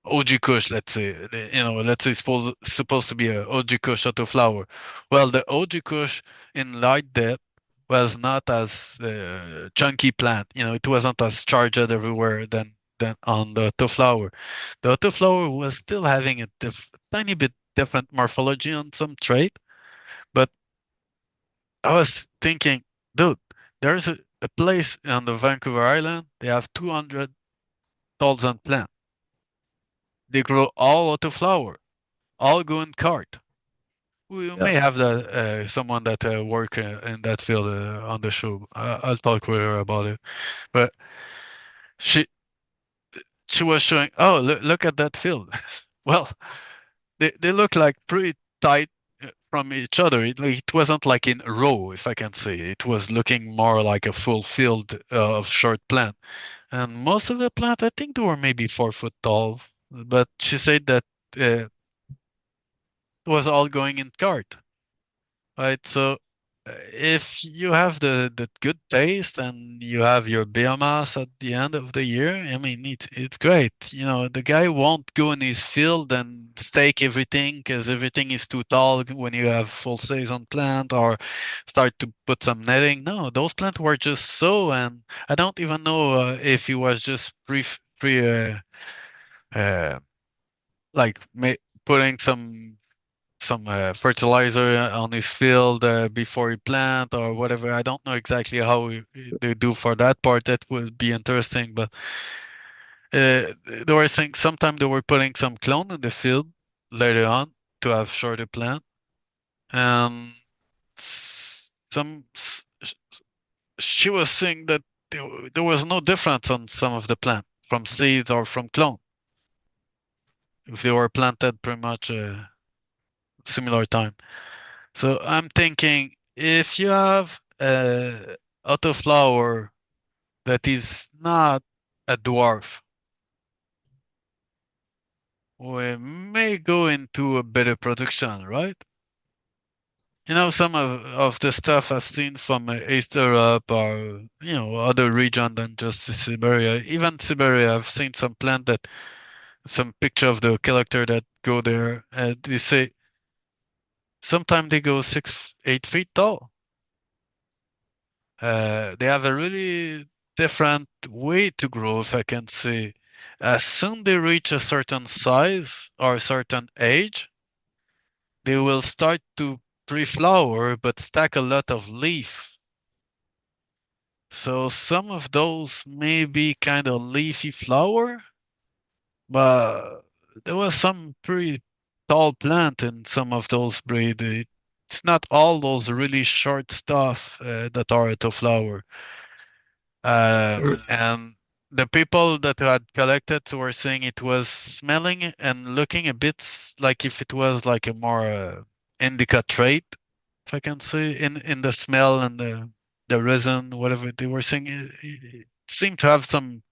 OG Kush, let's say, let's say supposed to be a OG Kush autoflower. Well, the OG Kush in light depth was not as chunky plant. It wasn't as charged everywhere than on the autoflower. The autoflower was still having a tiny bit different morphology on some trait, but I was thinking, dude, there's a place on the Vancouver Island. They have 200,000 plants. They grow all autoflower, all go in cart. We Yeah. may have someone that work in that field on the show. I'll talk with her about it. But she she was showing. Oh, look at that field. Well, they look like pretty tight from each other. It wasn't like in a row, if I can say. It was looking more like a full field of short plant. And most of the plant, I think they were maybe 4 foot tall. But she said that it was all going in cart. Right. So if you have the good taste and you have your biomass at the end of the year, I mean, it's great. The guy won't go in his field and stake everything because everything is too tall when you have full season plant or start to put some netting. No, those plants were just so, and I don't even know if he was just uh, like putting some fertilizer on his field before he plant or whatever. I don't know exactly how they do for that part. That would be interesting. But they were saying sometimes they were putting some clone in the field later on to have shorter plant. And some she was saying that there was no difference on some of the plant from seeds or from clone if they were planted pretty much similar time. So I'm thinking if you have a autoflower that is not a dwarf, we may go into a better production, right? Some of the stuff I've seen from East Europe or other region than just the Siberia. Even Siberia, I've seen some picture of the character that go there. They say sometimes they go 6, 8 feet tall. They have a really different way to grow, if I can say. As soon they reach a certain size or a certain age, they will start to pre-flower but stack a lot of leaf. So some of those may be kind of leafy flower, but there was some pretty tall plant in some of those breed. It's not all those really short stuff that are to flower. And the people that had collected were saying it was smelling and looking a bit like if it was like a more indica trait, if I can say, in the smell and the resin, whatever they were saying. It seemed to have some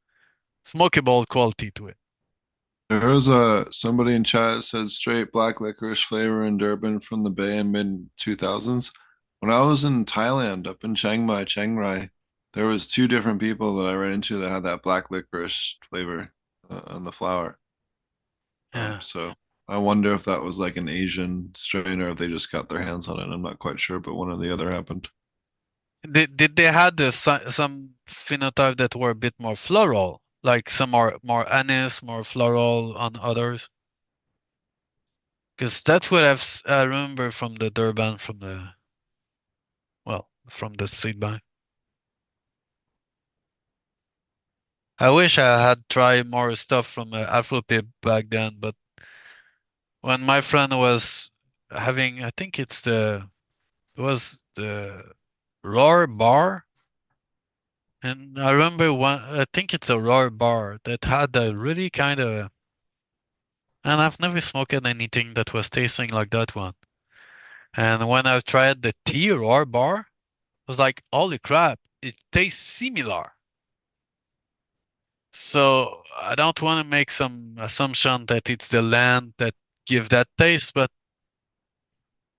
smokable quality to it. There was somebody in chat said straight black licorice flavor in Durban from the Bay in mid 2000s. When I was in Thailand, up in Chiang Rai, there was two different people that I ran into that had that black licorice flavor on the flower. Yeah. So I wonder if that was like an Asian strain or if they just got their hands on it. I'm not quite sure, but one or the other happened. Did they had some phenotype that were a bit more floral, like some are more anise, more floral on others? Because that's what I remember from the Durban, from the seed bank. I wish I had tried more stuff from Afropip back then, but when my friend was having, I think it was the Roar Bar, and I remember I think it's a Roar Bar that had a really kind of, and I've never smoked anything that was tasting like that one. And when I tried the tea Roar Bar, was like, holy crap, it tastes similar. So I don't want to make some assumption that it's the land that give that taste, but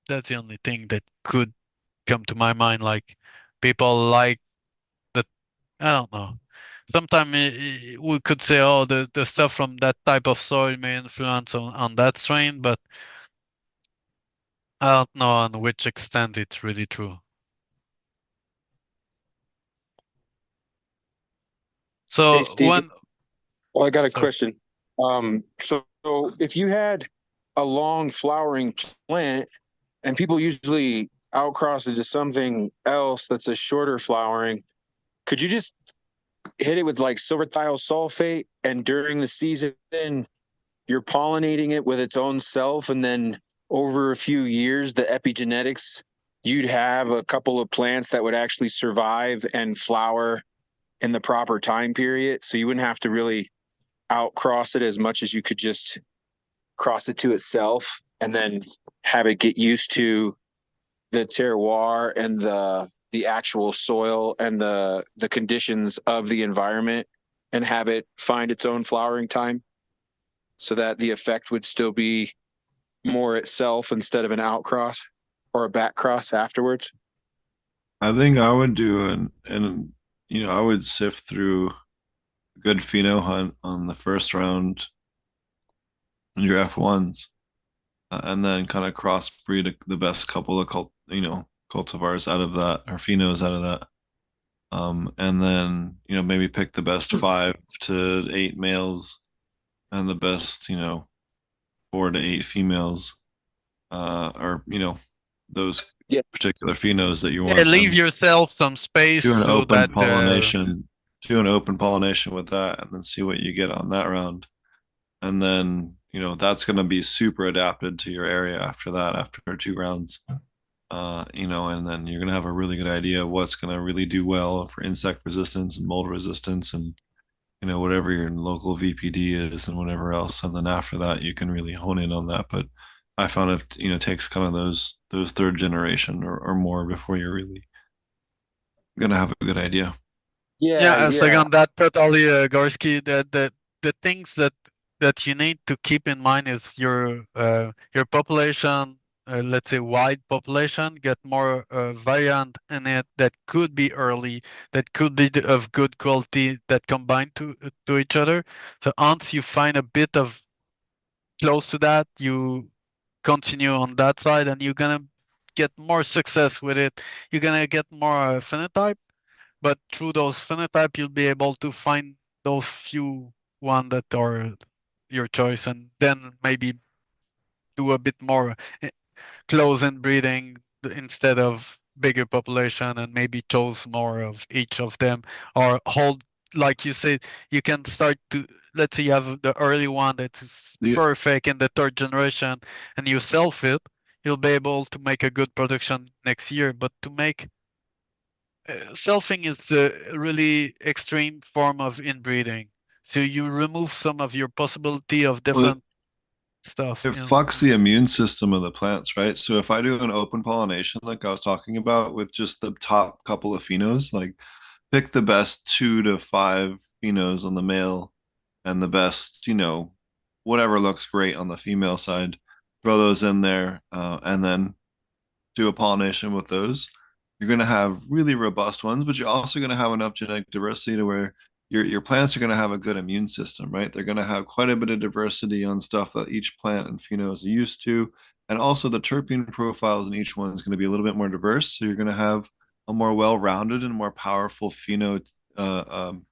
that's the only thing that could come to my mind. Like people like the, I don't know. Sometimes we could say, oh, the stuff from that type of soil may influence on that strain, but I don't know on which extent it's really true. Hey, So Steve. one, Well, I got a sorry. question. So if you had a long flowering plant, and people usually outcross it to something else that's a shorter flowering, could you just hit it with like silver thiosulfate, and during the season you're pollinating it with its own self, and then over a few years, the epigenetics, you'd have a couple of plants that would actually survive and flower in the proper time period. So you wouldn't have to really outcross it as much as you could just cross it to itself and then have it get used to the terroir and the actual soil and the conditions of the environment, and have it find its own flowering time, so that the effect would still be more itself instead of an outcross or a back cross afterwards. I think I would do I would sift through a good pheno hunt on the first round in your F1s, and then kind of crossbreed the best couple of cultivars out of that, or phenos out of that. And then, maybe pick the best 5 to 8 males and the best, 4 to 8 females, or, those Yeah. particular phenos that you Yeah, want, leave and yourself some space do an so open that pollination, do an open pollination with that, and then see what you get on that round. And then, that's going to be super adapted to your area after that, after 2 rounds. And then you're going to have a really good idea of what's going to really do well for insect resistance and mold resistance, and whatever your local VPD is and whatever else. And then after that, you can really hone in on that. But I found it, takes kind of those third generation or more before you're really going to have a good idea. Yeah, yeah, yeah. second that totally, Gorski. The things that you need to keep in mind is your population, let's say wide population, get more variant in it that could be early, that could be of good quality, that combine to each other. So once you find a bit of close to that, you continue on that side, and you're gonna get more success with it. You're gonna get more phenotype, but through those phenotype, you'll be able to find those few one that are your choice, and then maybe do a bit more close inbreeding instead of bigger population, and maybe chose more of each of them, or hold, like you said, you can start to, let's say you have the early one that's The, perfect in the third generation, and you self it, you'll be able to make a good production next year. But to make selfing is a really extreme form of inbreeding. So you remove some of your possibility of well, different stuff. it fucks the immune system of the plants, right? So if I do an open pollination, like I was talking about, with just the top couple of phenos, like pick the best 2 to 5 phenos on the male and the best, whatever looks great on the female side, throw those in there, and then do a pollination with those. You're going to have really robust ones, but you're also going to have enough genetic diversity to where your plants are going to have a good immune system, right? They're going to have quite a bit of diversity on stuff that each plant and pheno is used to. And also the terpene profiles in each one is going to be a little bit more diverse. So you're going to have a more well-rounded and more powerful phenotypic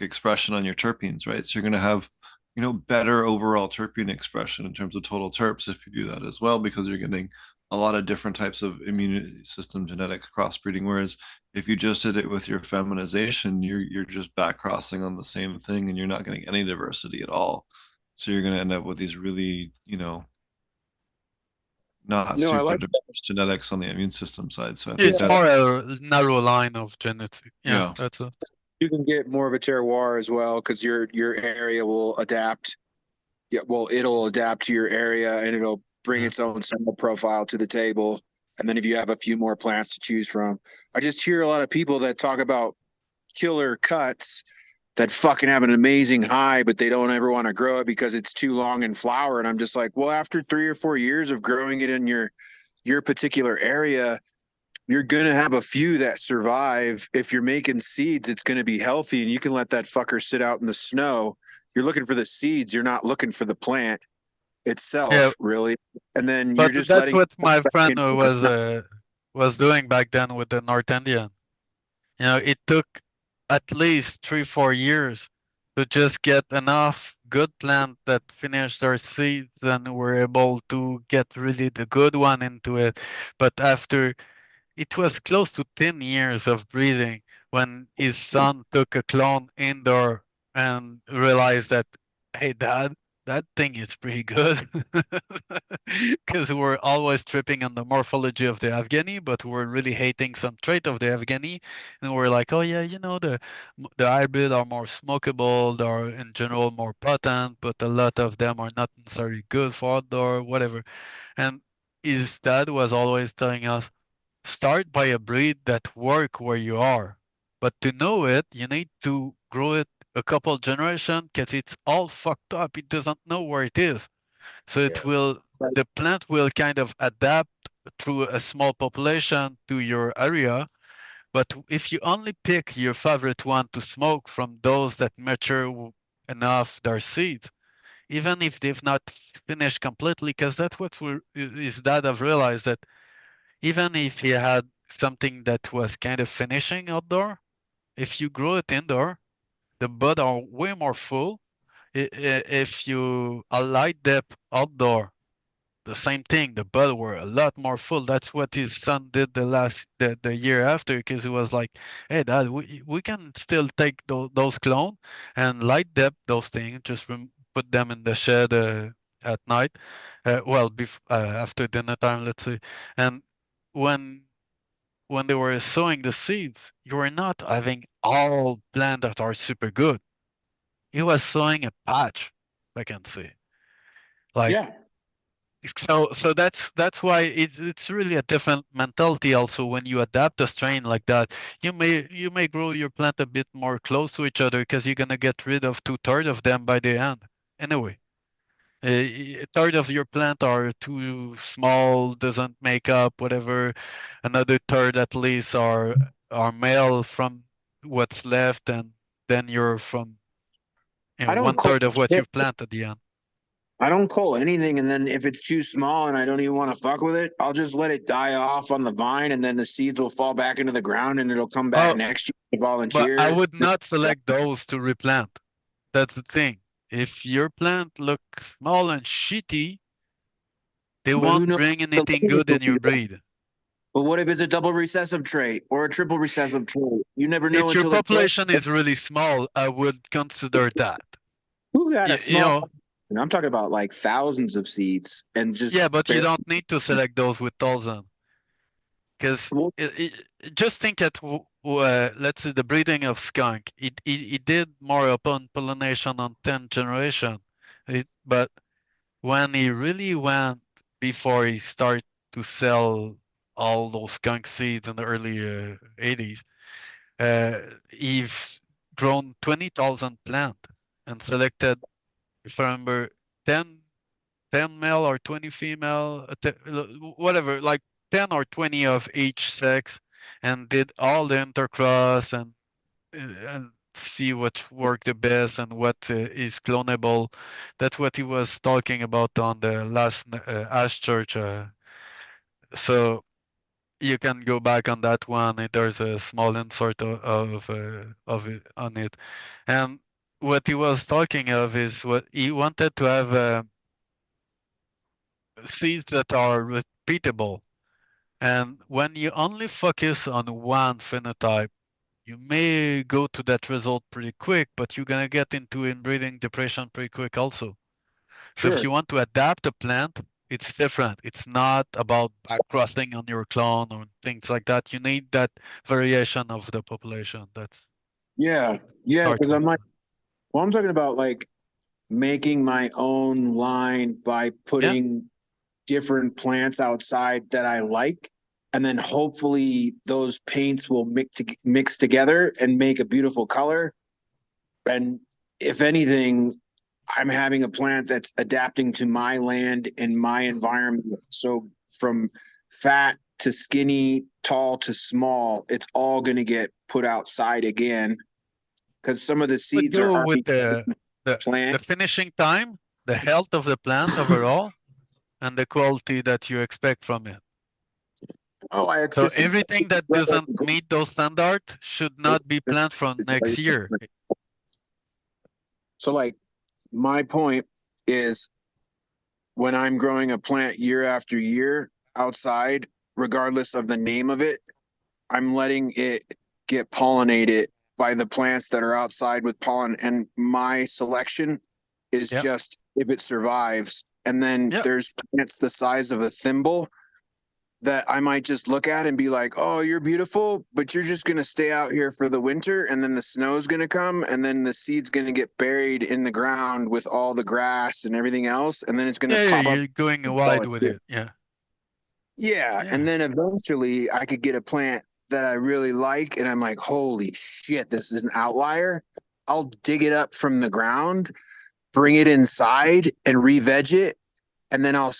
expression on your terpenes, right? So you're going to have, better overall terpene expression in terms of total terps if you do that as well, because you're getting a lot of different types of immune system genetic crossbreeding. Whereas if you just did it with your feminization, you're just back crossing on the same thing, and you're not getting any diversity at all. So you're going to end up with these really, not No, I super like that. diverse genetics on the immune system side. So I think It's Yeah. that's, more a narrow line of genetic. Yeah, yeah. that's a. You can get more of a terroir as well, because your area will adapt. Yeah, well, it'll adapt to your area, and it'll bring its own soil profile to the table, And then if you have a few more plants to choose from, I just hear a lot of people that talk about killer cuts that fucking have an amazing high, but they don't ever want to grow it because it's too long in flower. And I'm just like, well, after 3 or 4 years of growing it in your particular area, you're going to have a few that survive. If you're making seeds, it's going to be healthy, and you can let that fucker sit out in the snow. You're looking for the seeds. You're not looking for the plant Yeah, itself, really. And then you're but just that's letting what it my back friend into was doing back then with the North Indian. You know, it took at least 3 4 years to just get enough good plant that finished their seeds and were able to get really the good one into it. But after it was close to 10 years of breeding when his son took a clone indoor and realized that, hey, dad, that thing is pretty good. Because we're always tripping on the morphology of the Afghani, but we're really hating some trait of the Afghani. And we're like, oh, yeah, the hybrid are more smokable, they're in general more potent, but a lot of them are not necessarily good for outdoor, whatever. And his dad was always telling us, start by a breed that work where you are. But to know it, you need to grow it a couple generation because it's all fucked up. It doesn't know where it is. So Yeah. the plant will kind of adapt through a small population to your area. But if you only pick your favorite one to smoke from those that mature enough their seeds, even if they've not finished completely, because that's what is that I've realized that even if he had something that was kind of finishing outdoor, if you grow it indoor, the bud are way more full. If you alight them outdoor, the same thing, the bud were a lot more full. That's what his son did the year after, because he was like, hey dad, we can still take those clone and light them those things, just put them in the shed at night, after dinner time, let's say. And when they were sowing the seeds, you were not having all plants that are super good. He was sowing a patch, I can say. Like, Yeah. so that's why it's really a different mentality also when you adapt a strain like that. You may grow your plant a bit more close to each other because you're gonna get rid of 2/3 of them by the end. Anyway, a third of your plant are too small, doesn't make up, whatever. Another third at least are male from what's left, and then you're from I don't one call third of what you've planted at the end. I don't cull anything, and then if it's too small and I don't even want to fuck with it, I'll just let it die off on the vine, and then the seeds will fall back into the ground, and it'll come back Oh, next year to but I volunteer. would not select those to replant. That's the thing. If your plant looks small and shitty, they But who won't knows? bring anything good in your breed. But what if it's a double recessive trait or a triple recessive trait? You never know If your until it grows. population is really small, I would consider that. Who got a You small? know, And I'm talking about like thousands of seeds and just yeah, but you barely. don't need to select those with thousand, because Well, just think at let's say the breeding of skunk. It did more upon pollination on 10 generation, but when he really went before he started to sell all those skunk seeds in the early 80s, he's grown 20,000 plant and selected, if I remember, 10 10 male or 20 female, whatever, like 10 or 20 of each sex, and did all the intercross and see what worked the best and what is clonable. That's what he was talking about on the last Ash Church. So you can go back on that one. There's a small insert of it on it, and what he was talking of is what he wanted to have. Seeds that are repeatable. And when you only focus on one phenotype, you may go to that result pretty quick, but you're gonna get into inbreeding depression pretty quick also. So if sure. you want to adapt a plant, it's different. It's not about backcrossing on your clone or things like that. You need that variation of the population. That's Yeah. Yeah. start Because with. I'm like, well, I'm talking about like making my own line by Yeah. putting different plants outside that I like. and then hopefully those paints will mix together and make a beautiful color. And if anything, I'm having a plant that's adapting to my land and my environment. So from fat to skinny, tall to small, it's all going to get put outside again because some of the Would seeds are go already with the plant. finishing time, the health of the plant overall, and the quality that you expect from it. Oh, I So just everything that doesn't meet those standards should not be planted from next year. So like my point is when I'm growing a plant year after year outside, regardless of the name of it, I'm letting it get pollinated by the plants that are outside with pollen. And my selection is Yep. just if it survives. And then Yep. there's plants the size of a thimble that I might just look at and be like, oh, you're beautiful, but you're just going to stay out here for the winter. And then the snow's going to come. And then the seed's going to get buried in the ground with all the grass and everything else. And then it's going to Yeah, pop up. you're going wide with it. Yeah. Yeah. And then eventually I could get a plant that I really like. And I'm like, holy shit, this is an outlier. I'll dig it up from the ground, bring it inside and re-veg it. And then I'll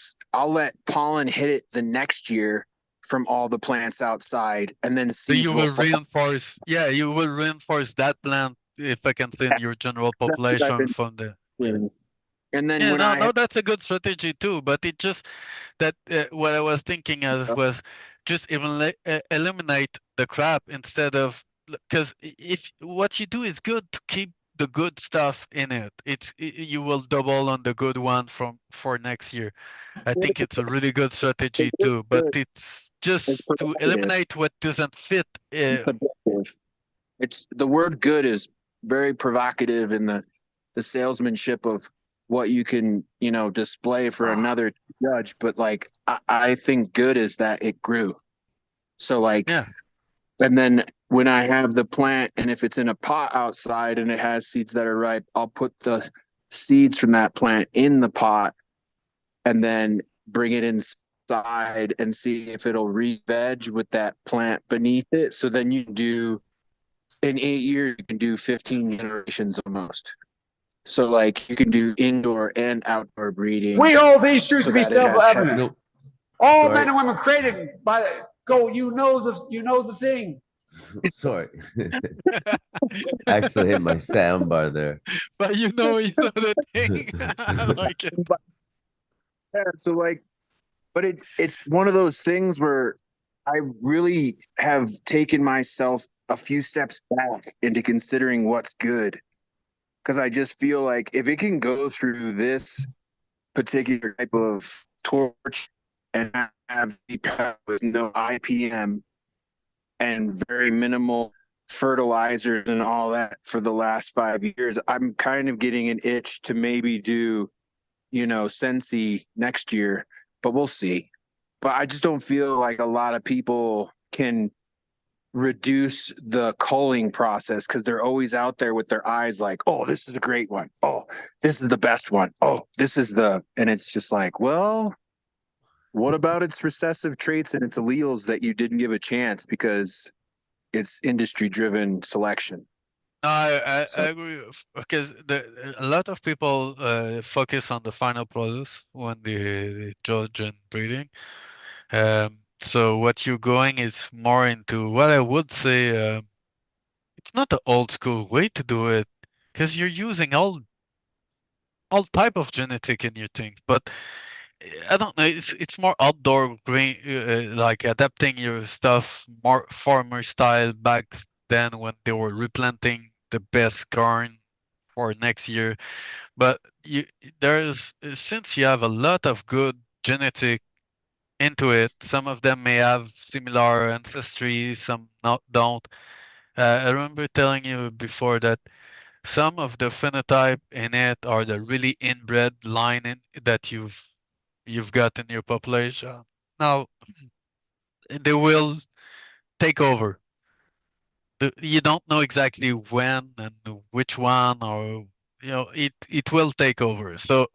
let pollen hit it the next year from all the plants outside. And then So seeds you will will fall. reinforce, you will reinforce that plant, if I can say, in your general That's what I've population been from the. doing. And then Yeah, when no, I no, that's a good strategy too. But it just that what I was thinking as was just even eliminate the crap instead of, because if what you do is good, to keep the good stuff in it, you will double on the good one for next year. I think it's a really good strategy too. But it's it's just to provocative. eliminate what doesn't fit. It's the word good is very provocative in the salesmanship of what you can, display for another judge. But like I think good is that it grew. So like Yeah. and then when I have the plant and if it's in a pot outside and it has seeds that are ripe, I'll put the seeds from that plant in the pot and then bring it inside and see if it'll re-veg with that plant beneath it. So then you do in 8 years, you can do 15 generations almost. So like you can do indoor and outdoor breeding. We hold these truths so to be that it has self-evident. Nope. All Sorry. men and women created by go. You know the thing. Sorry. I actually hit my sound bar there. But you know the thing. I like it. Yeah, so like, but it's one of those things where I really have taken myself a few steps back into considering what's good. Because I just feel like if it can go through this particular type of torch and have with no IPM and very minimal fertilizers and all that for the last 5 years, I'm kind of getting an itch to maybe do, Sensi next year, but we'll see. But I just don't feel like a lot of people can reduce the culling process because they're always out there with their eyes like, oh, this is a great one. Oh, this is the best one. Oh, and it's just like, well, what about its recessive traits and its alleles that you didn't give a chance because it's industry driven selection? No, I So agree because a lot of people focus on the final product when they judge and breeding. So what you're going is more into what I would say. It's not the old school way to do it because you're using all type of genetic in your things, but I don't know. It's more outdoor green, like adapting your stuff more farmer style back then when they were replanting the best corn for next year. But there's since you have a lot of good genetic into it, some of them may have similar ancestry, some not don't. I remember telling you before that some of the phenotype in it are the really inbred line that you've got in your population. Now they will take over. You don't know exactly when and which one, or it will take over. So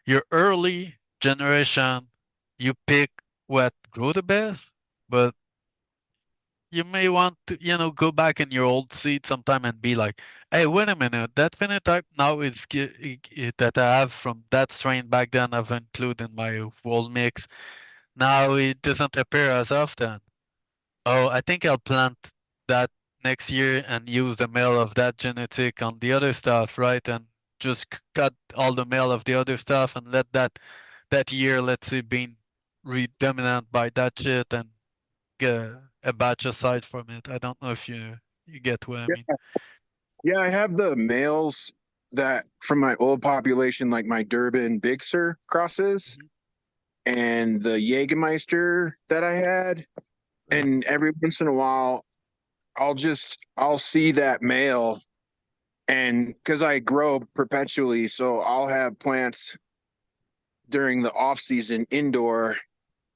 your early generation, you pick what grew the best, but you may want to, go back in your old seed sometime and be like, hey, wait a minute, that phenotype now that I have from that strain back then I've included in my whole mix. Now it doesn't appear as often. Oh, I think I'll plant that next year and use the male of that genetic on the other stuff, right? And just cut all the male of the other stuff and let that year, let's say, being redominant by that shit and get a batch aside from it. I don't know if you get what I mean. Yeah, I have the males that from my old population, like my Durban Big Sur crosses and the Jägermeister that I had. And every once in a while, I'll see that male, and because I grow perpetually, so I'll have plants during the off season indoor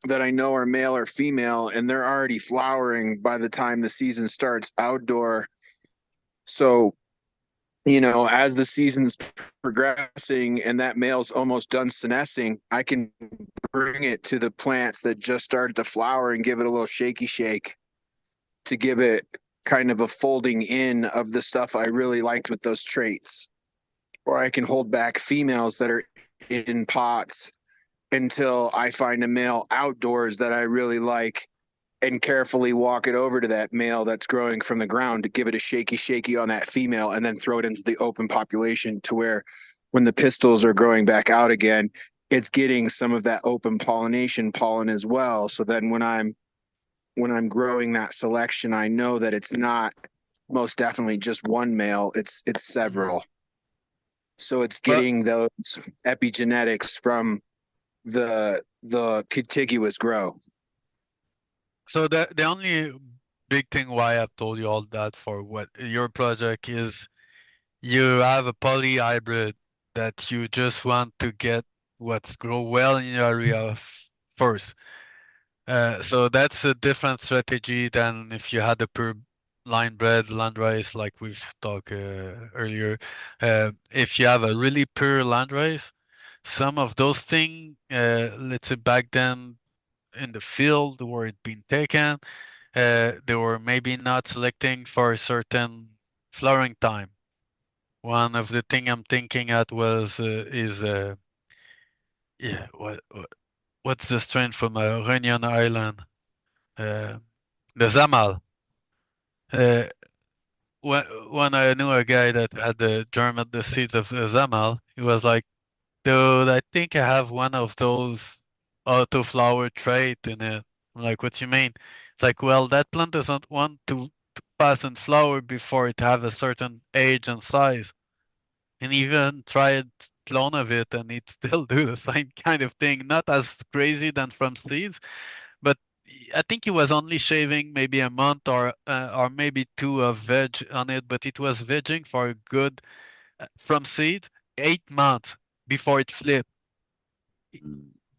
that I know are male or female, and they're already flowering by the time the season starts outdoor. So, as the season's progressing and that male's almost done senescing, I can bring it to the plants that just started to flower and give it a little shaky shake to give it kind of a folding in of the stuff I really liked with those traits. Or I can hold back females that are in pots until I find a male outdoors that I really like and carefully walk it over to that male that's growing from the ground to give it a shaky on that female and then throw it into the open population to where when the pistils are growing back out again, it's getting some of that open pollination pollen as well. So then when I'm growing that selection, I know that it's not most definitely just one male, it's several. So it's But getting those epigenetics from the contiguous grow. so the only big thing why I've told you all that for what your project is, you have a poly hybrid that you just want to get what's grow well in your area first. So that's a different strategy than if you had a pure line bred landrace like we've talked earlier. If you have a really pure landrace, some of those things, let's say back then in the field where it been taken, they were maybe not selecting for a certain flowering time. One of the thing I'm thinking at was is yeah what's the strain from Reunion Island? Uh, the Zamal. Uh, when I knew a guy that had the germ at the seeds of the Zamal, he was like, dude, I think I have one of those auto flower trait in it. I'm like, what you mean? It's like, well, that plant doesn't want to pass and flower before it have a certain age and size. And even tried clone of it and it still do the same kind of thing. Not as crazy than from seeds, but I think he was only shaving maybe a month or maybe two of veg on it, but it was vegging for a good from seed 8 months before it flipped.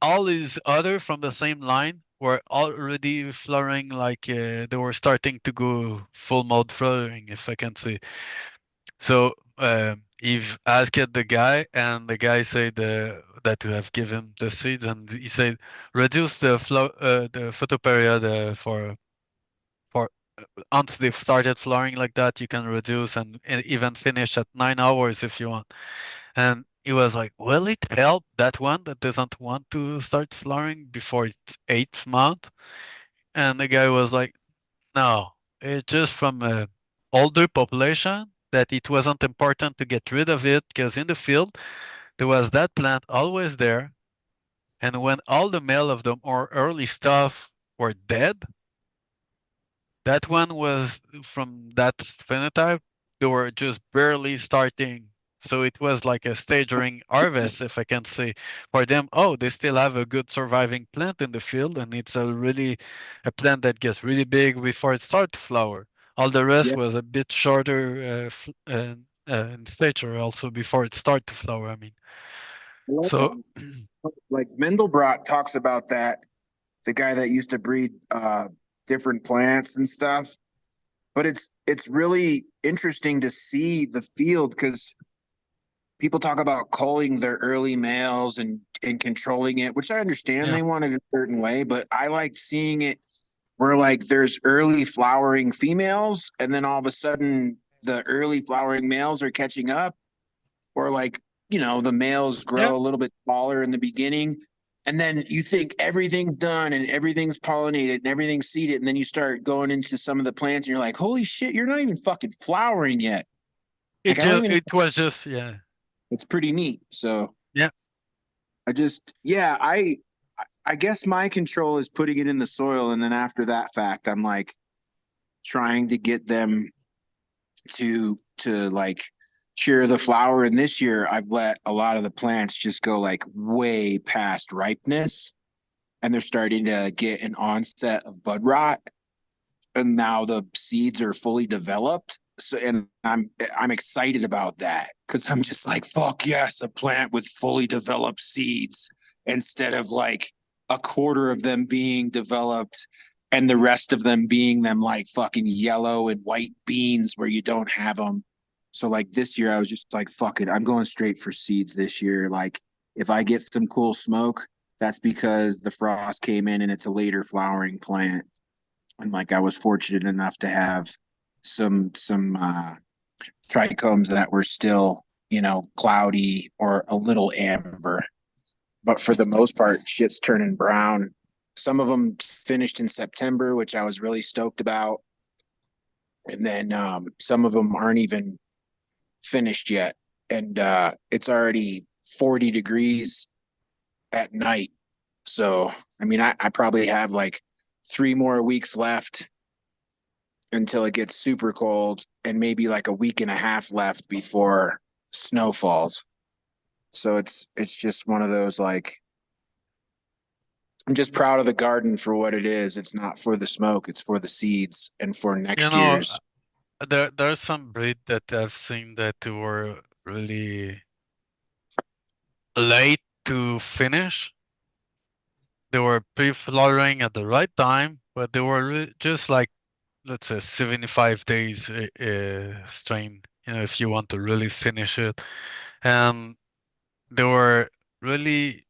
All his other from the same line were already flowering like they were starting to go full mode flowering, if I can say. So Eve asked the guy, and the guy said that to have given the seeds, and he said reduce the photoperiod for once they've started flowering like that, you can reduce and even finish at 9 hours if you want. And he was like, will it help that one that doesn't want to start flowering before its 8th month? And the guy was like, no, it's just from a older population that it wasn't important to get rid of it because in the field there was that plant always there. And when all the male of the more early stuff were dead, that one was from that phenotype, they were just barely starting. So it was like a staging harvest, if I can say, for them. Oh, they still have a good surviving plant in the field, and it's a plant that gets really big before it starts to flower. All the rest Yeah. was a bit shorter in stature, also before it started to flower. I mean, so Like Mendelbrot talks about that, the guy that used to breed different plants and stuff. But it's really interesting to see the field because people talk about culling their early males and controlling it, which I understand yeah, they want it a certain way, but I like seeing it where like there's early flowering females, and then all of a sudden the early flowering males are catching up, or like, the males Yeah. grow a little bit smaller in the beginning, and then you think everything's done and everything's pollinated and everything's seeded, and then you start going into some of the plants and you're like, holy shit, you're not even fucking flowering yet. Like, I don't even. It was just yeah. It's pretty neat. So Yeah. I guess my control is putting it in the soil, and then after that fact, I'm like trying to get them to like cure the flower. And this year I've let a lot of the plants just go like way past ripeness, and they're starting to get an onset of bud rot, and now the seeds are fully developed. So, and I'm excited about that, because I'm just like, fuck yes, a plant with fully developed seeds, instead of like a quarter of them being developed and the rest of them being them like fucking yellow and white beans where you don't have them. So like this year I was just like, fuck it, I'm going straight for seeds this year. Like, if I get some cool smoke, that's because the frost came in and it's a later flowering plant. And like I was fortunate enough to have some trichomes that were still, cloudy or a little amber. But for the most part, shit's turning brown. Some of them finished in September, which I was really stoked about. And then some of them aren't even finished yet. And it's already 40 degrees at night. So, I mean, I probably have like 3 more weeks left until it gets super cold, and maybe like a week and a half left before snow falls. So it's just one of those, like, I'm just proud of the garden for what it is. It's not for the smoke, it's for the seeds and for You next know, year's. there's some breed that I've seen that were really late to finish. They were pre-flowering at the right time, but they were just like, let's say, 75 days strain, if you want to really finish it. And they were really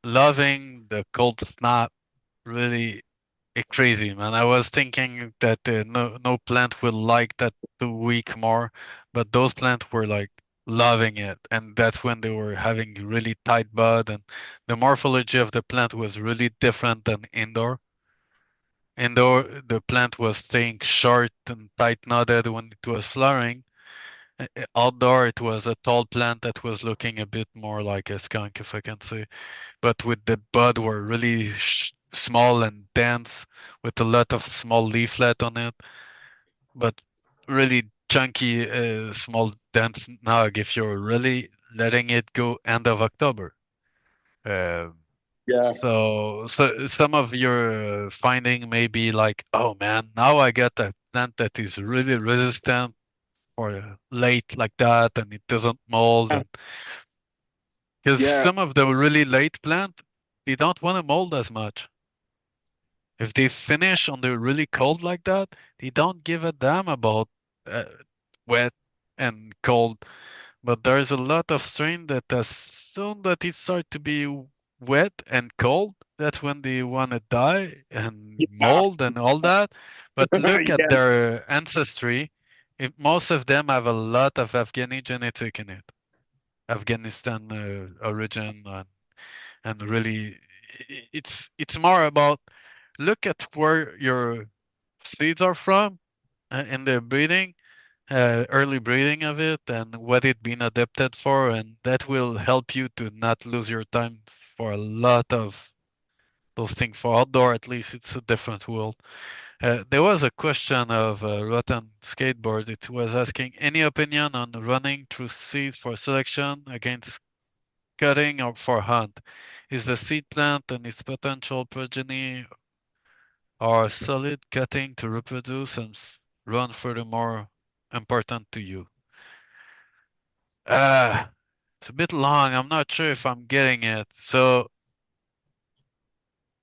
loving the cold snap, really crazy, man. I was thinking that no plant will like that 2 week more, but those plants were like loving it, and that's when they were having really tight bud, and the morphology of the plant was really different than indoor. Indoor, the plant was staying short and tight knotted when it was flowering. Outdoor, it was a tall plant that was looking a bit more like a skunk, if I can say, but with the bud were really small and dense with a lot of small leaflet on it, but really chunky, small dense nug if you're really letting it go end of October. Uh, Yeah. so some of your finding may be like, oh man, now I get a plant that is really resistant for late like that, and it doesn't mold, and because Yeah. some of the really late plant, they don't want to mold as much. If they finish on the really cold like that, they don't give a damn about uh, wet and cold. But there's a lot of strain that as soon that it starts to be wet and cold, that's when they want to die and Yeah. mold and all that. But look at Yeah. their ancestry. Most of them have a lot of Afghani genetic in it, Afghanistan origin, and really, it's more about look at where your seeds are from in the breeding, early breeding of it, and what it been adapted for, and that will help you to not lose your time for a lot of those things. For outdoor, at least, it's a different world. There was a question of Rotten Skateboard. It was asking any opinion on running through seeds for selection against cutting or for hunt. Is the seed plant and its potential progeny are solid cutting to reproduce and run furthermore important to you? Uh, it's a bit long. I'm not sure if I'm getting it. So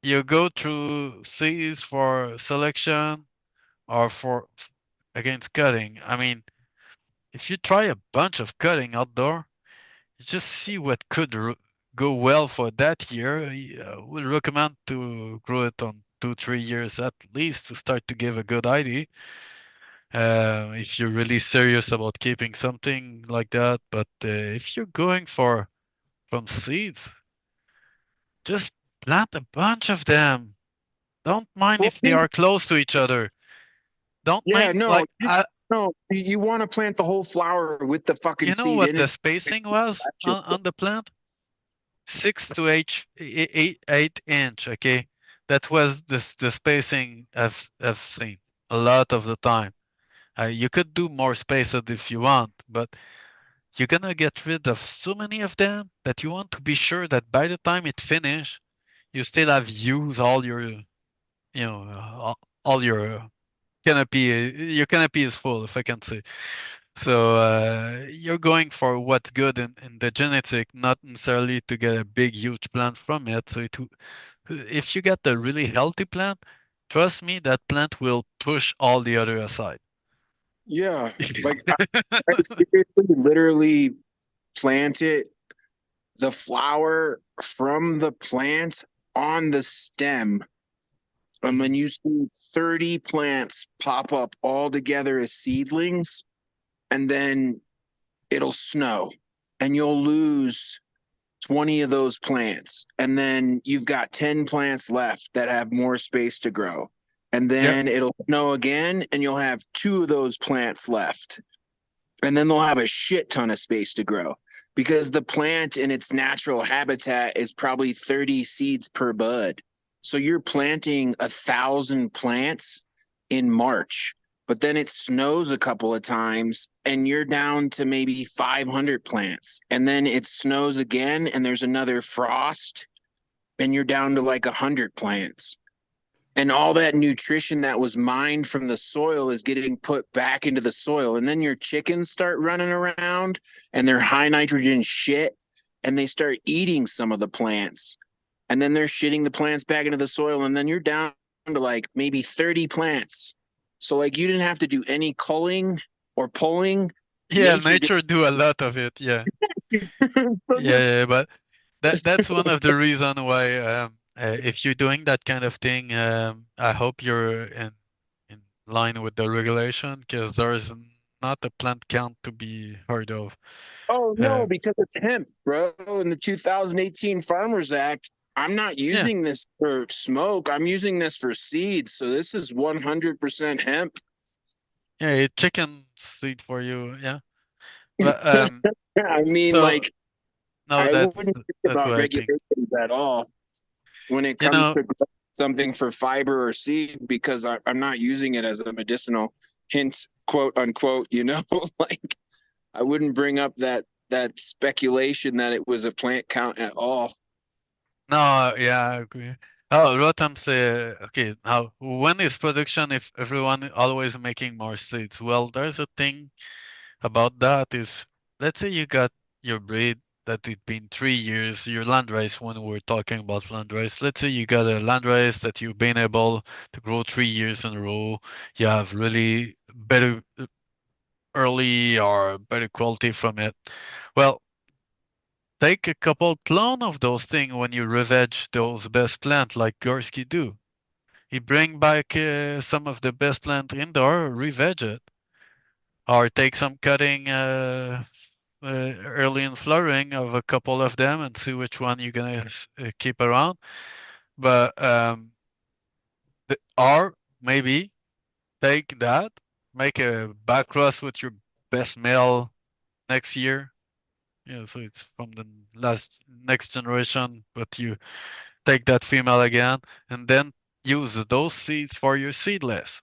you go through Cs for selection or for against cutting. I mean, if you try a bunch of cutting outdoor, you just see what could go well for that year. I would recommend to grow it on 2-3 years at least to start to give a good idea. If you're really serious about keeping something like that, but if you're going from seeds, just plant a bunch of them. Don't mind Well, if they are close to each other. Don't yeah, mind no, like no. You want to plant the whole flower with the fucking you know seed what in the it. spacing was That's on the plant? 6 to 8 inch. Okay, that was the spacing I've seen a lot of the time. You could do more spaced if you want, but you're gonna get rid of so many of them that you want to be sure that by the time it finish, you still have used all your, all your canopy. Your canopy is full, if I can say. So you're going for what's good in the genetic, not necessarily to get a big, huge plant from it. So if you get a really healthy plant, trust me, that plant will push all the other aside. yeah. Like I seriously, literally planted the flower from the plant on the stem. And when you see 30 plants pop up all together as seedlings, and then it'll snow, and you'll lose 20 of those plants. And then you've got 10 plants left that have more space to grow. And Yep. then it'll snow again, and you'll have 2 of those plants left. And then they'll have a shit ton of space to grow because the plant in its natural habitat is probably 30 seeds per bud. So you're planting 1,000 plants in March, but then it snows a couple of times and you're down to maybe 500 plants. And then it snows again and there's another frost and you're down to like 100 plants. And all that nutrition that was mined from the soil is getting put back into the soil. And then your chickens start running around and they're high nitrogen shit and they start eating some of the plants. And then they're shitting the plants back into the soil. And then you're down to like maybe 30 plants. So like you didn't have to do any culling or pulling. Yeah, Nature nature do a lot of it. Yeah. did. So just Yeah, but that's one of the reason why if you're doing that kind of thing, I hope you're in line with the regulation because there is not a plant count to be heard of. Oh Uh, no, because it's hemp, bro. In the 2018 Farmers Act, I'm not yeah, using this for smoke. I'm using this for seeds. So this is 100% hemp. yeah, chicken seed for you. Yeah, but I mean, so like, no, I that's wouldn't think that's about what I think. regulations at all when it You comes know, to something for fiber or seed because I'm not using it as a medicinal hint, quote unquote. Like I wouldn't bring up that speculation that it was a plant count at all. no, yeah, I agree. Oh, Rotem say, okay, now when is production if everyone always making more seeds? Well, there's a thing about that is, let's say you got your breed that it's been 3 years, your landrace when we're talking about landrace. Let's say you got a landrace that you've been able to grow 3 years in a row. You have really better early or better quality from it. Well, take a couple clone of those things when you re-veg those best plant like Gursky do. He bring back some of the best plant indoor, re-veg it, or take some cutting early in flowering of a couple of them and see which one you're gonna keep around. But or maybe take that, make a back cross with your best male next year. Yeah, so it's from the last next generation, but you take that female again and then use those seeds for your seedless.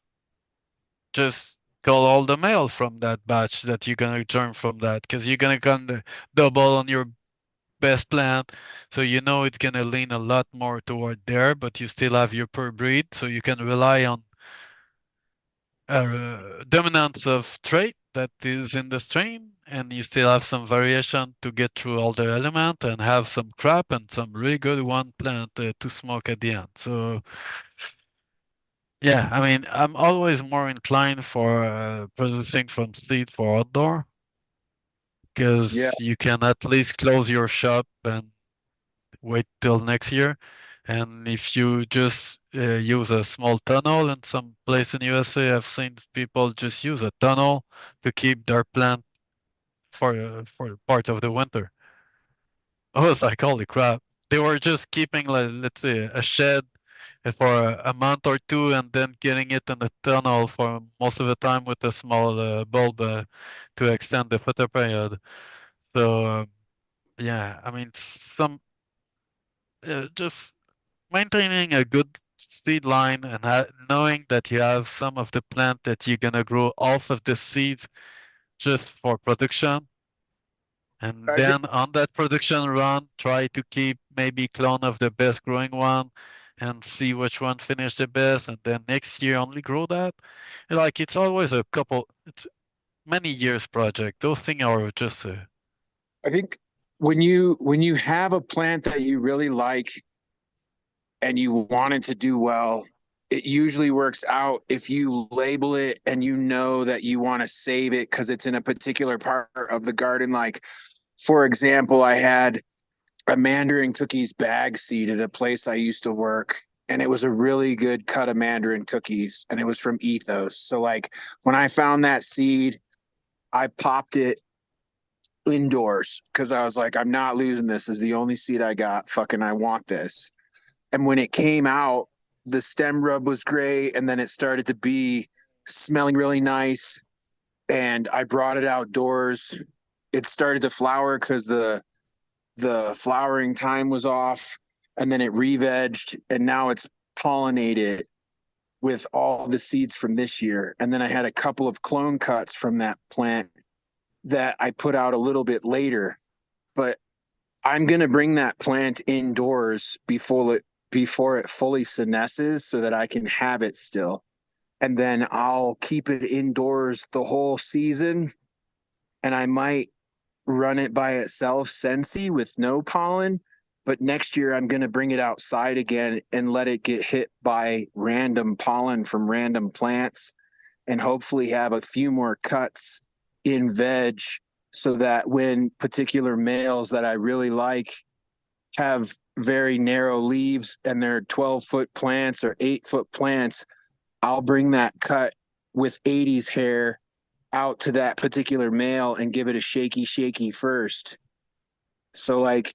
Just call all the male from that batch that you're gonna turn from that because you're gonna kind of double on your best plant. So you know it's gonna lean a lot more toward there, but you still have your per breed, so you can rely on dominance of trait that is in the strain, and you still have some variation to get through all the element and have some crap and some really good one plant to smoke at the end. So yeah, I mean, I'm always more inclined for producing from seed for outdoor Yeah. because you can at least close your shop and wait till next year. And if you just use a small tunnel in some place in USA, I've seen people just use a tunnel to keep their plant for part of the winter. I was like, holy crap. They were just keeping, like, let's say, a shed for a month or two and then getting it in the tunnel for most of the time with a small bulb to extend the photo period. So, yeah, I mean, just maintaining a good seed line and knowing that you have some of the plant that you're gonna grow off of the seeds just for production. And I think then on that production run, try to keep maybe clone of the best growing one and see which one finished the best. And then next year only grow that. Like it's always it's many years project. Those things are just, I think when you have a plant that you really like and you want it to do well, it usually works out if you label it and you know that you want to save it because it's in a particular part of the garden. Like, for example, I had a mandarin cookies bag seed at a place I used to work, and it was a really good cut of mandarin cookies, and it was from Ethos. So, like, when I found that seed, I popped it indoors because I was like, I'm not losing this. This is the only seed I got. Fucking, I want this. And when it came out, the stem rub was great, and then it started to be smelling really nice. And I brought it outdoors. It started to flower because the flowering time was off, and then it re-vegged, and now it's pollinated with all the seeds from this year. And then I had a couple of clone cuts from that plant that I put out a little bit later. But I'm gonna bring that plant indoors before it fully senesces so that I can have it still. And then I'll keep it indoors the whole season. And I might run it by itself Sensi with no pollen. But next year I'm gonna bring it outside again and let it get hit by random pollen from random plants and hopefully have a few more cuts in veg so that when particular males that I really like have very narrow leaves and they're 12-foot plants or 8-foot plants, I'll bring that cut with 80s hair out to that particular male and give it a shaky first. So, like,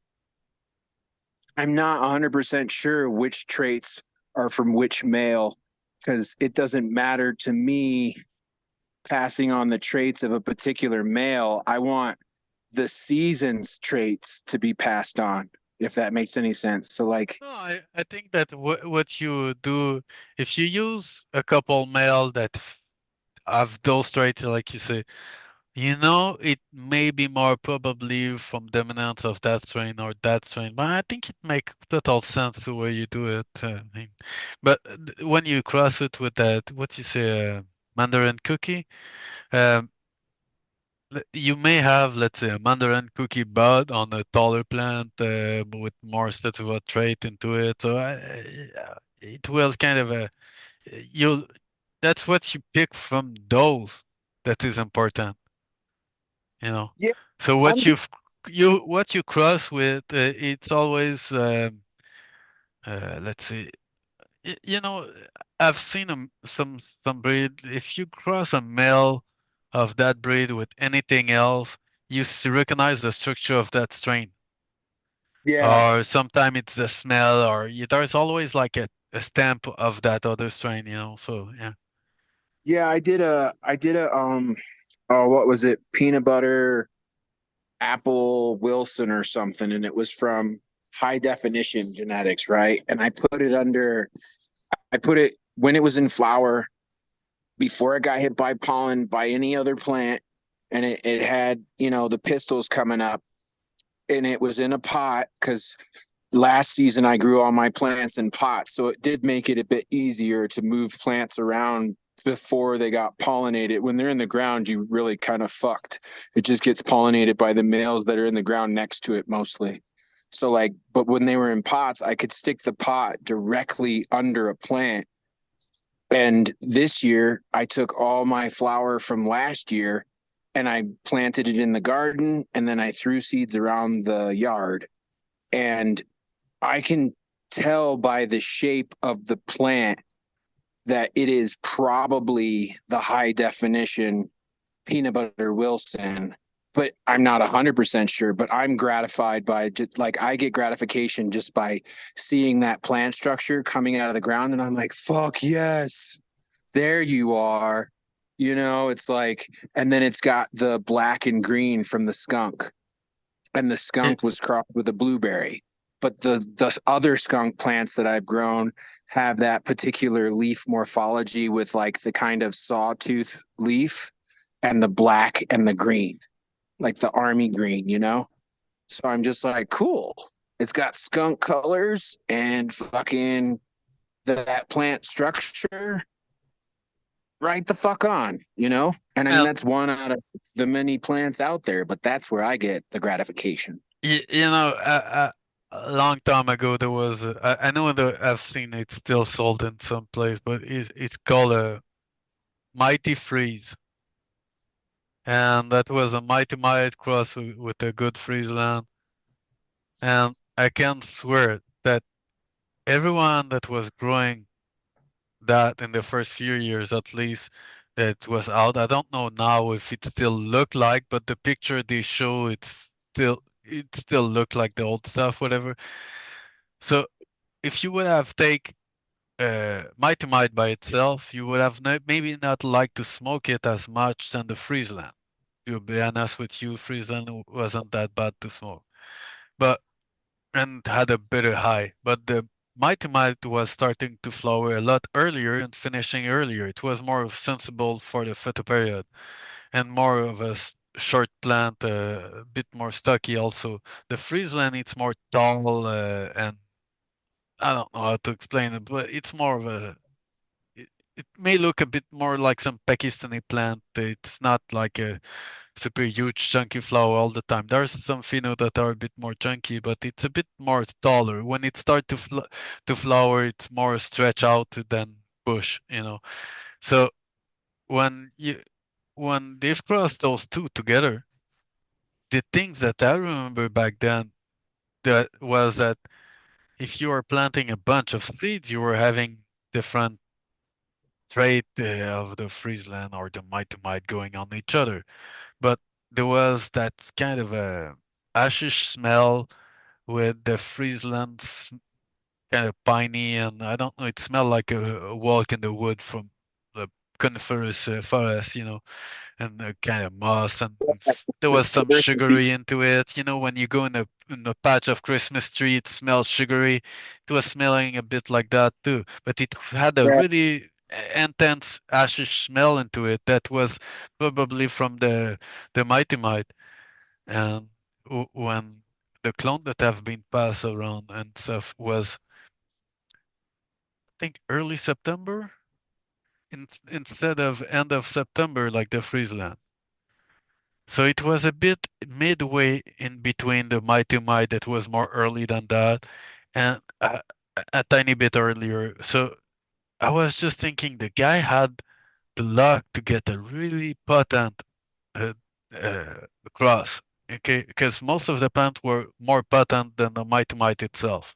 I'm not 100% sure which traits are from which male because it doesn't matter to me passing on the traits of a particular male. I want the season's traits to be passed on, if that makes any sense. So, like, no, I think that what you do, if you use a couple male that have those traits, like you say, it may be more probably from dominance of that strain or that strain, but I think it makes total sense the way you do it. I mean, but when you cross it with that, what you say, Mandarin cookie, um, you may have, let's say, a Mandarin cookie bud on a taller plant with more statuette trait into it. So it will kind of you. That's what you pick from those that is important. you know yeah, so I'm what you cross with, it's always, let's see, you know, I've seen some breed, if you cross a male of that breed with anything else, you recognize the structure of that strain, yeah. or sometimes it's the smell, or there's always like a stamp of that other strain, so yeah. Yeah, I did a oh, what was it? Peanut butter apple Wilson or something, and it was from high definition genetics, right? And I put it when it was in flower before it got hit by pollen by any other plant, and it had, the pistils coming up, and it was in a pot because last season I grew all my plants in pots, so it did make it a bit easier to move plants around before they got pollinated. When they're in the ground, you really kind of fucked. It just gets pollinated by the males that are in the ground next to it mostly. So, like, but when they were in pots, I could stick the pot directly under a plant. And this year I took all my flower from last year and I planted it in the garden, and then I threw seeds around the yard. And I can tell by the shape of the plant that it is probably the high definition peanut butter Wilson, but I'm not 100% sure. But I'm gratified by just like I get gratification just by seeing that plant structure coming out of the ground, and I'm like, fuck yes, there you are. You know, it's like, and then it's got the black and green from the skunk, and the skunk was crossed with a blueberry. But the other skunk plants that I've grown have that particular leaf morphology with like the kind of sawtooth leaf and the black and the green, like the army green, you know? So I'm just like, cool. It's got skunk colors and fucking that plant structure right the fuck on, you know? And I mean, And that's one out of the many plants out there, but that's where I get the gratification. you know, a long time ago there was I know that I've seen it still sold in some place, but it's called a Mighty Freeze, and that was a Mighty Might cross with a good Friesland, and I can swear that everyone that was growing that in the first few years at least that was out. I don't know now if it still look like, but the picture they show it still look like the old stuff, whatever. So if you would have take Mighty Might by itself, you would have maybe not liked to smoke it as much than the Friesland. To be honest with you, Friesland wasn't that bad to smoke, but and had a better high. But the Mighty Might was starting to flower a lot earlier and finishing earlier. It was more sensible for the photoperiod and more of a short plant, a bit more stocky also. The Friesland, it's more tall and I don't know how to explain it, but it's more of a it may look a bit more like some Pakistani plant. It's not like a super huge chunky flower all the time. There's some pheno that are a bit more chunky, but it's a bit more taller. When it starts to flower, it's more stretch out than bush, you know. So when you when they've crossed those two together, the things that I remember back then that was that if you were planting a bunch of seeds, you were having different trait of the Friesland or the Might going on each other. But there was that kind of a ashish smell with the Friesland kind of piney, and I don't know, it smelled like a walk in the wood from the coniferous forest, you know, and kind of moss, and there was some sugary into it. You know, when you go in a patch of Christmas tree, it smells sugary. It was smelling a bit like that too, but it had a Yeah. really intense ashish smell into it that was probably from the Mighty Might. And when the clone that have been passed around and stuff was, I think, early September instead of end of September, like the Friesland. So it was a bit midway in between the Mighty Might that was more early than that, and a tiny bit earlier. So I was just thinking the guy had the luck to get a really potent uh, cross. Okay, because most of the plants were more potent than the Mighty Might itself.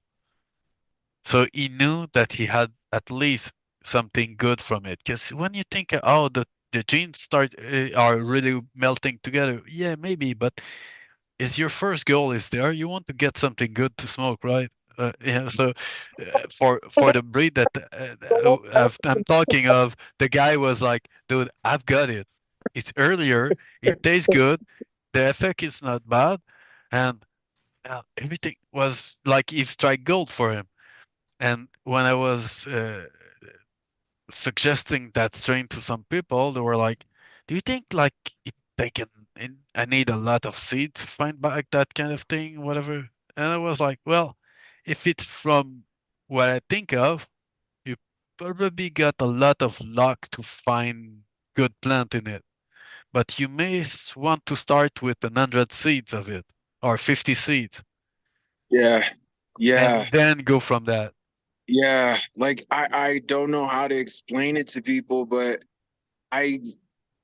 So he knew that he had at least something good from it. Because when you think, oh, the genes start are really melting together, yeah, maybe, but is your first goal is there? You want to get something good to smoke, right? Yeah, so for the breed that I'm talking of, the guy was like, dude, I've got it. It's earlier. It tastes good. The effect is not bad, and everything was like he strike gold for him. And when I was suggesting that strain to some people, they were like, "Do you think like they can? I need a lot of seeds to find back that kind of thing, whatever." And I was like, "Well, if it's from what I think of, you probably got a lot of luck to find good plant in it, but you may want to start with 100 seeds of it or 50 seeds, Yeah. Yeah. and then go from that." Yeah. Like I don't know how to explain it to people, but I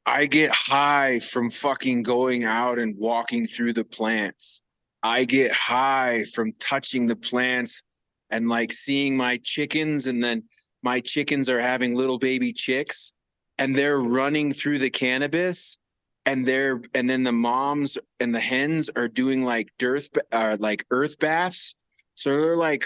I get high from fucking going out and walking through the plants. I get high from touching the plants and like seeing my chickens, and then my chickens are having little baby chicks, and they're running through the cannabis, and then the moms and the hens are doing like earth baths. So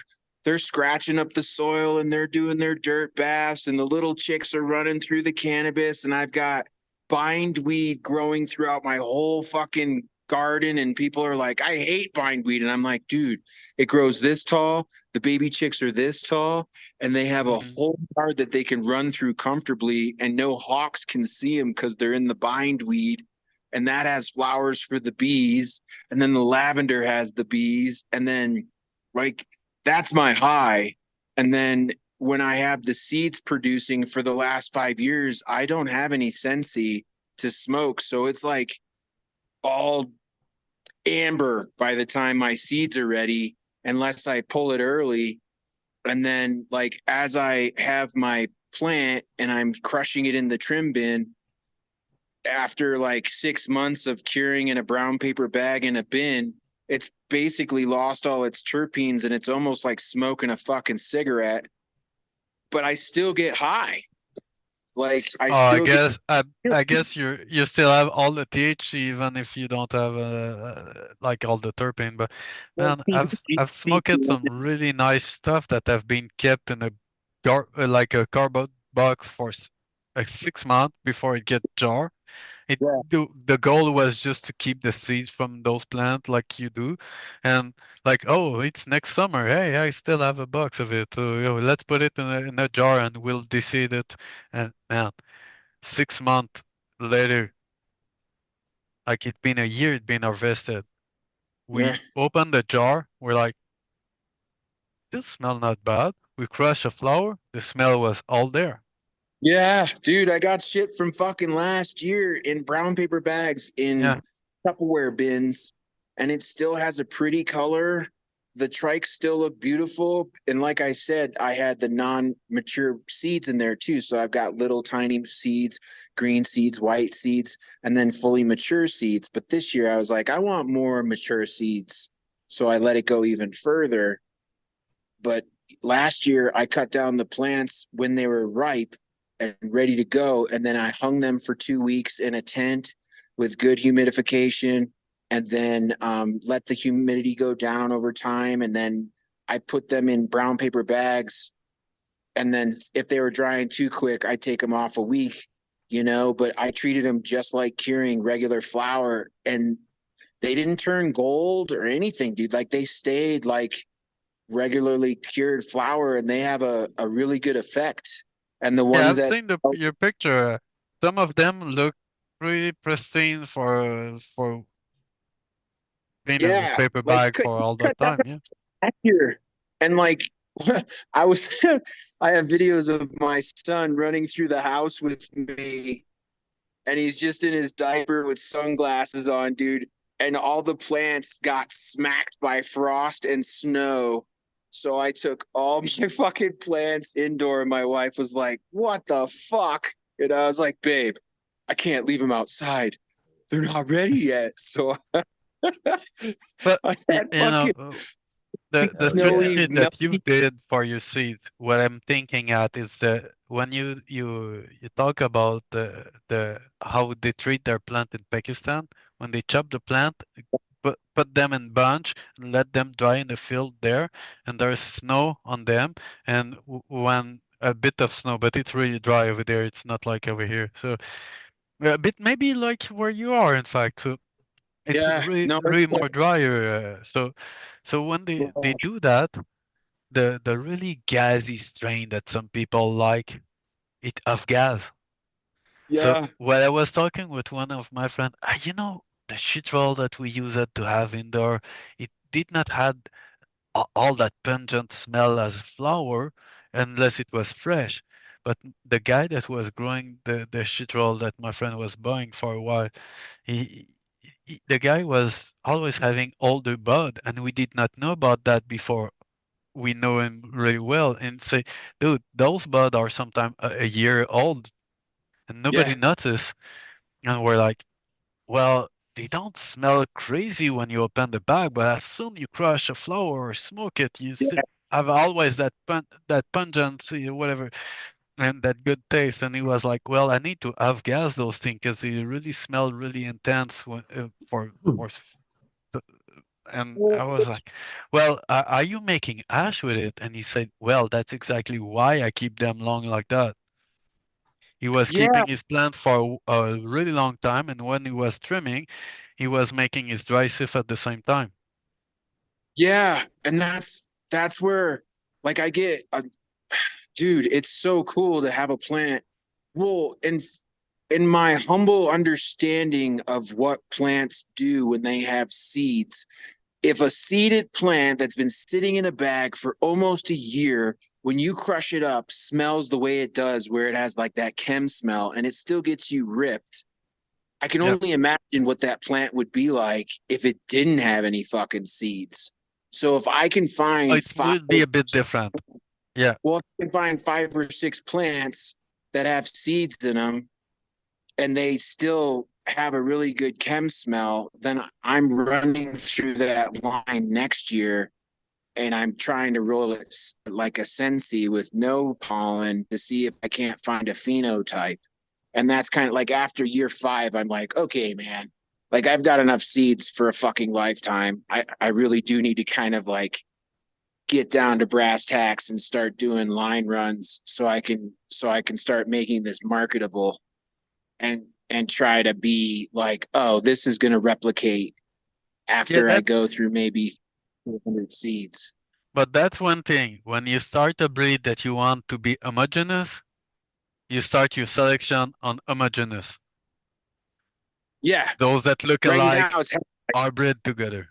they're scratching up the soil and they're doing their dirt baths, and the little chicks are running through the cannabis, and I've got bindweed growing throughout my whole fucking garden, and people are like, I hate bindweed, and I'm like, dude, it grows this tall, the baby chicks are this tall, and they have a whole yard that they can run through comfortably, and no hawks can see them because they're in the bindweed, and that has flowers for the bees, and then the lavender has the bees, and then like that's my high. And then when I have the seeds producing for the last 5 years, I don't have any Sensi to smoke. So it's like all amber by the time my seeds are ready, unless I pull it early. And then, like, as I have my plant and I'm crushing it in the trim bin, after like 6 months of curing in a brown paper bag in a bin, it's basically lost all its terpenes and it's almost like smoking a fucking cigarette, but I still get high. Like I Oh, I still get guess I guess you still have all the THC even if you don't have like all the terpene. But man, I've smoked some really nice stuff that have been kept in a like a cardboard box for like 6 months before it get jar. It Yeah. the goal was just to keep the seeds from those plants like you do, and like, oh, it's next summer. Hey, I still have a box of it. So let's put it in a jar and we'll deseed it. And man, 6 months later, like it's been a year, it's been harvested. Yeah. We opened the jar. We're like, this smell not bad. We crushed a flower. The smell was all there. Yeah, dude, I got shit from fucking last year in brown paper bags in Yeah. Tupperware bins, and it still has a pretty color. The trikes still look beautiful. And like I said, I had the non-mature seeds in there too. So I've got little tiny seeds, green seeds, white seeds, and then fully mature seeds. But this year I was like, I want more mature seeds. So I let it go even further. But last year I cut down the plants when they were ripe and ready to go, and then I hung them for 2 weeks in a tent with good humidification, and then let the humidity go down over time, and then I put them in brown paper bags, and then if they were drying too quick, I take them off a week, but I treated them just like curing regular flour, and they didn't turn gold or anything, dude. Like they stayed like regularly cured flour, and they have a really good effect. And the Yeah, ones I've that seen your picture. Some of them look pretty pristine for being in a yeah, paper like bag for all that cut down time. Yeah. here. And like I was I have videos of my son running through the house with me, and he's just in his diaper with sunglasses on, dude, and all the plants got smacked by frost and snow. So I took all my fucking plants indoor, and my wife was like, what the fuck? And I was like, babe, I can't leave them outside, they're not ready yet. So But I had fucking the snowy strategy that you melty. did for your seeds, what I'm thinking at is that when you talk about the how they treat their plant in Pakistan, when they chop the plant, put them in bunch and let them dry in the field there, and there's snow on them, and when a bit of snow, but it's really dry over there. It's not like over here. So a bit maybe like where you are, in fact. So it's Yeah, really no, really more drier. So when they do that, the really gassy strain that some people like, it off gas. So yeah, when I was talking with one of my friends, the shit roll that we use it to have indoor, it did not had all that pungent smell as flower unless it was fresh. But the guy that was growing the shit roll that my friend was buying for a while, he, the guy was always having older bud, and we did not know about that before we know him really well. And say, dude, those bud are sometimes a year old, and yeah, nobody notices. And we're like, well, they don't smell crazy when you open the bag, but as soon you crush a flower or smoke it, you yeah. see. have always that pungency or whatever, and that good taste. And he was like, well, I need to off-gas those things because they really smell really intense and I was like, well, are you making ash with it? And he said, well, that's exactly why I keep them long like that. He was Yeah, keeping his plant for a really long time, and when he was trimming, he was making his dry sif at the same time. yeah, and that's where like I get dude, it's so cool to have a plant. Well, in my humble understanding of what plants do when they have seeds, if a seeded plant that's been sitting in a bag for almost a year, when you crush it up, smells the way it does, where it has like that chem smell and it still gets you ripped, I can Yeah, only imagine what that plant would be like if it didn't have any fucking seeds. So if I can find it five, would be a bit different. Yeah, well, if I can find 5 or 6 plants that have seeds in them and they still have a really good chem smell, then I'm running through that line next year and I'm trying to roll it like a Sensi with no pollen to see if I can't find a phenotype. And that's kind of like after year 5, I'm like, okay, man, like I've got enough seeds for a fucking lifetime. I really do need to kind of like get down to brass tacks and start doing line runs so I can start making this marketable and try to be like, oh, this is going to replicate yeah, after I that. go through maybe 400 seeds. But that's one thing. When you start a breed that you want to be homogeneous, you start your selection on homogeneous. Yeah, Those that look right now alike it's are bred together.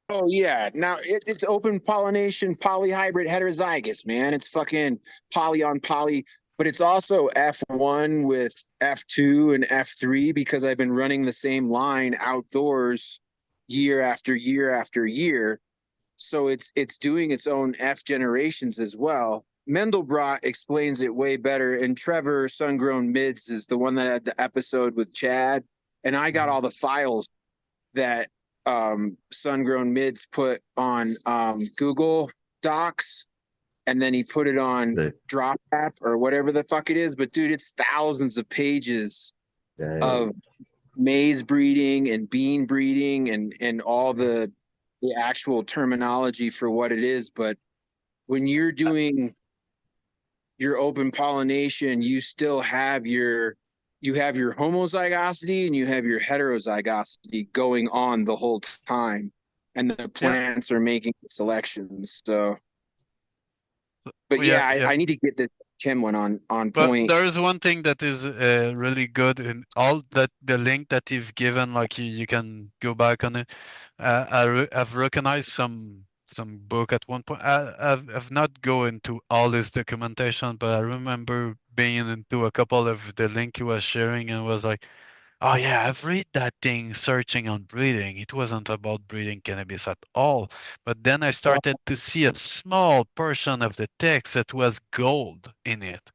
oh yeah. Now it's open pollination, polyhybrid, heterozygous, man. It's fucking poly on poly, but it's also F1 with F2 and F3 because I've been running the same line outdoors year after year after year. So it's doing its own F generations as well. Mendelbrot explains it way better, and Trevor Sungrown Mids is the one that had the episode with Chad, and I got all the files that Sungrown Mids put on Google Docs, and then he put it on Sick. Drop App or whatever the fuck it is. But dude, it's thousands of pages of Dang. maize breeding and bean breeding and all the actual terminology for what it is. But when you're doing your open pollination, you have your homozygosity and you have your heterozygosity going on the whole time, and the Yeah, plants are making selections. So, but yeah, yeah, yeah. I need to get the chem one on But point. there is one thing that is really good in all that the link that you've given, like you can go back on it. I've recognized some book at one point. I've not go into all this documentation, but I remember being into a couple of the link he was sharing and was like, oh yeah, I've read that thing searching on breeding. It wasn't about breeding cannabis at all. But then I started to see a small portion of the text that was gold in it.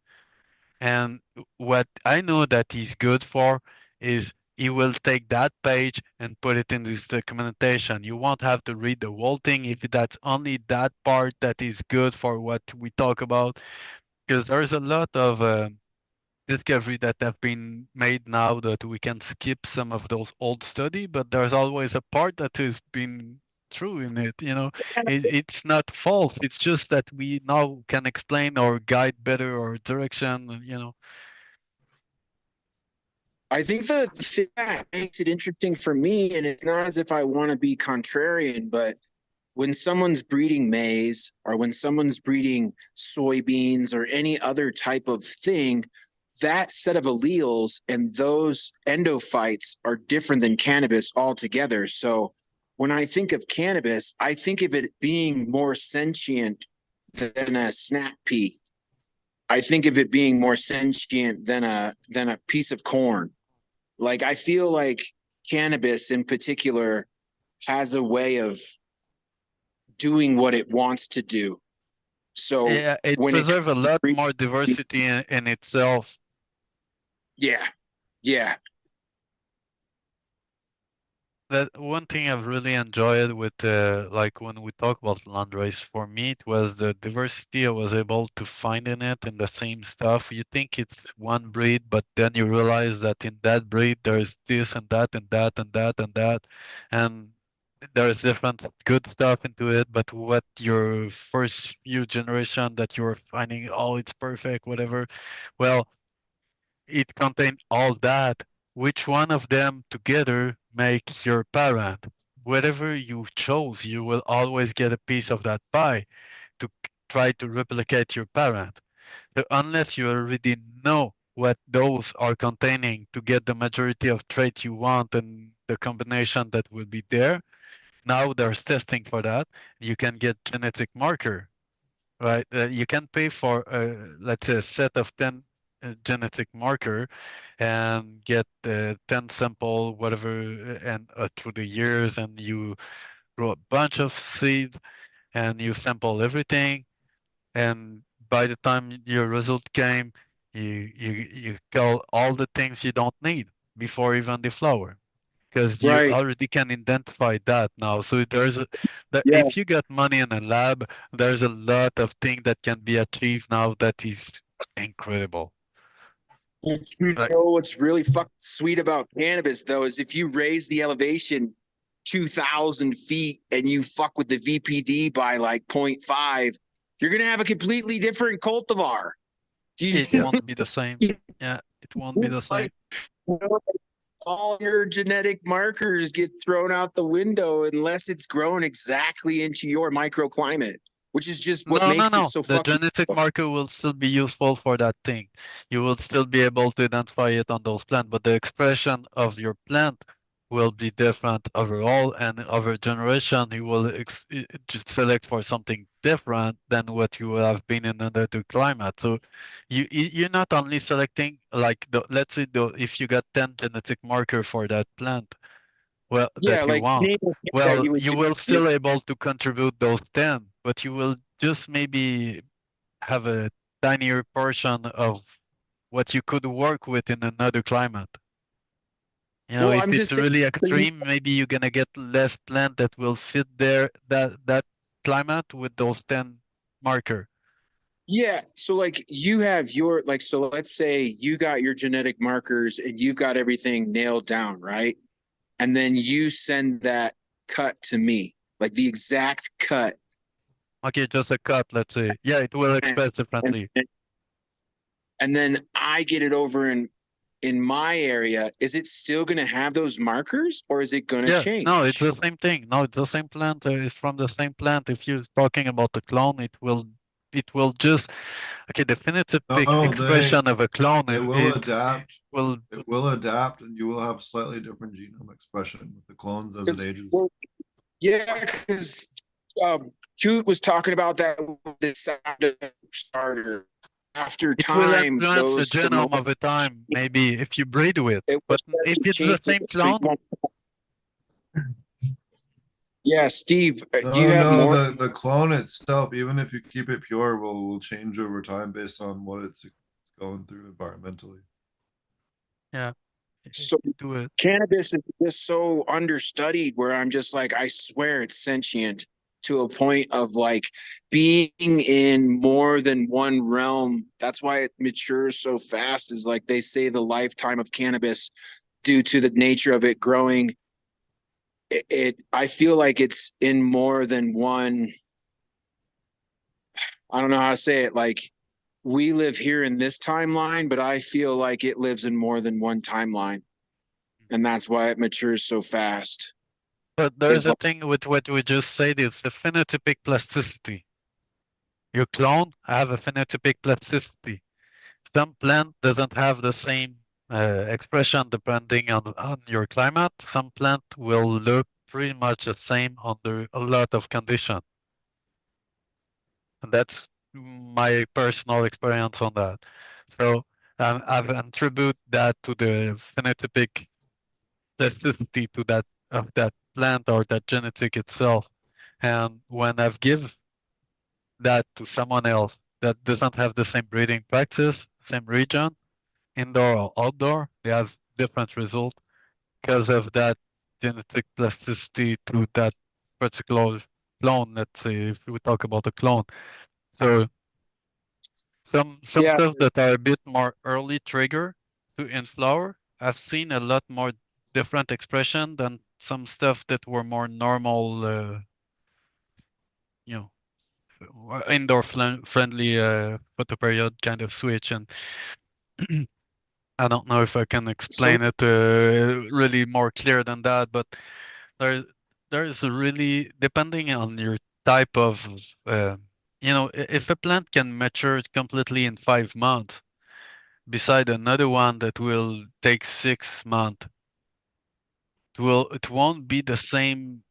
And what I know that he's good for is he will take that page and put it in his documentation. You won't have to read the whole thing if that's only that part that is good for what we talk about. Because there's a lot of discovery that have been made now that we can skip some of those old study, but there's always a part that has been true in it. It's not false. It's just that we now can explain or guide better or direction. I think the thing that makes it interesting for me, and it's not as if I want to be contrarian, but when someone's breeding maize or when someone's breeding soybeans or any other type of thing, that set of alleles and those endophytes are different than cannabis altogether. So when I think of cannabis, I think of it being more sentient than a snap pea. I think of it being more sentient than a piece of corn. Like I feel like cannabis in particular has a way of doing what it wants to do. So Yeah, it when it preserves a lot comes more to, diversity in itself. yeah, yeah, that one thing I've really enjoyed with like when we talk about landrace, for me it was the diversity I was able to find in it in the same stuff. You think it's one breed, but then you realize that in that breed there's this and that and that and that and that, and there's different good stuff into it. But what your first few generation that you're finding, oh, it's perfect, whatever. Well, it contains all that. Which one of them together make your parent? Whatever you chose, you will always get a piece of that pie to try to replicate your parent. So unless you already know what those are containing to get the majority of trait you want and the combination that will be there, now there's testing for that. You can get genetic marker, right? You can pay for, let's say, a set of 10 genetic marker and get 10 sample, whatever, and through the years, and you grow a bunch of seeds and you sample everything. And by the time your result came, you call all the things you don't need before even the flower because you Right. already can identify that now. So that Yeah. if you got money in a lab, there's a lot of things that can be achieved now that is incredible. But you Like, know what's really fucking sweet about cannabis though is if you raise the elevation 2,000 feet and you fuck with the VPD by like 0.5, you're gonna have a completely different cultivar. Do you it won't be the same. Yeah, it won't be the same. like all your genetic markers get thrown out the window unless it's grown exactly into your microclimate, which is just what No, no, makes it no. so The fucking genetic marker will still be useful for that thing. You will still be able to identify it on those plants, but the expression of your plant will be different overall, and over generation, you will just select for something different than what you will have been in another climate. So you're not only selecting like let's say if you got 10 genetic marker for that plant, well, yeah, that you like want. that Well, you would you do. will still able to contribute those 10, but you will just maybe have a tinier portion of what you could work with in another climate. You know, Well, if I'm it's just saying. really extreme, maybe you're gonna get less plant that will fit there that climate with those 10 marker. Yeah, so like you have your like so let's say you got your genetic markers and you've got everything nailed down, right? And then you send that cut to me, like the exact cut. Okay, just a cut, let's say. Yeah, it will And, express differently. and then I get it over in my area. Is it still going to have those markers or is it going to Yeah, no, it's change? the same thing. No, it's the same plant. It's from the same plant. If you're talking about a clone, it will just okay. The phenotypic Oh, expression of a clone, it will adapt. will It will adapt, and you will have slightly different genome expression with the clones as it ages. Well, yeah, because Cute was talking about that with the sound starter. After it will time influence the goes the genome most. over time, maybe if you breed with. It will But start if to it's the change same so you clone, won't. Yeah, Steve, do you No, have no, more? the clone itself, even if you keep it pure, will change over time based on what it's going through environmentally. yeah, So you do it. cannabis is just so understudied where I'm just like, I swear it's sentient to a point of like being in more than one realm. That's why it matures so fast, is like they say the lifetime of cannabis due to the nature of it growing. I feel like it's in more than one. I don't know how to say it. Like we live here in this timeline, but I feel like it lives in more than one timeline. And that's why it matures so fast. But there's Is a like, thing with what we just said. It's the phenotypic plasticity. Your clone have a phenotypic plasticity. Some plant doesn't have the same expression depending on your climate. Some plant will look pretty much the same under a lot of condition. And that's my personal experience on that. So I've attributed that to the phenotypic plasticity to that of that plant or that genetic itself. And when I've give that to someone else that doesn't have the same breeding practice, same region, indoor or outdoor, they have different results because of that genetic plasticity to that particular clone. Let's say if we talk about a clone. So some Yeah. stuff that are a bit more early trigger to in flower, I've seen a lot more different expression than some stuff that were more normal, you know, indoor friendly photoperiod kind of switch. And I don't know if I can So explain it really more clear than that, but there there's a really depending on your type of uh, if a plant can mature completely in 5 months beside another one that will take 6 months, it won't be the same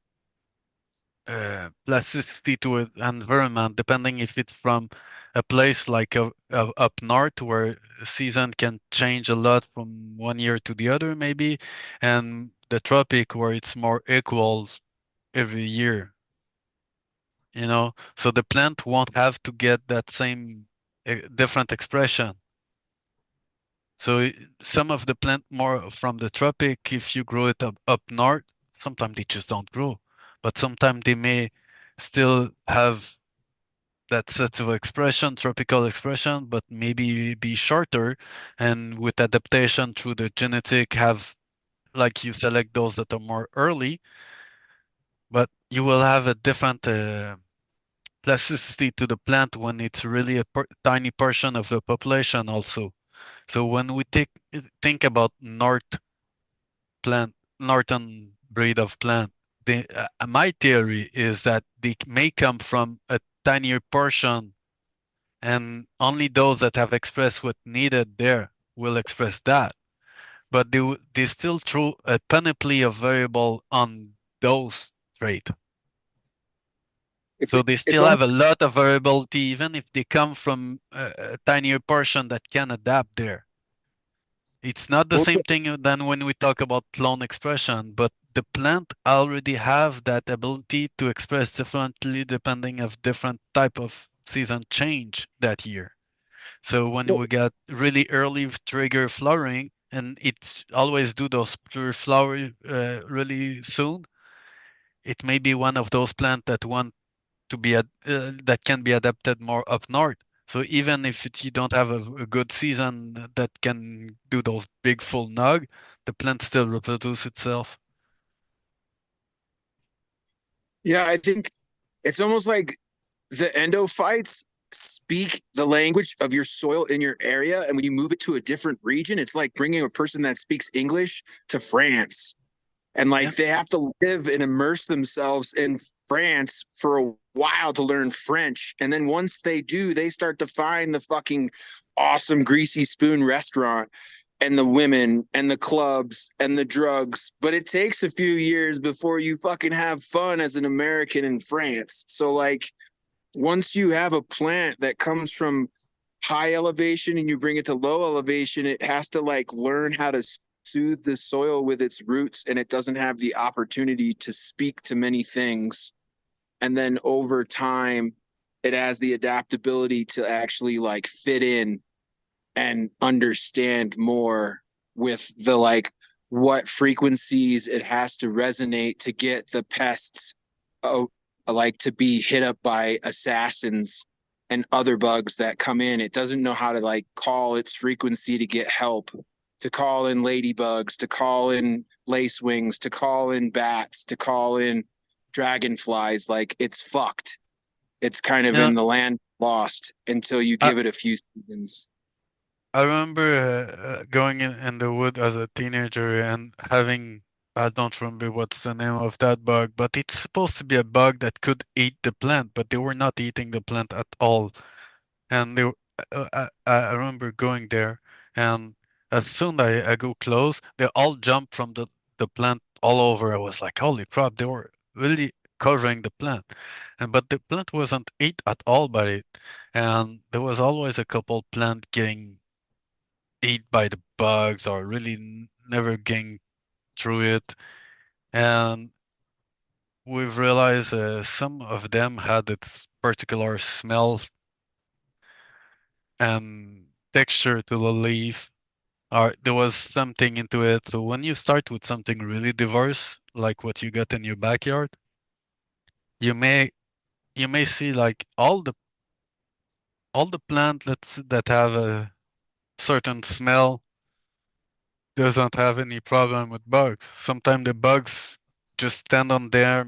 plasticity to an environment, depending if it's from a place like up north where season can change a lot from one year to the other, maybe, and the tropic where it's more equals every year. So the plant won't have to get that same different expression. So some of the plant more from the tropic, if you grow it up north, sometimes they just don't grow, but sometimes they may still have that set of expression, tropical expression, but maybe be shorter, and with adaptation through the genetic have like you select those that are more early, but you will have a different plasticity to the plant when it's really a tiny portion of the population also. So when we think about plant, northern breed of plant, my theory is that they may come from a tinier portion, and only those that have expressed what needed there will express that. But they still throw a panoply of variable on those traits. it's So they it's still almost have a lot of variability, even if they come from a tinier portion that can adapt there. It's not the well, same thing than when we talk about clone expression, but the plant already have that ability to express differently depending of different type of season change that year. So when we get really early trigger flowering, and it's always do those pure flower really soon, it may be one of those plants that want to be that can be adapted more up north. So even if you don't have a good season that can do those big full nug, the plant still reproduce itself. yeah, I think it's almost like the endophytes speak the language of your soil in your area, and when you move it to a different region, it's like bringing a person that speaks English to France, and Yeah. like they have to live and immerse themselves in France for a while to learn French, and then once they do, they start to find the fucking awesome greasy spoon restaurant and the women and the clubs and the drugs, but it takes a few years before you fucking have fun as an American in France. So like once you have a plant that comes from high elevation and you bring it to low elevation, it has to like learn how to soothe the soil with its roots, and it doesn't have the opportunity to speak to many things. And then over time, it has the adaptability to actually like fit in and understand more with the like what frequencies it has to resonate to get the pests uh, like to be hit up by assassins and other bugs that come in. It doesn't know how to like call its frequency to get help, to call in ladybugs, to call in lacewings, to call in bats, to call in dragonflies. Like it's fucked. It's kind of Yeah. in the land lost until you I, give it a few seasons. I remember going in the wood as a teenager and having, I don't remember what's the name of that bug, but it's supposed to be a bug that could eat the plant, but they were not eating the plant at all. And I remember going there, and as soon as I go close, they all jump from the plant all over. I was like, holy crap, they were really covering the plant. But the plant wasn't ate at all by it. And there was always a couple plant getting ate by the bugs or really never getting through it. And we've realized some of them had its particular smell and texture to the leaf, or there was something into it. So when you start with something really diverse, like what you got in your backyard, you may see like all the plants that have a certain smell doesn't have any problem with bugs. Sometimes the bugs just stand on there,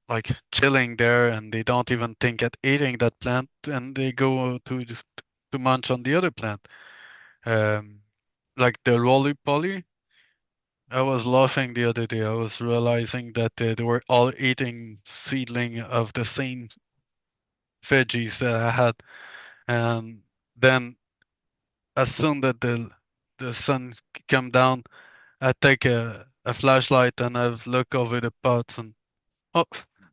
like chilling there, and they don't even think at eating that plant, and they go to munch on the other plant. Um, like the roly poly, I was laughing the other day. I was realizing that they were all eating seedling of the same veggies that I had, and then as soon that the sun come down, I take a flashlight and I've look over the pots and oh,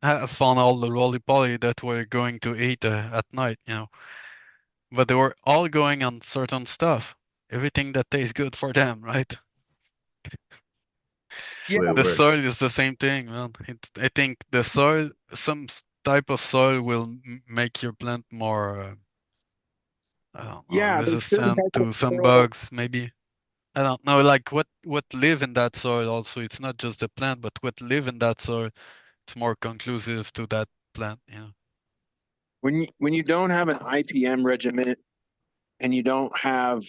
I found all the roly poly that we're going to eat at night, you know. But they were all going on certain stuff, everything that tastes good for them, right? Yeah, The We're soil is the same thing, man. I think the soil, type of soil will make your plant more, I don't know, yeah. There's certain resistant types of to some soil. bugs, maybe. I don't know, like what live in that soil also. It's not just the plant, but what live in that soil. It's more conclusive to that plant, you know. When you don't have an IPM regimen and you don't have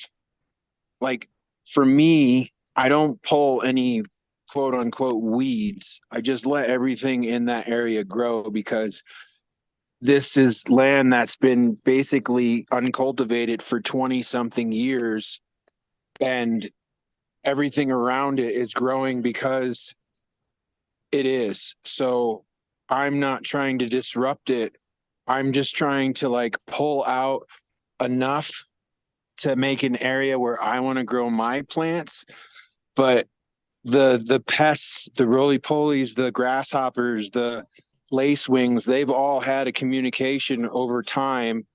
like for me, I don't pull any quote unquote weeds. I just let everything in that area grow because this is land that's been basically uncultivated for 20 something years and everything around it is growing because it is. So I'm not trying to disrupt it. I'm just trying to like pull out enough to make an area where I want to grow my plants. But the pests, the roly polies, the grasshoppers, the lacewings, they've all had a communication over time.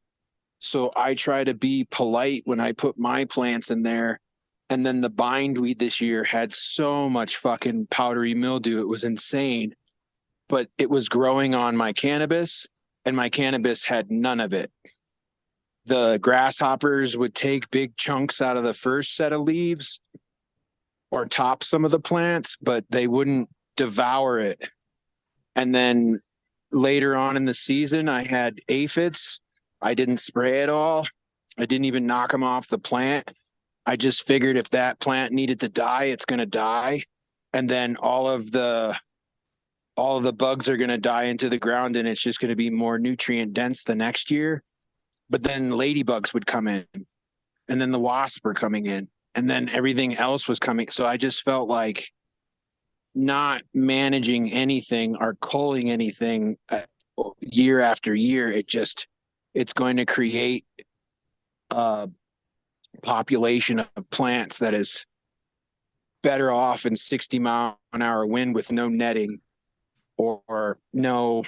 So I try to be polite when I put my plants in there. And then the bindweed this year had so much fucking powdery mildew. It was insane. But it was growing on my cannabis, and my cannabis had none of it. The grasshoppers would take big chunks out of the first set of leaves or top some of the plants, but they wouldn't devour it. And then later on in the season, I had aphids. I didn't spray it all. I didn't even knock them off the plant. I just figured if that plant needed to die, it's going to die. And then all of the bugs are going to die into the ground and it's just going to be more nutrient dense the next year. But then ladybugs would come in and then the wasps were coming in and then everything else was coming. So I just felt like not managing anything or culling anything year after year, it's going to create a population of plants that is better off in 60-mile-an-hour wind with no netting or no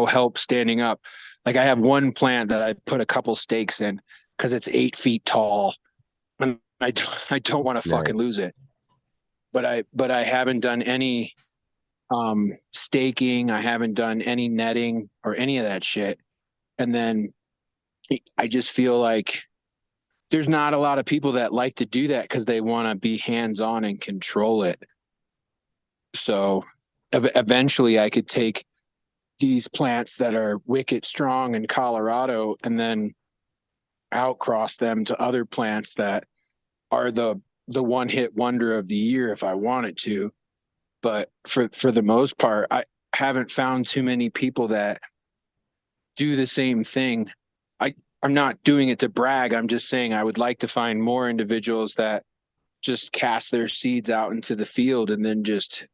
help standing up. Like I have one plant that I put a couple stakes in because it's 8 feet tall, and I don't want to fucking nice. lose it. But I haven't done any staking. I haven't done any netting or any of that shit. And then I just feel like there's not a lot of people that like to do that because they want to be hands on and control it. So eventually I could take these plants that are wicked strong in Colorado and then outcross them to other plants that are the one hit wonder of the year if I wanted to. But for the most part, I haven't found too many people that do the same thing. I'm not doing it to brag. I'm just saying I would like to find more individuals that just cast their seeds out into the field and then just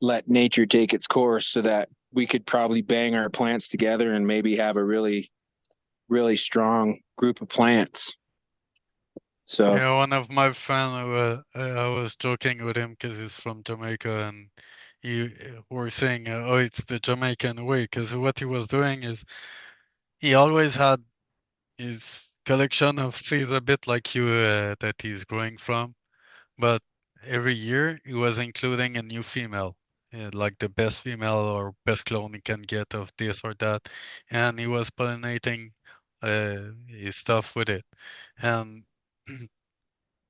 let nature take its course so that we could probably bang our plants together and maybe have a really, really strong group of plants. So, Yeah, one of my friends, I was joking with him because he's from Jamaica, and he were saying, "Oh, it's the Jamaican way." Because what he was doing is he always had his collection of seeds, a bit like you, that he's growing from, but every year he was including a new female, like the best female or best clone he can get of this or that, and he was pollinating his stuff with it, and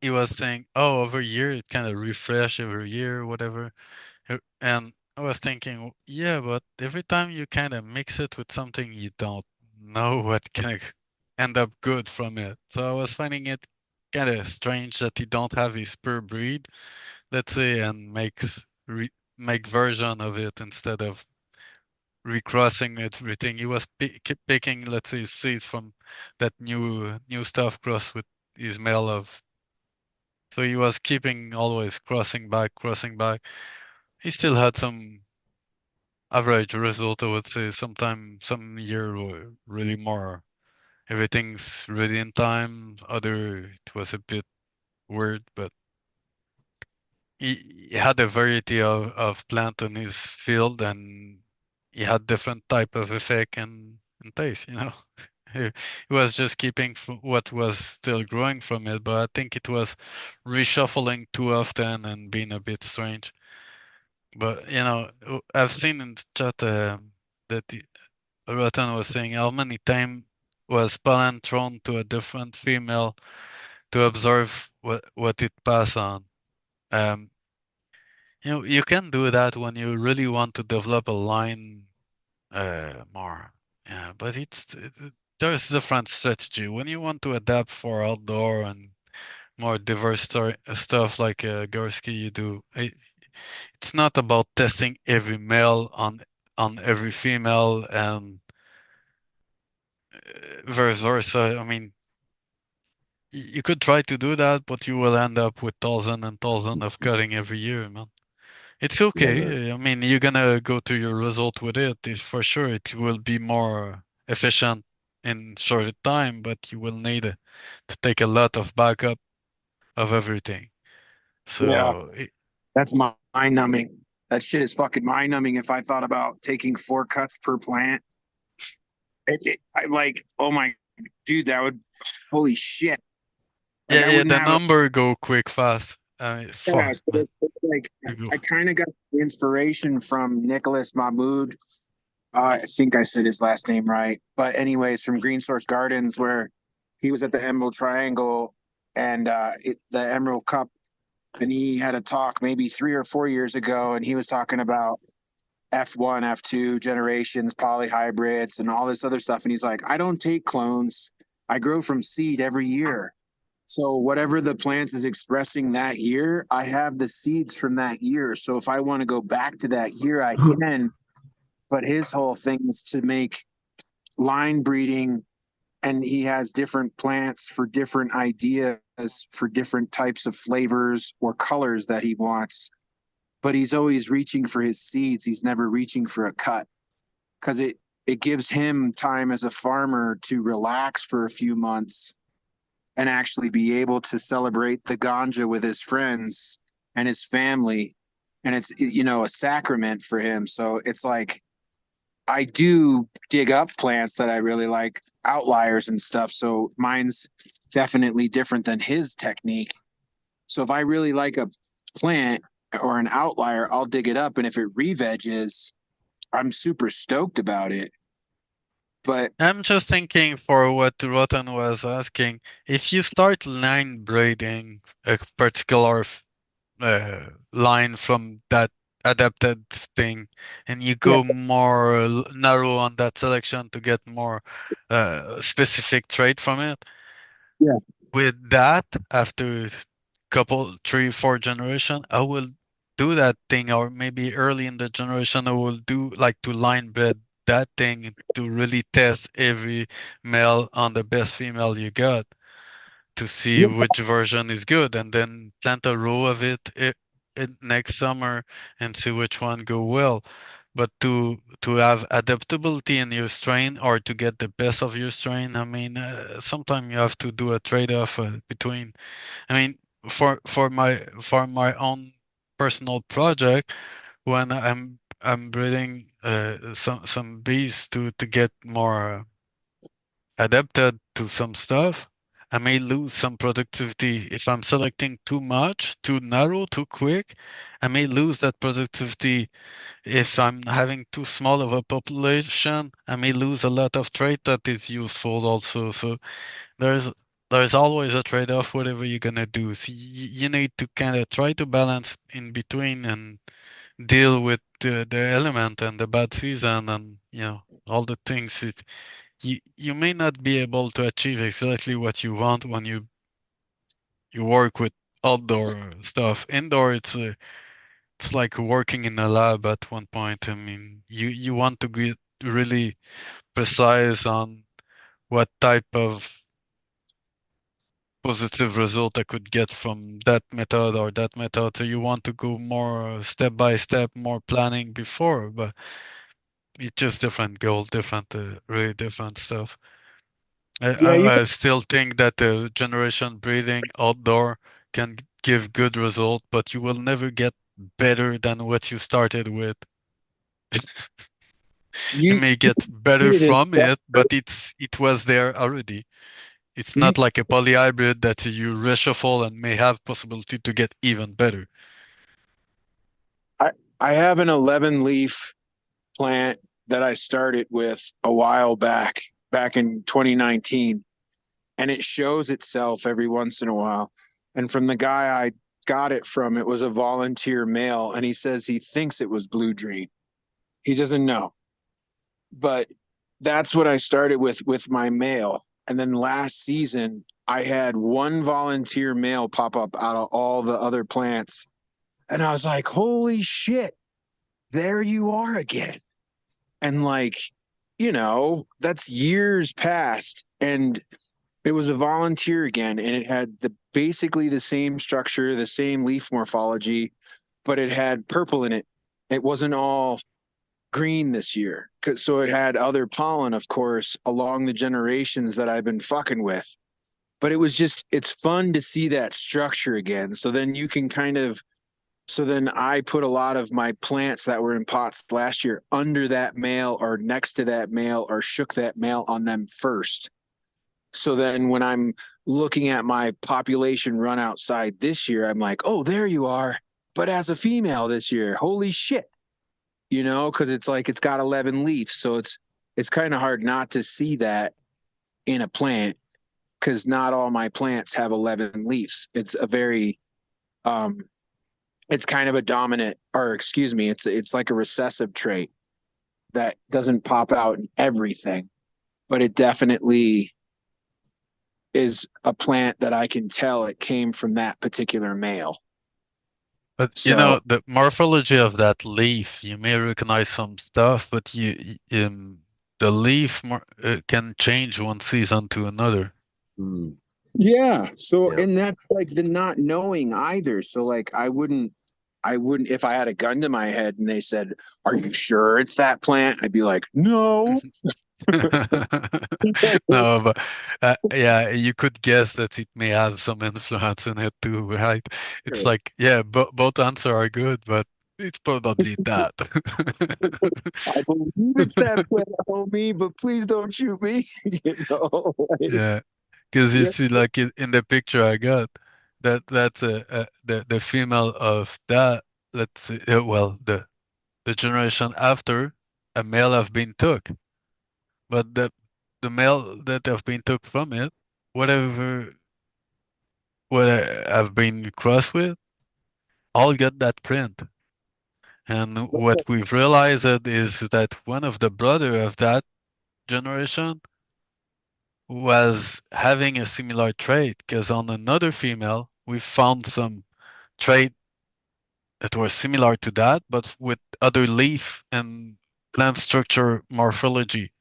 he was saying, "Oh, every year it kind of refresh every year, whatever." And I was thinking, yeah, but every time you kind of mix it with something, you don't know what can end up good from it. So I was finding it kind of strange that he don't have his pure breed, let's say, and make version of it instead of recrossing everything. He was picking, let's say, seeds from that new stuff crossed with his male of. So he was keeping always crossing back, crossing back. He still had some average result, I would say. Some year were really more. Everything's ready in time. Other it was a bit weird, but he had a variety of plant in his field, and he had different type of effect and taste. He was just keeping what was still growing from it, but I think it was reshuffling too often and being a bit strange. But I've seen in the chat that Rotan was saying how many times was pollen thrown to a different female to observe what it pass on. Um, you can do that when you really want to develop a line more. Yeah, but there's different strategy when you want to adapt for outdoor and more diverse stuff like Gursky you do. It's not about testing every male on every female and vice versa. I mean, you could try to do that, but you will end up with thousand and thousand of cutting every year, man. It's okay. I mean, you're gonna go to your result with it. It's for sure it will be more efficient in shorter time, but you will need to take a lot of backup of everything. Yeah, So that's mind numbing. That shit is fucking mind numbing. If I thought about taking 4 cuts per plant, I like, oh my dude, that would, holy shit. Like yeah, I yeah, wouldn't the have a number go quick, fast. Fuck, fast. man. Like You go. I kind of got the inspiration from Nicholas Mahmoud. I think I said his last name right. But anyways, from Green Source Gardens, where he was at the Emerald Triangle and the Emerald Cup, and he had a talk maybe 3 or 4 years ago, and he was talking about F1, F2 generations, polyhybrids, and all this other stuff. And he's like, I don't take clones. I grow from seed every year. So whatever the plant is expressing that year, I have the seeds from that year. So if I want to go back to that year, I can. But his whole thing is to make line breeding, and he has different plants for different ideas for different types of flavors or colors that he wants. But he's always reaching for his seeds. He's never reaching for a cut because it gives him time as a farmer to relax for a few months and actually be able to celebrate the ganja with his friends and his family. And it's, a sacrament for him. So it's like, I do dig up plants that I really like, outliers and stuff. So mine's definitely different than his technique. So if I really like a plant or an outlier, I'll dig it up. And if it re-veges, I'm super stoked about it. But I'm just thinking for what Rotan was asking, if you start line braiding a particular line from that adapted thing and you yeah, go more narrow on that selection to get more specific trait from it, yeah, with that after couple 3 4 generation I will do that thing, or maybe early in the generation I will do like to line bred that thing to really test every male on the best female you got to see yeah, which version is good, and then plant a row of it next summer and see which one go well. But to have adaptability in your strain or to get the best of your strain, I mean, sometimes you have to do a trade-off between. I mean, for my own personal project, when I'm breeding some bees to get more adapted to some stuff, I may lose some productivity if I'm selecting too much, too narrow, too quick. I may lose that productivity if I'm having too small of a population. I may lose a lot of trait that is useful also. So there's there's always a trade-off whatever you're gonna do. So you need to kind of try to balance in between and deal with the element and the bad season and all the things. You may not be able to achieve exactly what you want when you work with outdoor stuff. Indoor, it's like working in a lab at one point. I mean, you want to get really precise on what type of positive result I could get from that method or that method. So you want to go more step by step, more planning before, but it's just different goals, different, really different stuff. Yeah, you I still think that the generation breeding outdoor can give good result, but you will never get better than what you started with. You you may get better see it in from it, but it was there already. It's you not like a polyhybrid that you reshuffle and may have possibility to get even better. I I have an 11 leaf plant that I started with a while back in 2019, and it shows itself every once in a while. And from the guy I got it from, it was a volunteer male, and he says he thinks it was blue dream. He doesn't know, but that's what I started with my male. And then last season, I had one volunteer male pop up out of all the other plants, and I was like, "Holy shit! There you are again!" And like, that's years past, and it was a volunteer again, and it had basically the same structure, the same leaf morphology, but it had purple in it. It wasn't all green this year. So it had other pollen, of course, along the generations that I've been fucking with. But it's fun to see that structure again. So then you can so then I put a lot of my plants that were in pots last year under that male or next to that male or shook that male on them first. So then when I'm looking at my population run outside this year, I'm like, oh, there you are. But as a female this year, holy shit. Because it's like it's got 11 leaves. So it's kind of hard not to see that in a plant because not all my plants have 11 leaves. Um, it's kind of a dominant, or excuse me, it's like a recessive trait that doesn't pop out in everything, but it definitely is a plant that I can tell it came from that particular male. But So the morphology of that leaf, you may recognize some stuff, but the leaf can change one season to another. Mm, yeah, so yeah. and that's like the not knowing either. So like I wouldn't if I had a gun to my head and they said, "Are you sure it's that plant?" I'd be like, "No." No, but yeah, you could guess that it may have some influence in it too, right? It's like, yeah, both answers are good, but it's probably that. I believe it's that plant, homie, but please don't shoot me. Like, Yeah, because you yeah, see, like in the picture I got, that's the female of that. Let's see, well, the generation after a male have been took, but the male that have been took from it, whatever what I have been crossed with, all got that print. And what we've realized is that one of the brother of that generation was having a similar trait, because on another female we found some trait that were similar to that, but with other leaf and plant structure morphology.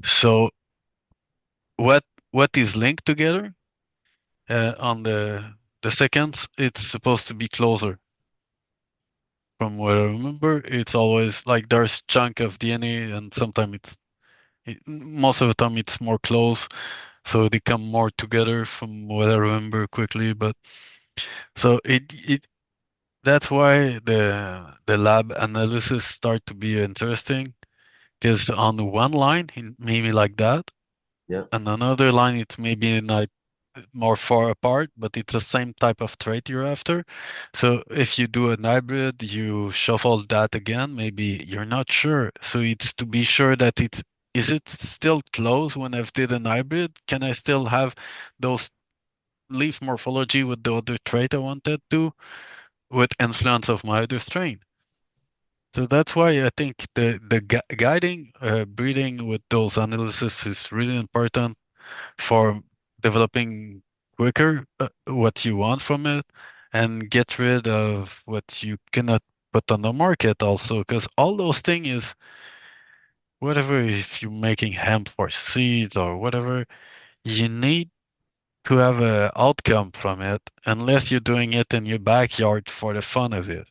So what what is linked together on the seconds, it's supposed to be closer. From what I remember, it's always like there's chunk of DNA, and sometimes most of the time it's more close, so they come more together. From what I remember quickly, but so it that's why the lab analysis start to be interesting, because on one line it may be like that, Yeah. and another line it may be like more far apart, but it's the same type of trait you're after. So if you do an hybrid, you shuffle that again, maybe you're not sure. So it's to be sure that is it still close when I've did an hybrid? Can I still have those leaf morphology with the other trait I wanted to, with influence of my other strain? So that's why I think the guiding breeding with those analysis is really important for developing quicker what you want from it and get rid of what you cannot put on the market also, because all those things is whatever, if you're making hemp for seeds or whatever, you need to have a outcome from it unless you're doing it in your backyard for the fun of it.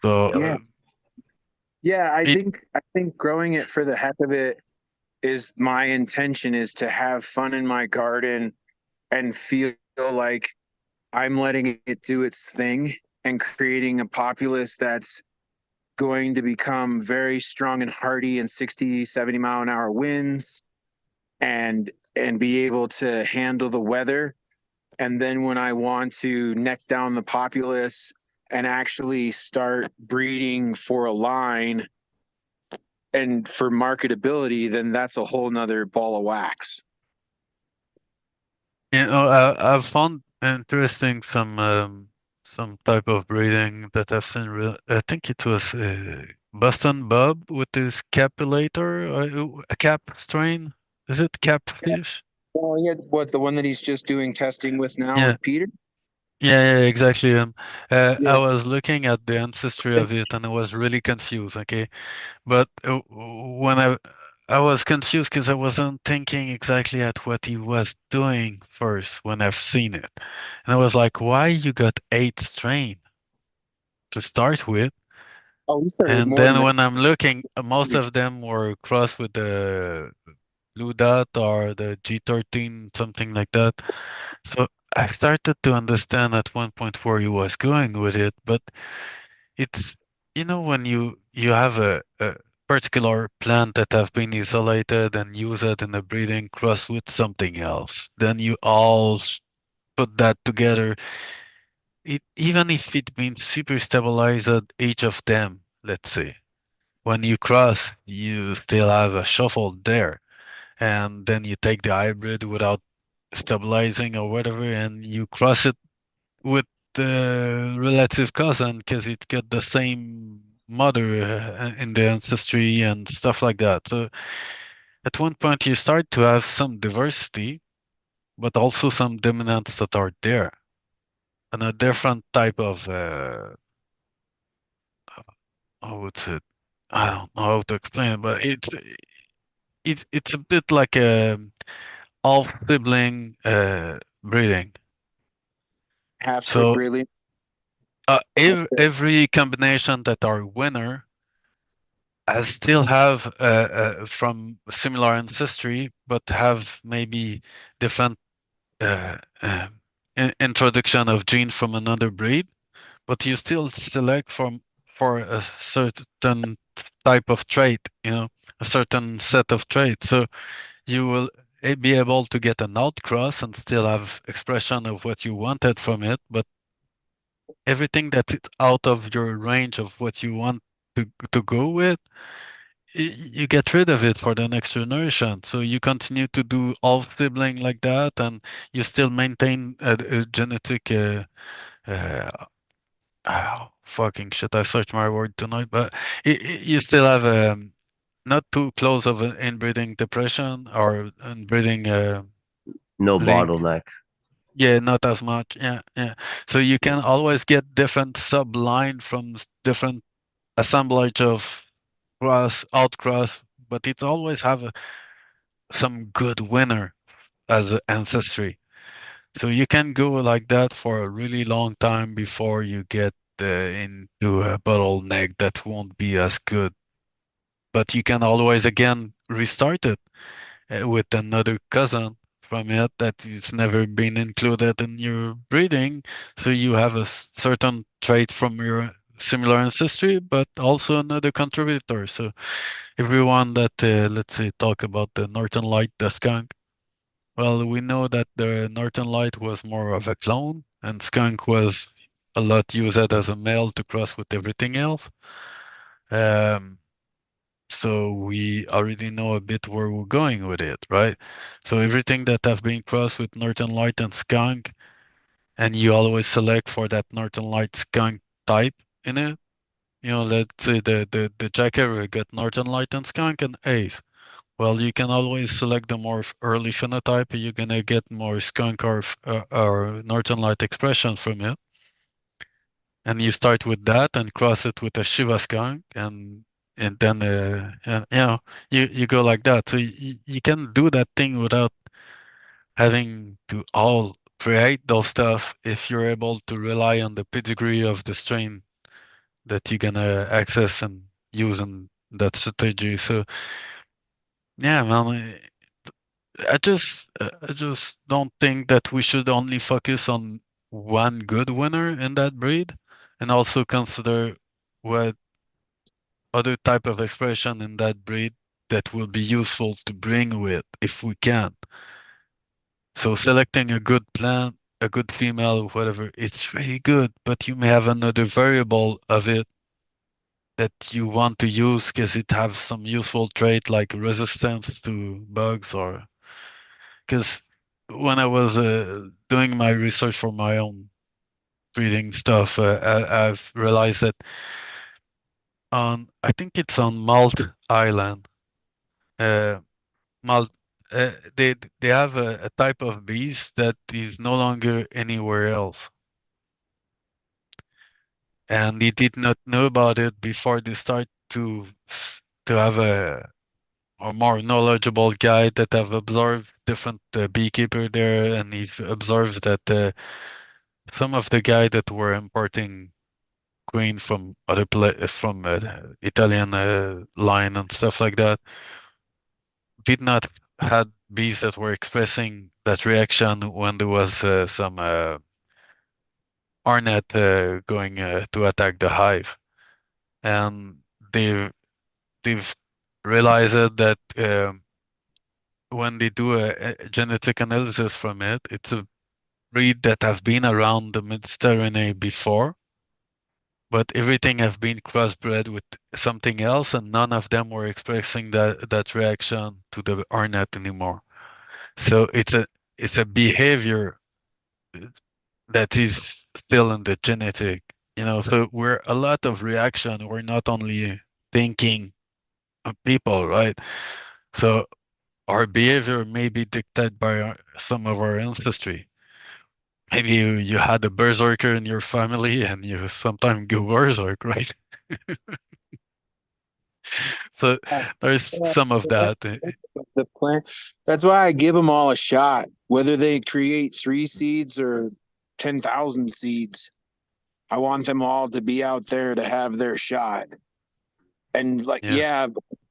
So Yep. Yeah. Yeah, it, I think growing it for the heck of it is my intention, is to have fun in my garden and feel like I'm letting it do its thing and creating a populace that's going to become very strong and hardy in 60, 70 mile an hour winds, and be able to handle the weather. And then when I want to neck down the populace and actually start breeding for a line and for marketability, then that's a whole nother ball of wax. I've found interesting some type of breeding that I've seen. I think it was Boston Bob with his capulator, a cap strain. Is it capfish? Oh yeah, what, the one that he's just doing testing with now Yeah, with Peter? yeah, exactly. Yeah. I was looking at the ancestry of it and I was really confused. Okay, but when I was confused because I wasn't thinking exactly at what he was doing first when I've seen it. And I was like, why you got 8 strain to start with? Oh, he started with And more than then that. when I'm looking, most of them were crossed with the Blue Dot or the G13, something like that. So I started to understand at one point where he was going with it, but it's, when you have a particular plant that have been isolated and use it in a breeding cross with something else, then you all put that together. Even if it means super stabilized each of them, let's say, when you cross, you still have a shuffle there, and then you take the hybrid without stabilizing or whatever, and you cross it with the relative cousin because it got the same mother in the ancestry and stuff like that. So at one point you start to have some diversity, but also some dominants that are there, and a different type of how would it? I don't know how to explain it, but it's a bit like a half sibling breeding. Half So brilliant. every combination that are winner I still have from similar ancestry, but have maybe different uh, uh, introduction of gene from another breed. But you still select for a certain type of trait, a certain set of traits. So you will be able to get an outcross and still have expression of what you wanted from it, but everything that's out of your range of what you want to go with you get rid of it for the next generation. So you continue to do all sibling like that, and you still maintain a genetic. Fucking shit! I searched my word tonight, but you still have not too close of an inbreeding depression or inbreeding No link. bottleneck. Yeah, not as much. Yeah, yeah. So you can always get different subline from different assemblage of cross, outcross, but it always have some good winner as ancestry. So you can go like that for a really long time before you get into a bottleneck that won't be as good. But you can always again restart it with another cousin from it that is never been included in your breeding. So you have a certain trait from your similar ancestry, but also another contributor. So everyone that, let's say, talk about the Northern Light, the skunk. Well, we know that the Northern Light was more of a clone, and skunk was a lot used as a male to cross with everything else. Um, so we already know a bit where we're going with it, right? So everything that have been crossed with Northern Light and skunk, and you always select for that Northern Light skunk type in it, let's say the jackhammer got Northern Light and Skunk and Ace. Well, you can always select the more early phenotype. You're gonna get more Skunk or Northern Light expression from it. And you start with that and cross it with a Shiva Skunk, and then and, you go like that. So you can do that thing without having to all create those stuff if you're able to rely on the pedigree of the strain that you're gonna access and use in that strategy. So yeah, man, I just don't think that we should only focus on one good winner in that breed, and also consider what other type of expression in that breed that will be useful to bring with if we can. So selecting a good plant, a good female, whatever, it's really good, but you may have another variable of it that you want to use because it has some useful trait like resistance to bugs, or because when I was doing my research for my own breeding stuff, I've realized that I think it's on Malt Island, uh, Malt, they have a type of bees that is no longer anywhere else, and they did not know about it before they start to have a more knowledgeable guy that have observed different beekeeper there, and he's observed that some of the guy that were importing queen from from Italian line and stuff like that did not had bees that were expressing that reaction when there was some hornet going to attack the hive, and they've they've realized that when they do a genetic analysis from it, it's a breed that have been around the Mediterranean before, but everything have been crossbred with something else, and none of them were expressing that reaction to the hornet anymore. So it's a behavior that is still in the genetic, So we're a lot of reaction. We're not only thinking of people, right? So our behavior may be dictated by some of our ancestry. Maybe you had a berserker in your family and you sometimes go berserk, right? So there's some of that. The plant. That's why I give them all a shot, whether they create 3 seeds or 10,000 seeds. I want them all to be out there to have their shot. And like, Yeah. yeah,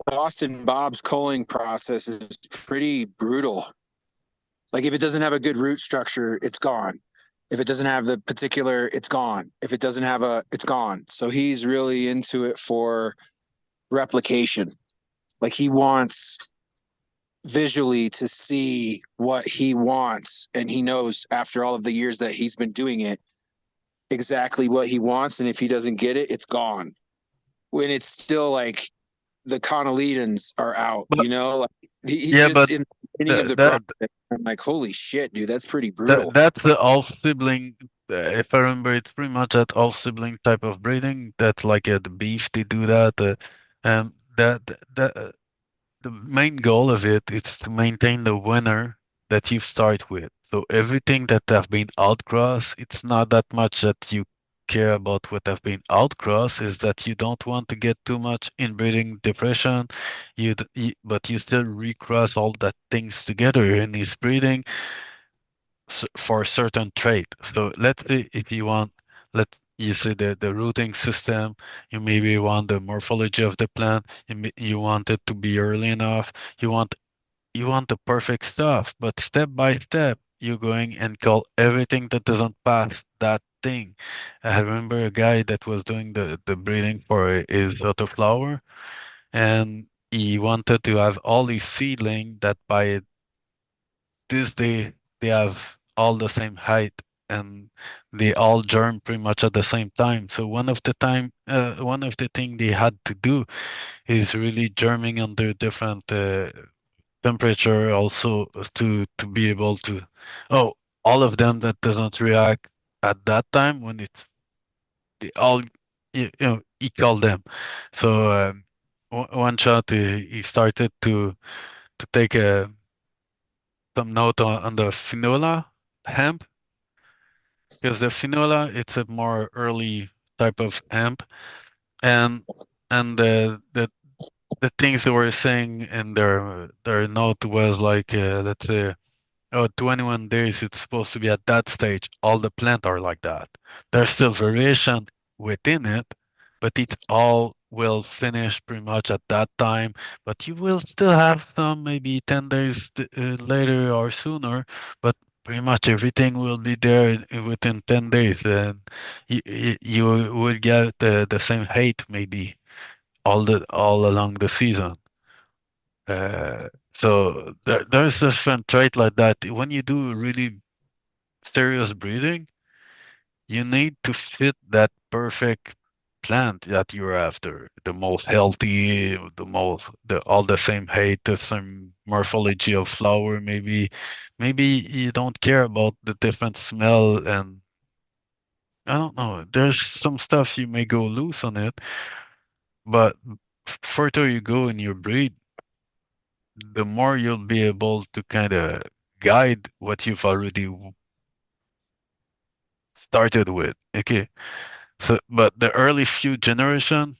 Boston Bob's culling process is pretty brutal. Like, if it doesn't have a good root structure, it's gone. If it doesn't have the particular, it's gone. If it doesn't have it's gone. So he's really into it for replication. Like, he wants visually to see what he wants, and he knows after all of the years that he's been doing it exactly what he wants, and if he doesn't get it, it's gone. When it's still like the cotyledons are out, But like he yeah, just but in the beginning of that the that project, I'm like, holy shit, dude, that's pretty that brutal. that's the all sibling. If I remember, it's pretty much that all sibling type of breeding. That's like the beef. They do that. That that the main goal of it is to maintain the winner that you start with. So everything that have been outcrossed, it's not that much that you care about what have been outcrossed, is that you don't want to get too much inbreeding depression. But you still recross all that things together in this breeding for a certain trait. So let's say if you want, let you say the rooting system, you maybe want the morphology of the plant, you want it to be early enough, you want the perfect stuff, but step by step, you're going and call everything that doesn't pass that thing. I remember a guy that was doing the breeding for his autoflower, and he wanted to have all these seedling that by this day they have all the same height and they all germ pretty much at the same time. So one of the thing they had to do is really germing under different temperature also to be able to all of them that doesn't react at that time when it's they all he called them. So one shot he started to take some note on the finola hemp, because the finola it's a more early type of hemp, and the things they were saying in their note was like, let's say, oh, 21 days, it's supposed to be at that stage. All the plant are like that. There's still variation within it, but it all will finish pretty much at that time. But you will still have some maybe 10 days later or sooner, but pretty much everything will be there within 10 days. And you will get the same height maybe all along the season. So there's different trait like that. When you do really serious breeding, you need to fit that perfect plant that you're after. The most healthy, the all the same height, the same morphology of flower. Maybe you don't care about the different smell, and I don't know. There's some stuff you may go loose on it, but further you go in your breed, the more you'll be able to kind of guide what you've already started with. Okay. So, but the early few generation,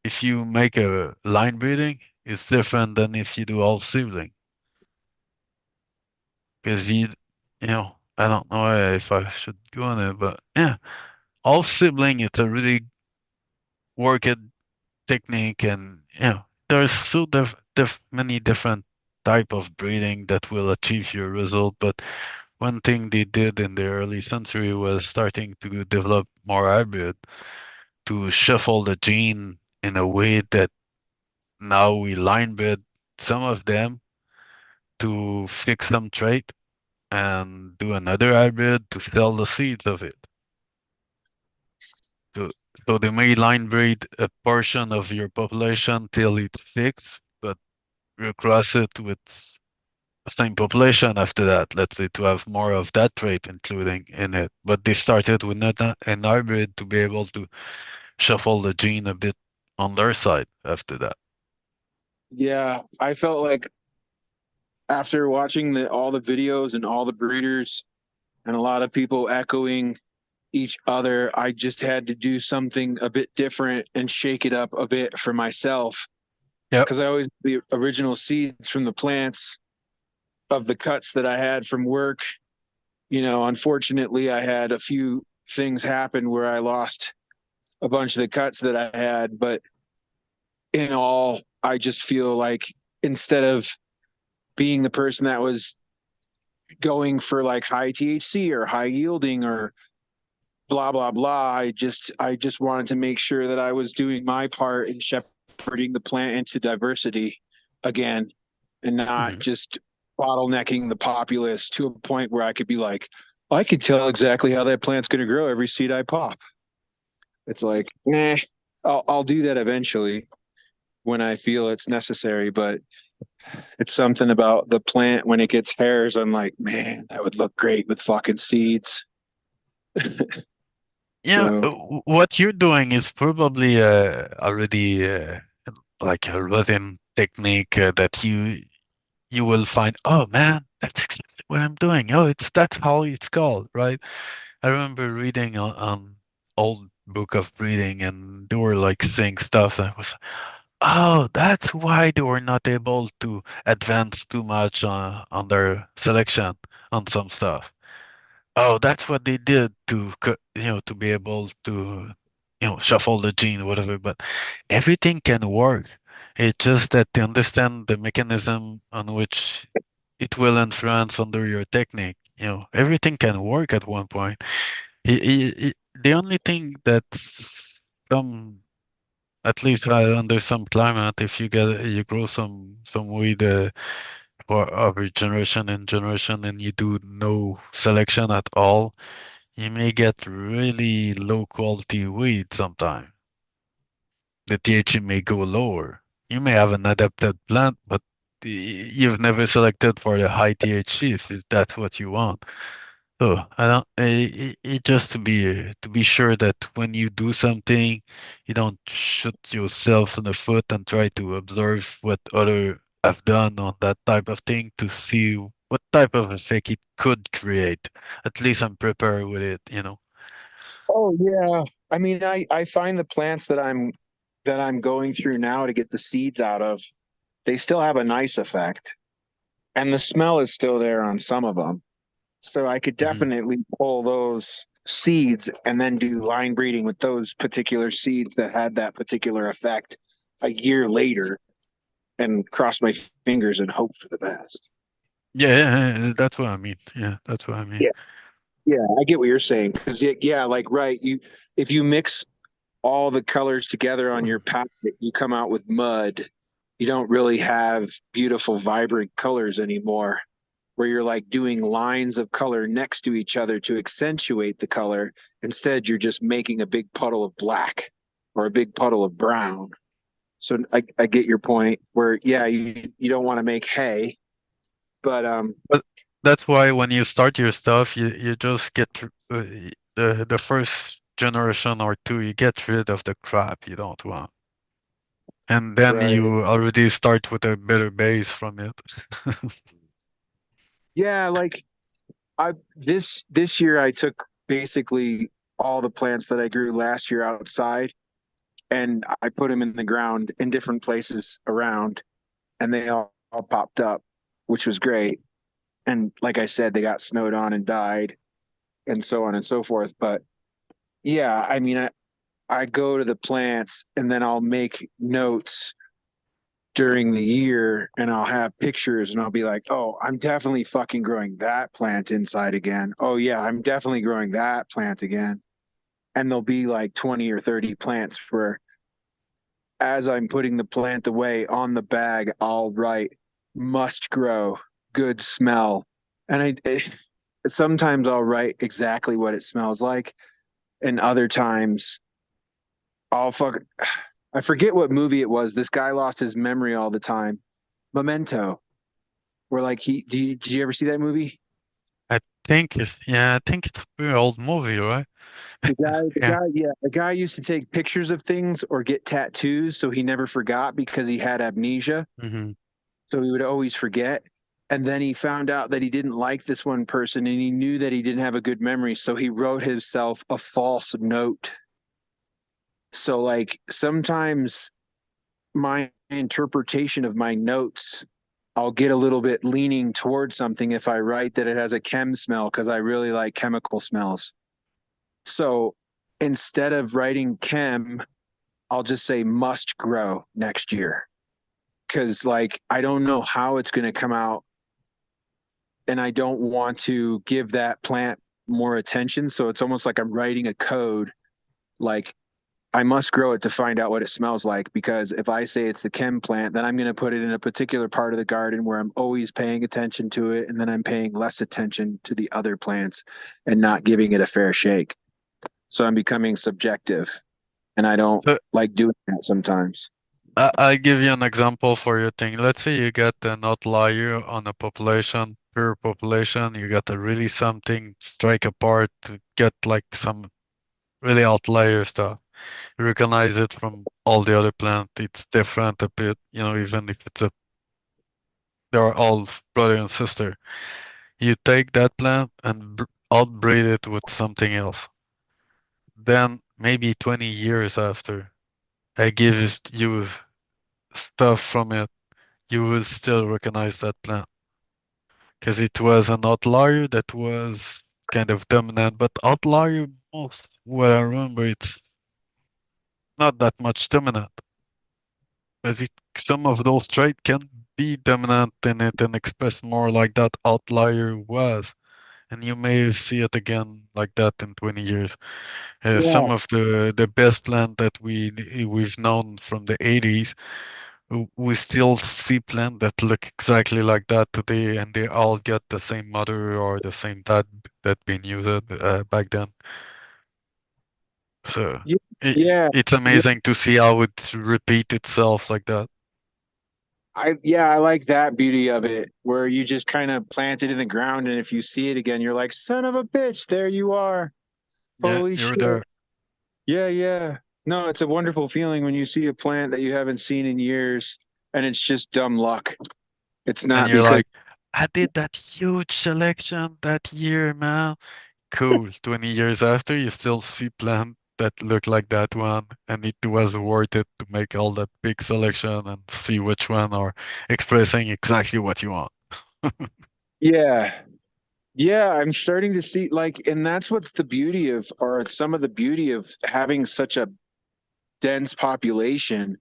if you make a line breeding, it's different than if you do all sibling. Because I don't know if I should go on it, but yeah, all sibling, it's a really worked technique, and there's so many different type of breeding that will achieve your result. But one thing they did in the early century was starting to develop more hybrid to shuffle the gene in a way that now we line bred some of them to fix some trait and do another hybrid to sell the seeds of it. So, so they may line breed a portion of your population till it's fixed, but recross it with the same population after that, let's say, to have more of that trait including in it. But they started with an hybrid to be able to shuffle the gene a bit on their side after that. Yeah, I felt like after watching all the videos and all the breeders and a lot of people echoing each other, I just had to do something a bit different and shake it up a bit for myself. Yep. Because I always the original seeds from the plants of the cuts that I had from work. Unfortunately, I had a few things happen where I lost a bunch of the cuts that I had, but in all, I just feel like instead of being the person that was going for like high THC or high yielding or blah blah blah, I just wanted to make sure that I was doing my part in shepherding the plant into diversity again, and not just bottlenecking the populace to a point where I could be like, I could tell exactly how that plant's going to grow every seed I pop. It's like, I'll do that eventually when I feel it's necessary, but it's something about the plant when it gets hairs. I'm like, man, that would look great with fucking seeds. Yeah, So what you're doing is probably already like a resin technique that you will find. Oh man, that's exactly what I'm doing. Oh, that's how it's called, right? I remember reading on old book of breeding, and they were like saying stuff that was, oh, that's why they were not able to advance too much on their selection on some stuff. Oh, that's what they did to, to be able to, shuffle the gene, whatever. But everything can work. It's just that they understand the mechanism on which it will influence under your technique. Everything can work at one point. The only thing that's some, at least under some climate, if you grow some weed for every generation and generation, and you do no selection at all, you may get really low quality weed sometime. The THC may go lower. You may have an adapted plant, but you've never selected for the high THC if that's what you want. So I don't. It just to be sure that when you do something, you don't shoot yourself in the foot and try to observe what other have done on that type of thing to see what type of effect it could create. At least I'm prepared with it, you know. Oh yeah. I mean, I find the plants that I'm going through now to get the seeds out of, they still have a nice effect, and the smell is still there on some of them. So I could Hmm. definitely pull those seeds and then do line breeding with those particular seeds that had that particular effect a year later and cross my fingers and hope for the best. That's what I mean. Yeah, that's what I mean. Yeah, yeah, I get what you're saying because yeah, like right, you if you mix all the colors together on your palette, you come out with mud. You don't really have beautiful, vibrant colors anymore, where you're like doing lines of color next to each other to accentuate the color. Instead, you're just making a big puddle of black or a big puddle of brown. So I get your point where, yeah, you don't want to make hay, but But that's why when you start your stuff, you just get the first generation or two, you get rid of the crap you don't want, and then right. you already start with a better base from it. Yeah, like I this year I took basically all the plants that I grew last year outside and I put them in the ground in different places around, and they all popped up, which was great. And like I said, they got snowed on and died, and so on and so forth. But yeah, I mean, I go to the plants and then I'll make notes during the year and I'll have pictures and I'll be like, oh, I'm definitely fucking growing that plant inside again. Oh, yeah, I'm definitely growing that plant again. And there'll be like 20 or 30 plants where as I'm putting the plant away on the bag, I'll write must grow, good smell. And sometimes I'll write exactly what it smells like. And other times I'll fuck, I forget what movie it was. This guy lost his memory all the time. Memento, where like did you ever see that movie? I think it's a pretty old movie, right? Yeah. The guy used to take pictures of things or get tattoos so he never forgot because he had amnesia. Hmm. So he would always forget. And then he found out that he didn't like this one person and he knew that he didn't have a good memory. So he wrote himself a false note. So, like, sometimes my interpretation of my notes, I'll get a little bit leaning towards something if I write that it has a chem smell because I really like chemical smells. So instead of writing chem, I'll just say must grow next year because, like, I don't know how it's going to come out and I don't want to give that plant more attention. So it's almost like I'm writing a code. Like I must grow it to find out what it smells like because if I say it's the chem plant, then I'm going to put it in a particular part of the garden where I'm always paying attention to it. And then I'm paying less attention to the other plants and not giving it a fair shake. So I'm becoming subjective and I don't So like doing that sometimes. I give you an example for your thing. Let's say you get an outlier on a population, pure population. You got a really something strike apart, to get like some really outlier stuff. You recognize it from all the other plant. It's different a bit, you know, even if it's a they are all brother and sister. You take that plant and outbreed it with something else. Then maybe 20 years after I give you stuff from it, you will still recognize that plant because it was an outlier that was kind of dominant. But outlier, most what I remember, it's not that much dominant. As it, some of those traits can be dominant in it and express more like that outlier was. And you may see it again like that in 20 years. Yeah. Some of the best plant that we've known from the 80s, we still see plant that look exactly like that today, and they all get the same mother or the same dad that been used back then. So Yeah. it's amazing to see how it repeat itself like that. I like that beauty of it, where you just kind of plant it in the ground, and if you see it again, you're like, son of a bitch, there you are. Yeah, Holy you're shit. there. Yeah, yeah. No, it's a wonderful feeling when you see a plant that you haven't seen in years, and it's just dumb luck. It's And not you're because like, I did that huge selection that year, man. Cool. 20 years after, you still see plant that look like that one, and it was worth it to make all that big selection and see which one are expressing exactly what you want. yeah. Yeah, I'm starting to see like, and that's what's the beauty of, or some of the beauty of having such a dense population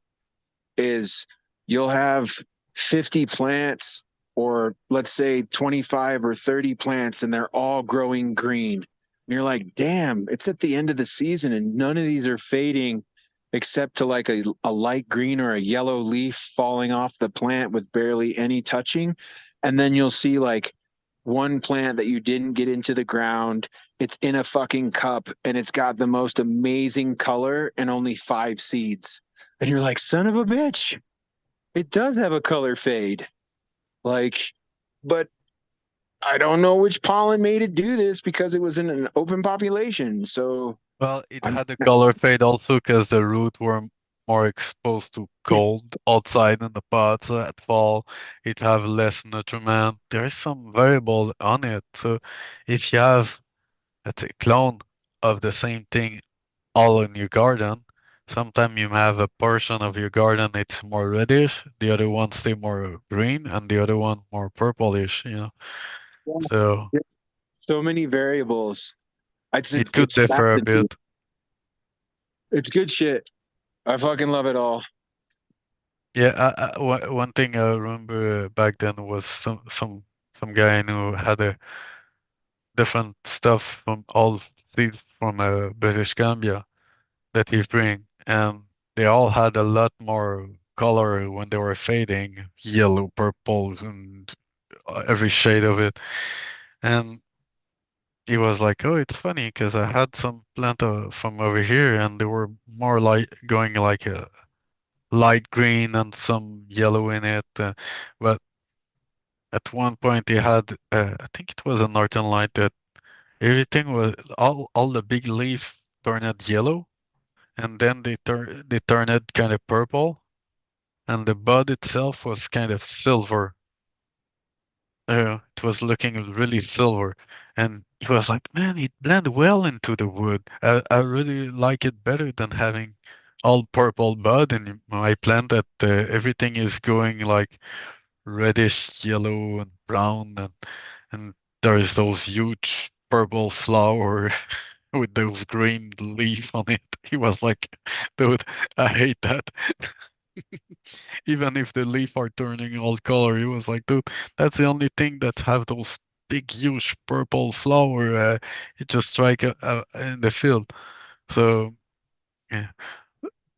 is you'll have 50 plants or let's say 25 or 30 plants and they're all growing green. And you're like, damn, it's at the end of the season and none of these are fading except to like a light green or a yellow leaf falling off the plant with barely any touching. And then you'll see like one plant that you didn't get into the ground. It's in a fucking cup and it's got the most amazing color and only 5 seeds. And you're like, son of a bitch, it does have a color fade. Like, but I don't know which pollen made it do this because it was in an open population. So Well, it I'm had a color fade also because the root were more exposed to cold outside in the pots at fall. It have less nutriment. There is some variable on it. So if you have, let's say, clone of the same thing all in your garden, sometimes you have a portion of your garden it's more reddish, the other one stay more green, and the other one more purplish. So so many variables. it could It's differ a fascinating. bit. It's good shit. I fucking love it all. Yeah, one thing I remember back then was some guy I knew had a different stuff from all seeds from British Columbia that he bring, and they all had a lot more color when they were fading, yellow, purple, and every shade of it. And he was like, "Oh, it's funny because I had some plant from over here, and they were more like going like a light green and some yellow in it, but." At one point, he had, I think it was a northern light that everything was all the big leaf turned yellow, and then they turn it kind of purple, and the bud itself was kind of silver. It was looking really silver, and he was like, "Man, it blend well into the wood. I really like it better than having all purple bud in my plant that everything is going like reddish yellow and brown and there's those huge purple flower with those green leaf on it." He was like, "Dude, I hate that." Even if the leaf are turning all color, he was like, "Dude, that's the only thing that have those big huge purple flower. It just strike in the field." So yeah,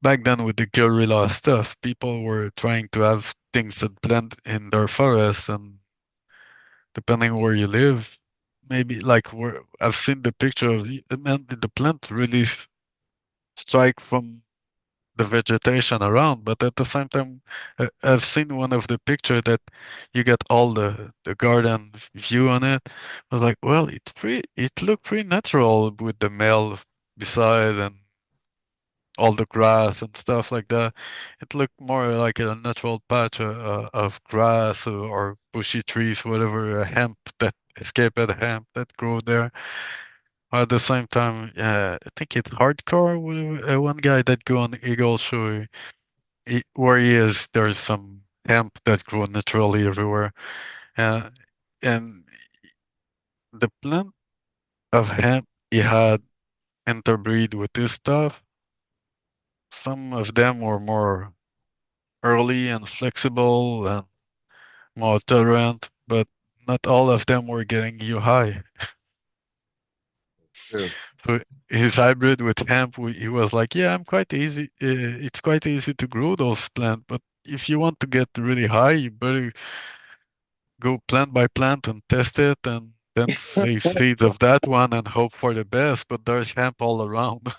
back then with the guerrilla stuff, people were trying to have things that blend in their forests, and depending where you live, maybe like where I've seen the picture of man, the plant really strike from the vegetation around, but at the same time, I've seen one of the picture that you get all the garden view on it. I was like, well, it looked pretty natural with the male beside and all the grass and stuff like that. It looked more like a natural patch of grass or bushy trees, whatever, a hemp that escaped hemp that grew there. At the same time, I think it's hardcore. One guy that go on Eagle Show, where he is, there's some hemp that grew naturally everywhere. Uh, and the plant of hemp he had interbreed with this stuff. Some of them were more early and flexible and more tolerant, but not all of them were getting you high. True. So his hybrid with hemp, he was like, "Yeah, I'm quite easy. It's quite easy to grow those plants, but if you want to get really high, you better go plant by plant and test it and then save seeds of that one and hope for the best. But there's hemp all around.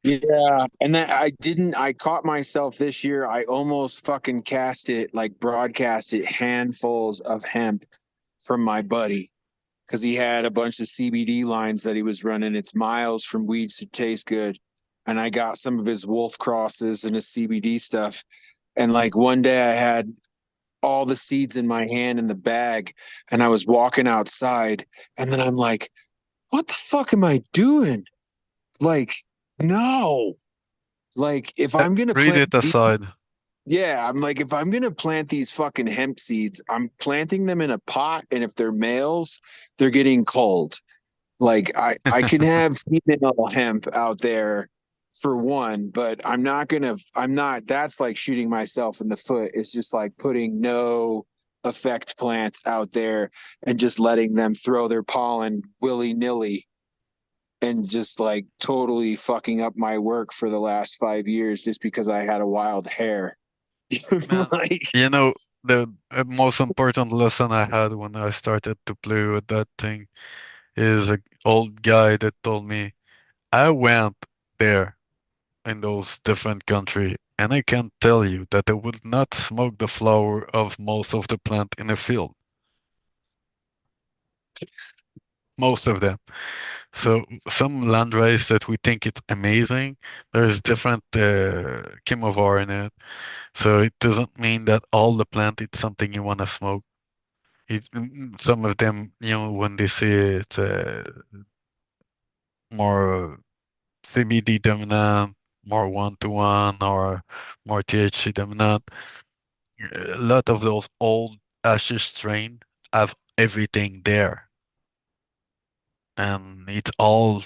Yeah, and that I caught myself this year. I almost fucking cast it, like broadcast it, handfuls of hemp from my buddy because he had a bunch of CBD lines that he was running. It's miles from weeds to taste good. And I got some of his wolf crosses and his CBD stuff. And like one day I had all the seeds in my hand in the bag and I was walking outside and then I'm like, what the fuck am I doing? Like, no. Like if I'm gonna Read plant it aside. yeah, I'm like if I'm gonna plant these fucking hemp seeds, I'm planting them in a pot, and if they're males, they're getting cold. Like I can have female hemp out there for one, but I'm not that's like shooting myself in the foot. It's just like putting no effect plants out there and just letting them throw their pollen willy-nilly and just like totally fucking up my work for the last 5 years just because I had a wild hair. Man, Like, you know, the most important lesson I had when I started to play with that thing is an old guy that told me, I went there in those different countries, and I can tell you that I would not smoke the flower of most of the plant in a field. Most of them. So some landrace that we think it's amazing, there's different chemovore in it. So it doesn't mean that all the plant is something you want to smoke. Some of them, when they say it's more CBD dominant, more one-to-one, or more THC dominant, a lot of those old ashes strain have everything there. And it's all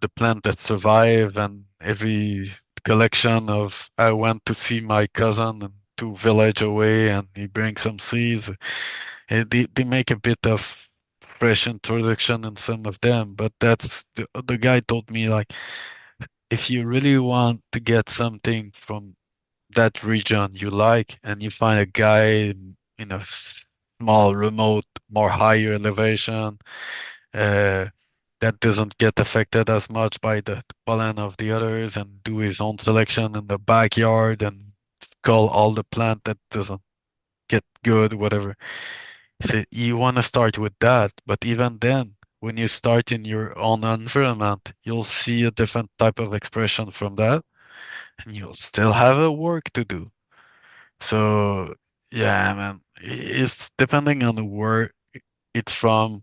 the plant that survive and every collection of I went to see my cousin and 2 village away and he brings some seeds. They make a bit of fresh introduction in some of them, but that's the guy told me like if you really want to get something from that region you like and you find a guy in a small, remote, more higher elevation, uh, that doesn't get affected as much by the pollen of the others and do his own selection in the backyard and cull all the plant that doesn't get good, whatever. So you want to start with that, but even then, when you start in your own environment, you'll see a different type of expression from that, and you'll still have a work to do. So yeah, man, it's depending on where it's from.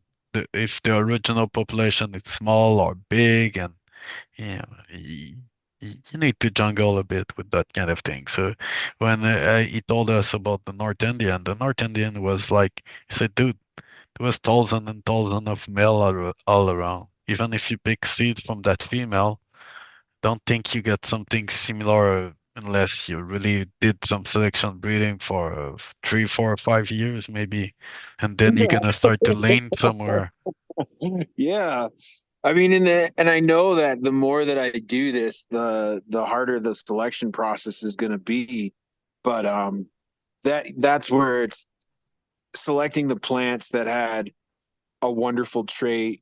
If the original population is small or big, and yeah, you need to jungle a bit with that kind of thing. So when he told us about the North Indian was like, he said, dude, there was thousands and thousands of male all around. Even if you pick seeds from that female, don't think you get something similar unless you really did some selection breeding for 3, 4, 5 years maybe, and then you're gonna start to lean somewhere. yeah. I mean, and I know that the more that I do this, the harder the selection process is going to be. But that's where it's selecting the plants that had a wonderful trait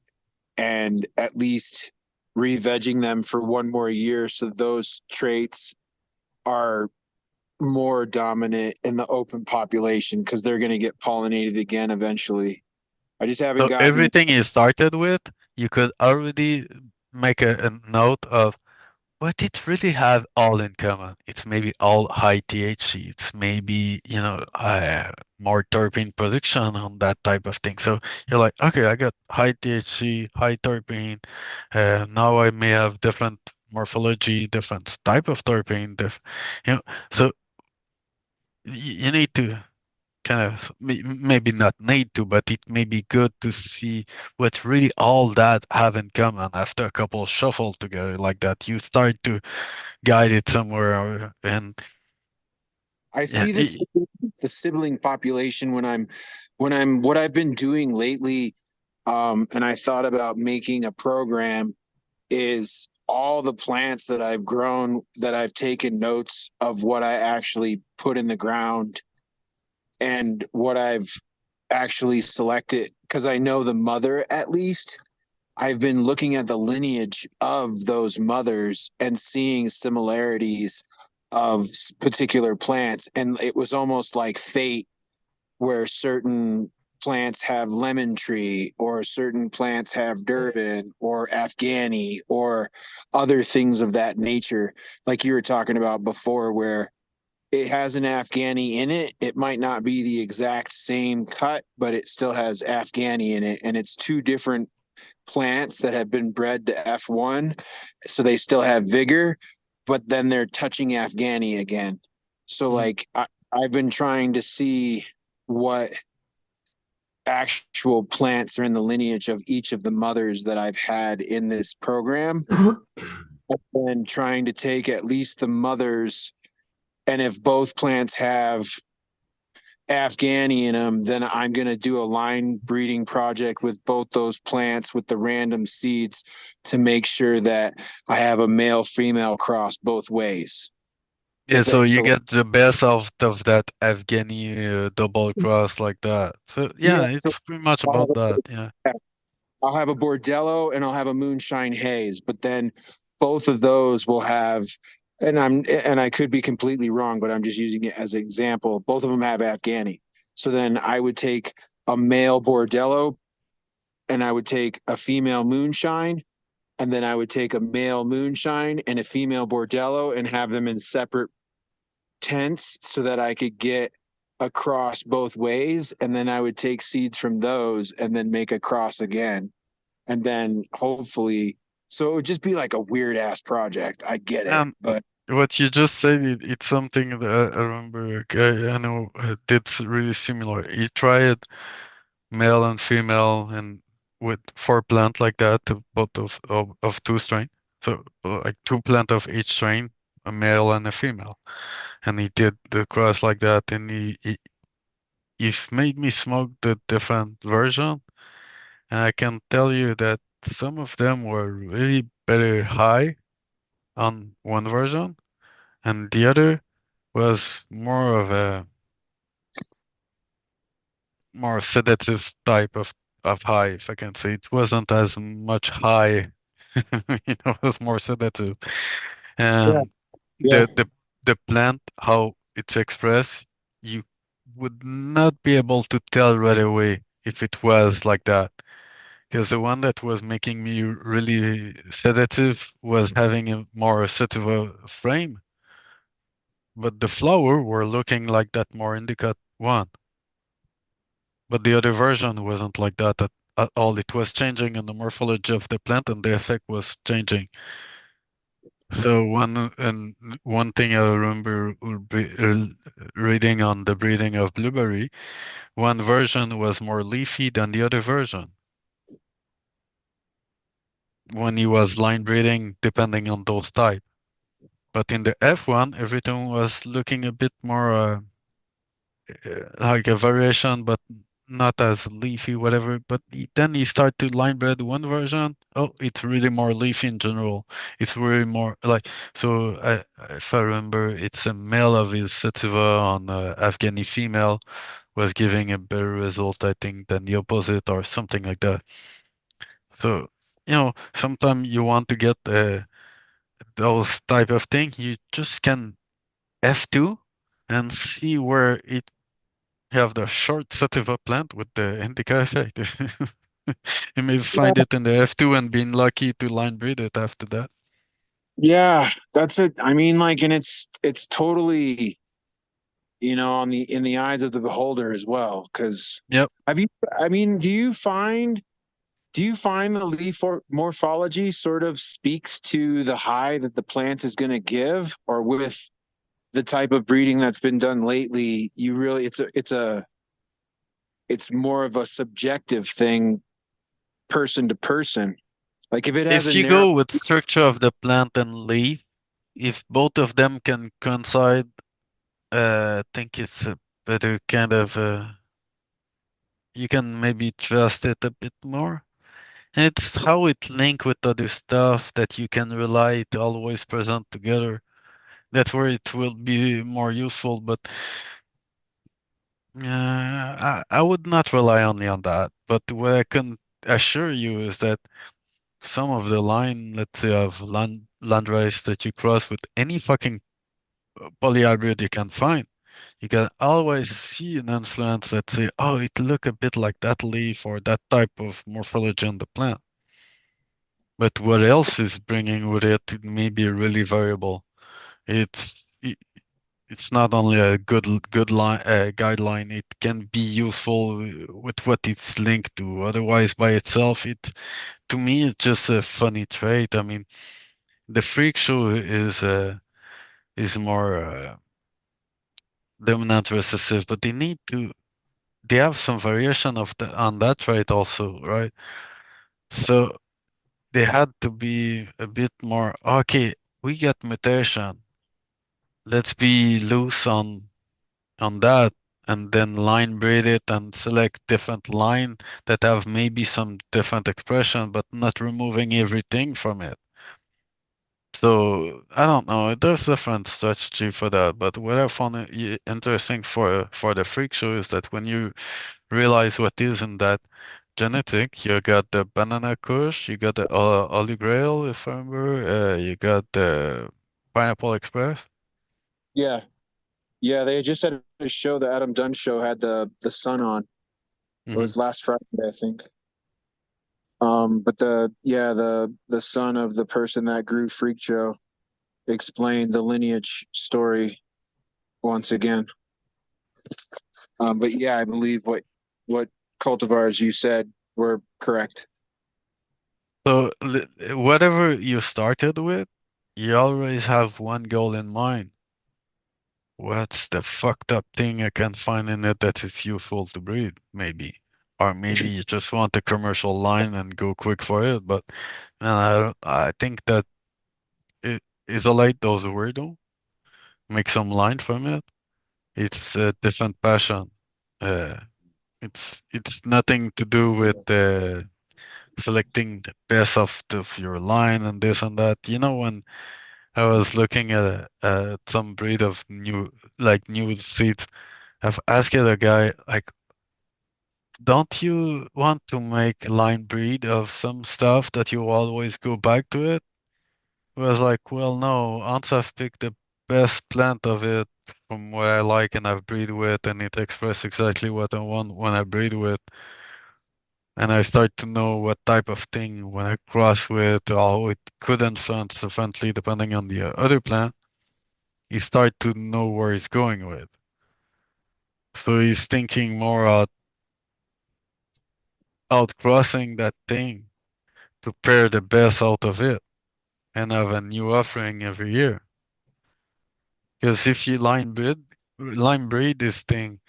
and at least re-vegging them for one more year so those traits are more dominant in the open population because they're going to get pollinated again eventually. I just haven't So gotten. everything you started with, you could already make a note of what it really have all in common. It's maybe all high THC. It's maybe, more terpene production on that type of thing. So you're like, okay, I got high THC, high terpene. Now I may have different morphology, different type of terpene. You know, so you need to kind of maybe not need to, but it may be good to see what really all that have in common after a couple shuffle together like that. You start to guide it somewhere, and I yeah, see this the sibling population when I'm what I've been doing lately, and I thought about making a program is all the plants that I've grown that I've taken notes of what I actually put in the ground and what I've actually select it because I know the mother at least. I've been looking at the lineage of those mothers and seeing similarities of particular plants. And it was almost like fate, where certain plants have lemon tree, or certain plants have Durban or Afghani or other things of that nature. Like you were talking about before, where it has an Afghani in it. It might not be the exact same cut, but it still has Afghani in it. And it's two different plants that have been bred to F1. So they still have vigor, but then they're touching Afghani again. So, Mm. like, I've been trying to see what actual plants are in the lineage of each of the mothers that I've had in this program, and trying to take at least the mothers. And if both plants have Afghani in them, then I'm going to do a line breeding project with both those plants with the random seeds to make sure that I have a male female cross both ways. Yeah, If so that, you so get the best out of that Afghani double cross like that. So yeah, yeah, so it's pretty much I'll about that. Yeah. have a Bordello and I'll have a Moonshine Haze, but then both of those will have, and I could be completely wrong, but I'm just using it as an example. Both of them have Afghani. So then I would take a male Bordello and I would take a female Moonshine, and then I would take a male Moonshine and a female Bordello and have them in separate tents so that I could get a cross both ways. And then I would take seeds from those and then make a cross again. And then hopefully, so it would just be like a weird ass project. I get it. And But what you just said, it's something that I remember a guy I know did really similar. He tried male and female and with four plant like that, both of two strain. So like two plant of each strain, a male and a female. And he did the cross like that, and he made me smoke the different version. And I can tell you that some of them were really better high on one version, and the other was more of a more sedative type of high, if I can say. It wasn't as much high, it was more sedative. yeah, And yeah, the plant, how it's expressed, you would not be able to tell right away if it was like that. Because the one that was making me really sedative was having a more sedative frame, but the flower were looking like that more indica one. But the other version wasn't like that at all. It was changing in the morphology of the plant, and the effect was changing. So one thing I remember reading on the breeding of blueberry, one version was more leafy than the other version when he was line breeding, depending on those type. But in the F1, everything was looking a bit more like a variation, but not as leafy, whatever. But then he started to line bred one version. Oh, it's really more leafy in general. It's really more like so. If I remember, it's a male of his sativa on Afghani female was giving a better result, I think, than the opposite or something like that. So sometimes you want to get those type of thing. You just can F2 and see where it have the short sativa plant with the indica effect. You may yeah, find it in the F2 and being lucky to line breed it after that. yeah. That's it. I mean, like, and it's totally, on the in the eyes of the beholder as well. Because Yep. have you? I mean, do you find the leaf morphology sort of speaks to the high that the plant is going to give, or with the type of breeding that's been done lately, you really it's more of a subjective thing, person to person. Like if it has a If you narrow, go with structure of the plant and leaf, if both of them can coincide, I think it's a better kind of, you can maybe trust it a bit more. It's how it link with other stuff that you can rely to always present together. That's where it will be more useful. But I would not rely only on that, but what I can assure you is that some of the line, let's say, of landrace that you cross with any fucking polyhybrid you can find, you can always see an influence that say, oh, it look a bit like that leaf or that type of morphology on the plant. But what else is bringing with it, it may be really variable. It's not only a good line guideline. It can be useful with what it's linked to. Otherwise, by itself, it to me it's just a funny trait. I mean, the freak show is more dominant recessive, but they have some variation of on that trait also, right? So they had to be a bit more okay. We get mutation. Let's be loose on that and then line breed it and select different line that have maybe some different expression, but not removing everything from it. So I don't know. There's different strategy for that, but what I found interesting for the freak show is that when you realize what is in that genetic, you got the banana Kush, you got the Holy Grail, if I remember, you got the Pineapple Express. Yeah. Yeah, they just had a show. The Adam Dunn show had the sun on. It Hmm. was last Friday, I think. But the son of the person that grew Freak Show explained the lineage story once again. But yeah, I believe what cultivars you said were correct. So whatever you started with, you always have one goal in mind. What's the fucked up thing I can find in it that is useful to breed, maybe? Or maybe you just want a commercial line and go quick for it. But man, I think that isolate those weirdo, make some line from it. It's a different passion. Uh, it's nothing to do with selecting the best of your line and this and that. You know, when I was looking at some breed of new seeds, I've asked a guy like, don't you want to make line breed of some stuff that you always go back to it? I was like, well, no, once I've picked the best plant of it from what I like and I've breed with, and it expresses exactly what I want when I breed with, and I start to know what type of thing when I cross with, how it could influence differently depending on the other plant, you start to know where he's going with. So he's thinking more out crossing that thing to pair the best out of it and have a new offering every year. Because if you line breed this thing,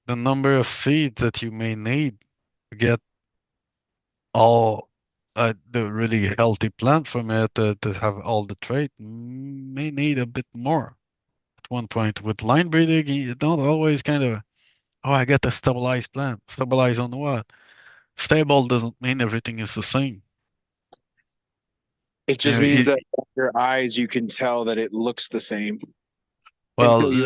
the number of seeds that you may need to get all the really healthy plant from it to have all the trait may need a bit more at one point. With line breeding, you don't always kind of, oh, I get a stabilized plant. Stabilize on what? Stable doesn't mean everything is the same. It You just know, means that with your eyes you can tell that it looks the same until well, you.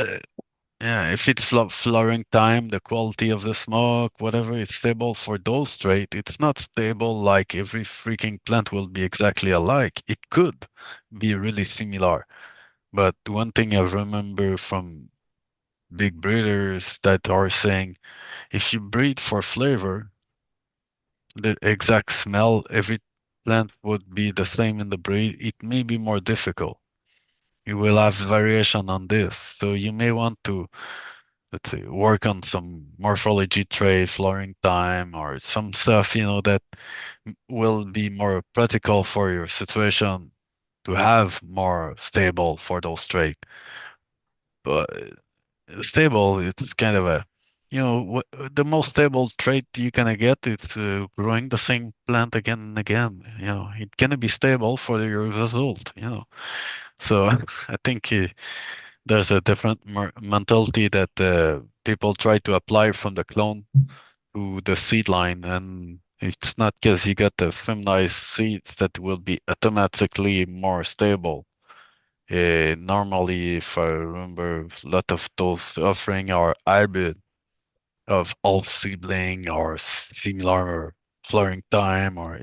yeah, if it's flowering time, the quality of the smoke, whatever, it's stable for those traits. It's not stable like every freaking plant will be exactly alike. It could be really similar. But one thing I remember from big breeders that are saying, if you breed for flavor, the exact smell, every plant would be the same in the breed. It may be more difficult. You will have variation on this. So you may want to, let's say, work on some morphology trait, flowering time, or some stuff, that will be more practical for your situation to have more stable for those traits. But stable, it's kind of a, the most stable trait you can get is growing the same plant again and again. It can be stable for your result. So I think there's a different mentality that people try to apply from the clone to the seed line, and it's not because you got the feminized seeds that will be automatically more stable. Normally, if I remember, a lot of those offering are hybrid. of all sibling or similar flowering time, or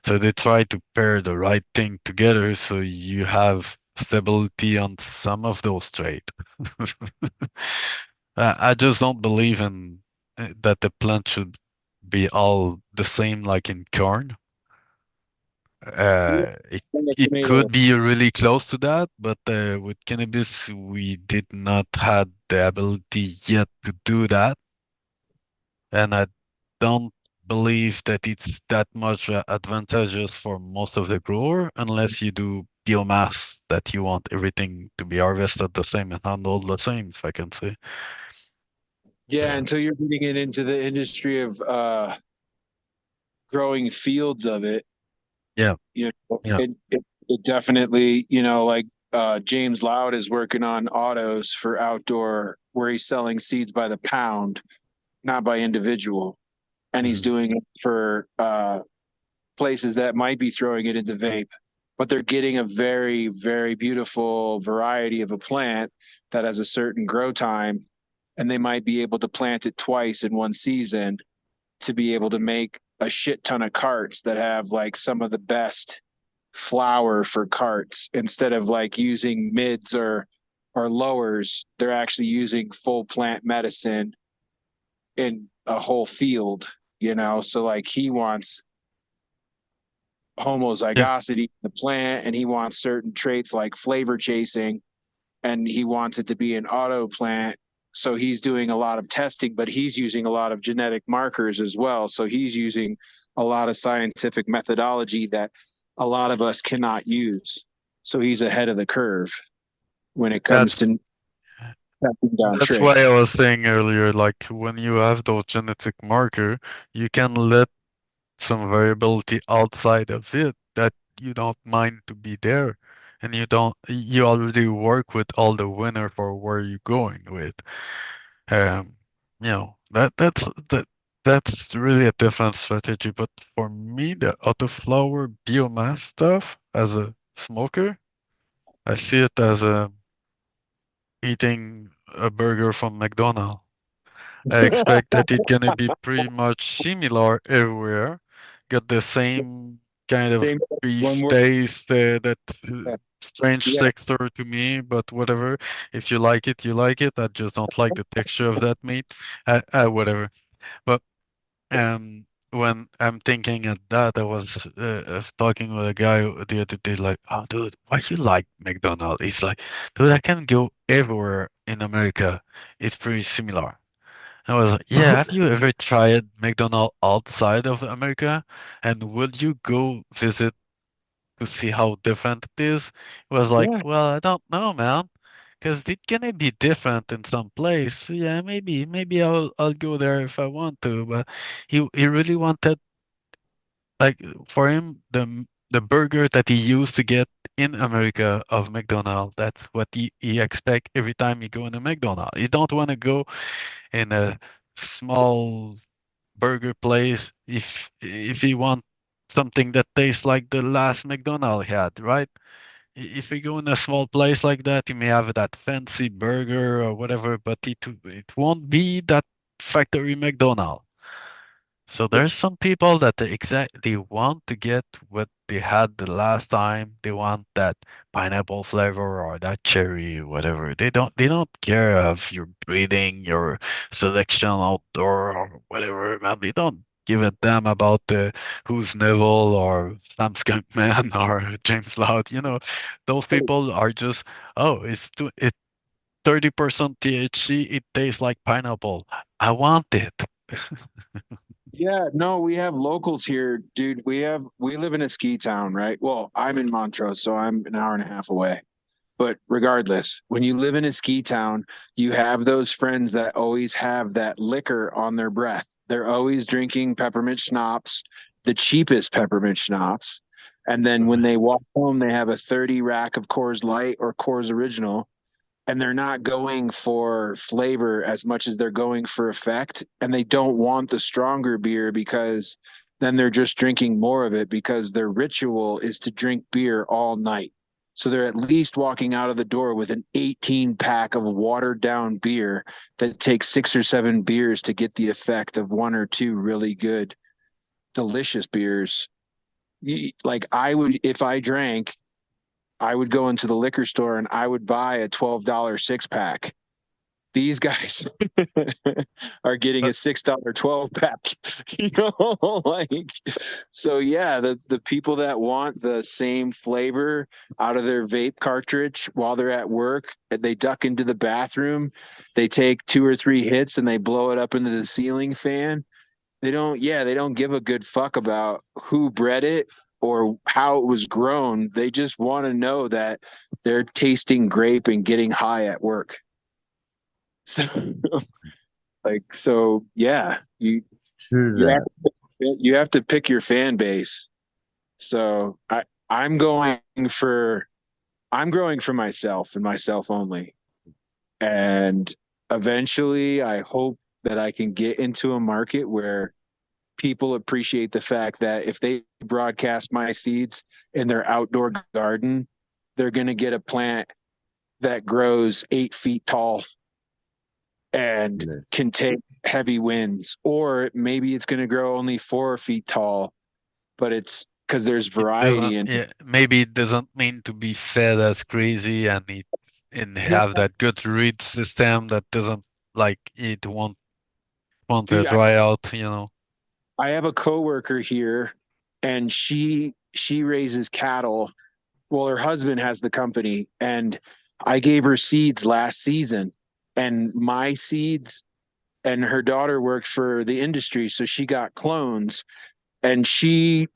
so they try to pair the right thing together so you have stability on some of those traits. I just don't believe in that the plant should be all the same like in corn. It Tomato. could be really close to that, but with cannabis, we did not have the ability yet to do that, and I don't believe that it's that much advantageous for most of the grower unless you do biomass that you want everything to be harvested the same and handled the same, if I can say. Yeah, until you're getting it into the industry of growing fields of it, Yeah, yeah. it definitely, like James Loud is working on autos for outdoor where he's selling seeds by the pound, not by individual. And he's Mhm. doing it for places that might be throwing it into vape, but they're getting a very, very beautiful variety of a plant that has a certain grow time, and they might be able to plant it twice in one season to be able to make a shit ton of carts that have like some of the best flower for carts instead of like using mids or lowers. They're actually using full plant medicine in a whole field, so like he wants Yeah, homozygosity in the plant, and he wants certain traits like flavor chasing, and he wants it to be an auto plant. So he's doing a lot of testing, but he's using a lot of genetic markers as well. So he's using a lot of scientific methodology that a lot of us cannot use. So he's ahead of the curve when it comes that's to tracking down that's why traits. I was saying earlier, like when you have those genetic marker, you can let some variability outside of it that you don't mind to be there, and you already work with all the winner for where you're going with. Um, that's really a different strategy. But for me, the autoflower biomass stuff as a smoker, I see it as eating a burger from McDonald's. I expect that it's gonna be pretty much similar everywhere. Got the same kind of Same one beef word. taste, that strange Yeah. sector to me, but whatever. If you like it, you like it. I just don't like the texture of that meat. Whatever. But when I'm thinking at that, I was talking with a guy the other day, like, "Oh, dude, why you like McDonald's?" He's like, "Dude, I can go everywhere in America. It's pretty similar." I was like, yeah, have you ever tried McDonald's outside of America? And would you go visit to see how different it is? He was like, Yeah. well, I don't know, man, because it gonna be different in some place. Yeah, maybe I'll go there if I want to. But he really wanted, like, for him, the burger that he used to get in America of McDonald's, that's what he expect every time you go in a McDonald's. You don't want to go in a small burger place if you want something that tastes like the last McDonald's had, right? If you go in a small place like that, you may have that fancy burger or whatever, but it won't be that factory McDonald's. So there's some people that they want to get what they had the last time. They want that pineapple flavor or that cherry, whatever. They don't care of your breeding, your selection outdoor or whatever, man. They don't give a damn about who's Neville or Sam Skunk Man or James Loud. Those people are just, oh, it's 30% THC. It tastes like pineapple. I want it. Yeah, no, we have locals here, dude. We live in a ski town, right? Well, I'm in Montrose, so I'm an hour and a half away. But regardless, when you live in a ski town, you have those friends that always have that liquor on their breath. They're always drinking peppermint schnapps, the cheapest peppermint schnapps. And then when they walk home, they have a 30 rack of Coors Light or Coors Original, and they're not going for flavor as much as they're going for effect. And they don't want the stronger beer because then they're just drinking more of it because their ritual is to drink beer all night. So they're at least walking out of the door with an 18 pack of watered down beer that takes 6 or 7 beers to get the effect of 1 or 2 really good, delicious beers. Like I would, if I drank, I would go into the liquor store and I would buy a $12 6-pack. These guys are getting a $6 12-pack, like, so yeah, the people that want the same flavor out of their vape cartridge while they're at work, they duck into the bathroom, they take 2 or 3 hits and they blow it up into the ceiling fan. They don't give a good fuck about who bred it or how it was grown. They just want to know that they're tasting grape and getting high at work. So, yeah, True you have, that. you have to pick your fan base. So I'm going for I'm growing for myself and myself only. And eventually I hope that I can get into a market where people appreciate the fact that if they broadcast my seeds in their outdoor garden, they're going to get a plant that grows 8 feet tall and Nice. can take heavy winds, or maybe it's going to grow only 4 feet tall, but it's because there's It variety doesn't, in. yeah, maybe it doesn't mean to be fed as crazy and have that good root system that doesn't like it won't Dude, dry out. I have a coworker here, and she raises cattle. Well, her husband has the company, and I gave her seeds last season, and my seeds, and her daughter worked for the industry, so she got clones, and she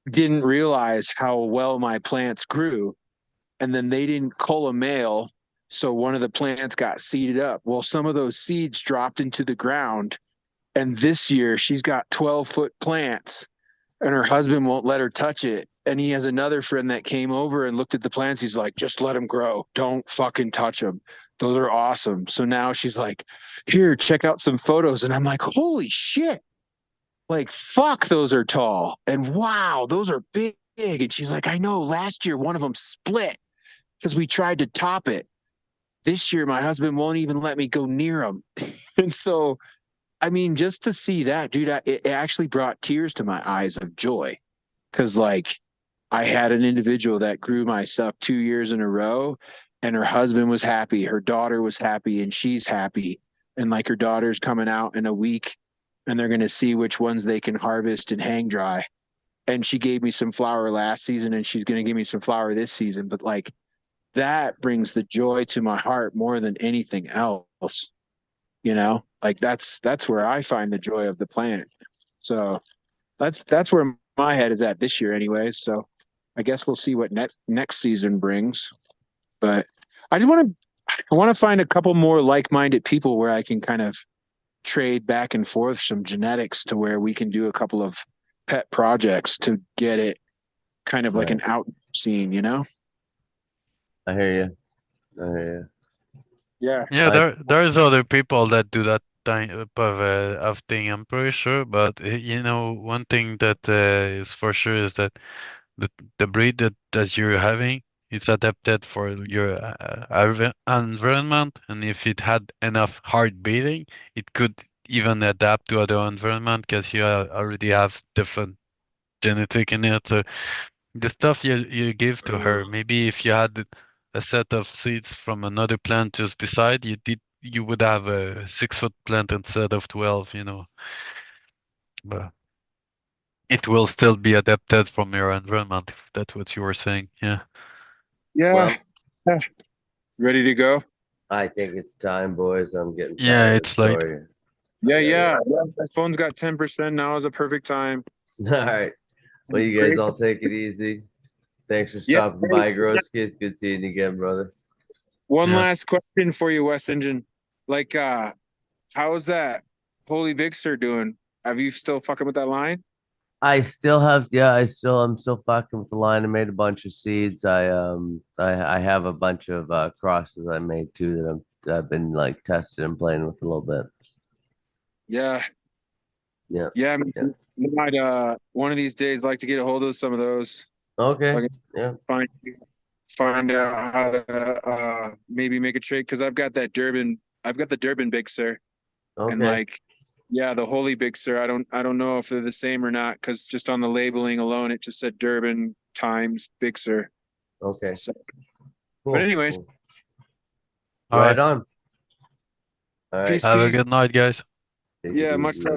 didn't realize how well my plants grew. And then they didn't cull a male, so one of the plants got seeded up. Well, some of those seeds dropped into the ground, and this year she's got 12-foot plants, and her husband won't let her touch it. And he has another friend that came over and looked at the plants. He's like, just let them grow. Don't fucking touch them. Those are awesome. So now she's like, here, check out some photos. And I'm like, holy shit. Like, fuck, those are tall. And wow, those are big. And she's like, I know last year one of them split because we tried to top it. This year, my husband won't even let me go near them. And so, I mean, just to see that, dude, it actually brought tears to my eyes of joy. Cause like I had an individual that grew my stuff 2 years in a row, and her husband was happy, her daughter was happy, and she's happy. And like her daughter's coming out in a week, and they're going to see which ones they can harvest and hang dry. And she gave me some flour last season, and she's going to give me some flour this season. But like that brings the joy to my heart more than anything else. Like that's where I find the joy of the plant. So that's where my head is at this year anyways. So I guess we'll see what next season brings. But I want to find a couple more like-minded people where I can kind of trade back and forth some genetics to where we can do a couple of pet projects to get it kind of like Right. an out scene. I hear you. I hear you. Yeah. Yeah, I there's other people that do that type of thing, I'm pretty sure. But one thing that is for sure is that the breed that you're having is adapted for your environment, and if it had enough heart beating, it could even adapt to other environment because you already have different genetic in it. So the stuff you give to her, maybe if you had a set of seeds from another plant just beside, you would have a 6-foot plant instead of 12. But it will still be adapted from your environment, if that's what you were saying. Yeah. Yeah. Well, Ready to go? I think it's time, boys. I'm getting Yeah, tired. it's late. Sorry. Yeah. My phone's got 10%. Now is a perfect time. All right. Well, you guys all take it easy. Thanks for Yeah. stopping by, Groski. It's good seeing you again, brother. One Yeah. last question for you, West Engine. Like, how is that Holy Big Stir doing? Have you still fucking with that line? I still have, yeah, I'm still fucking with the line. I made a bunch of seeds. I have a bunch of crosses I made too that I've been like testing and playing with a little bit. Yeah. Yeah. Yeah. Yeah. Might one of these days like to get a hold of some of those. Okay. Okay. Yeah. Fine. find out how to maybe make a trade because I've got the Durban Big Sur, and Okay. yeah, the Holy Big Sur. I don't know if they're the same or not because just on the labeling alone, it just said Durban times Big Sur. Okay. So, Cool. but anyways, cool. All Right right. on. All right. peace, Have a peace. good night, guys. Take it Yeah, much easy. love.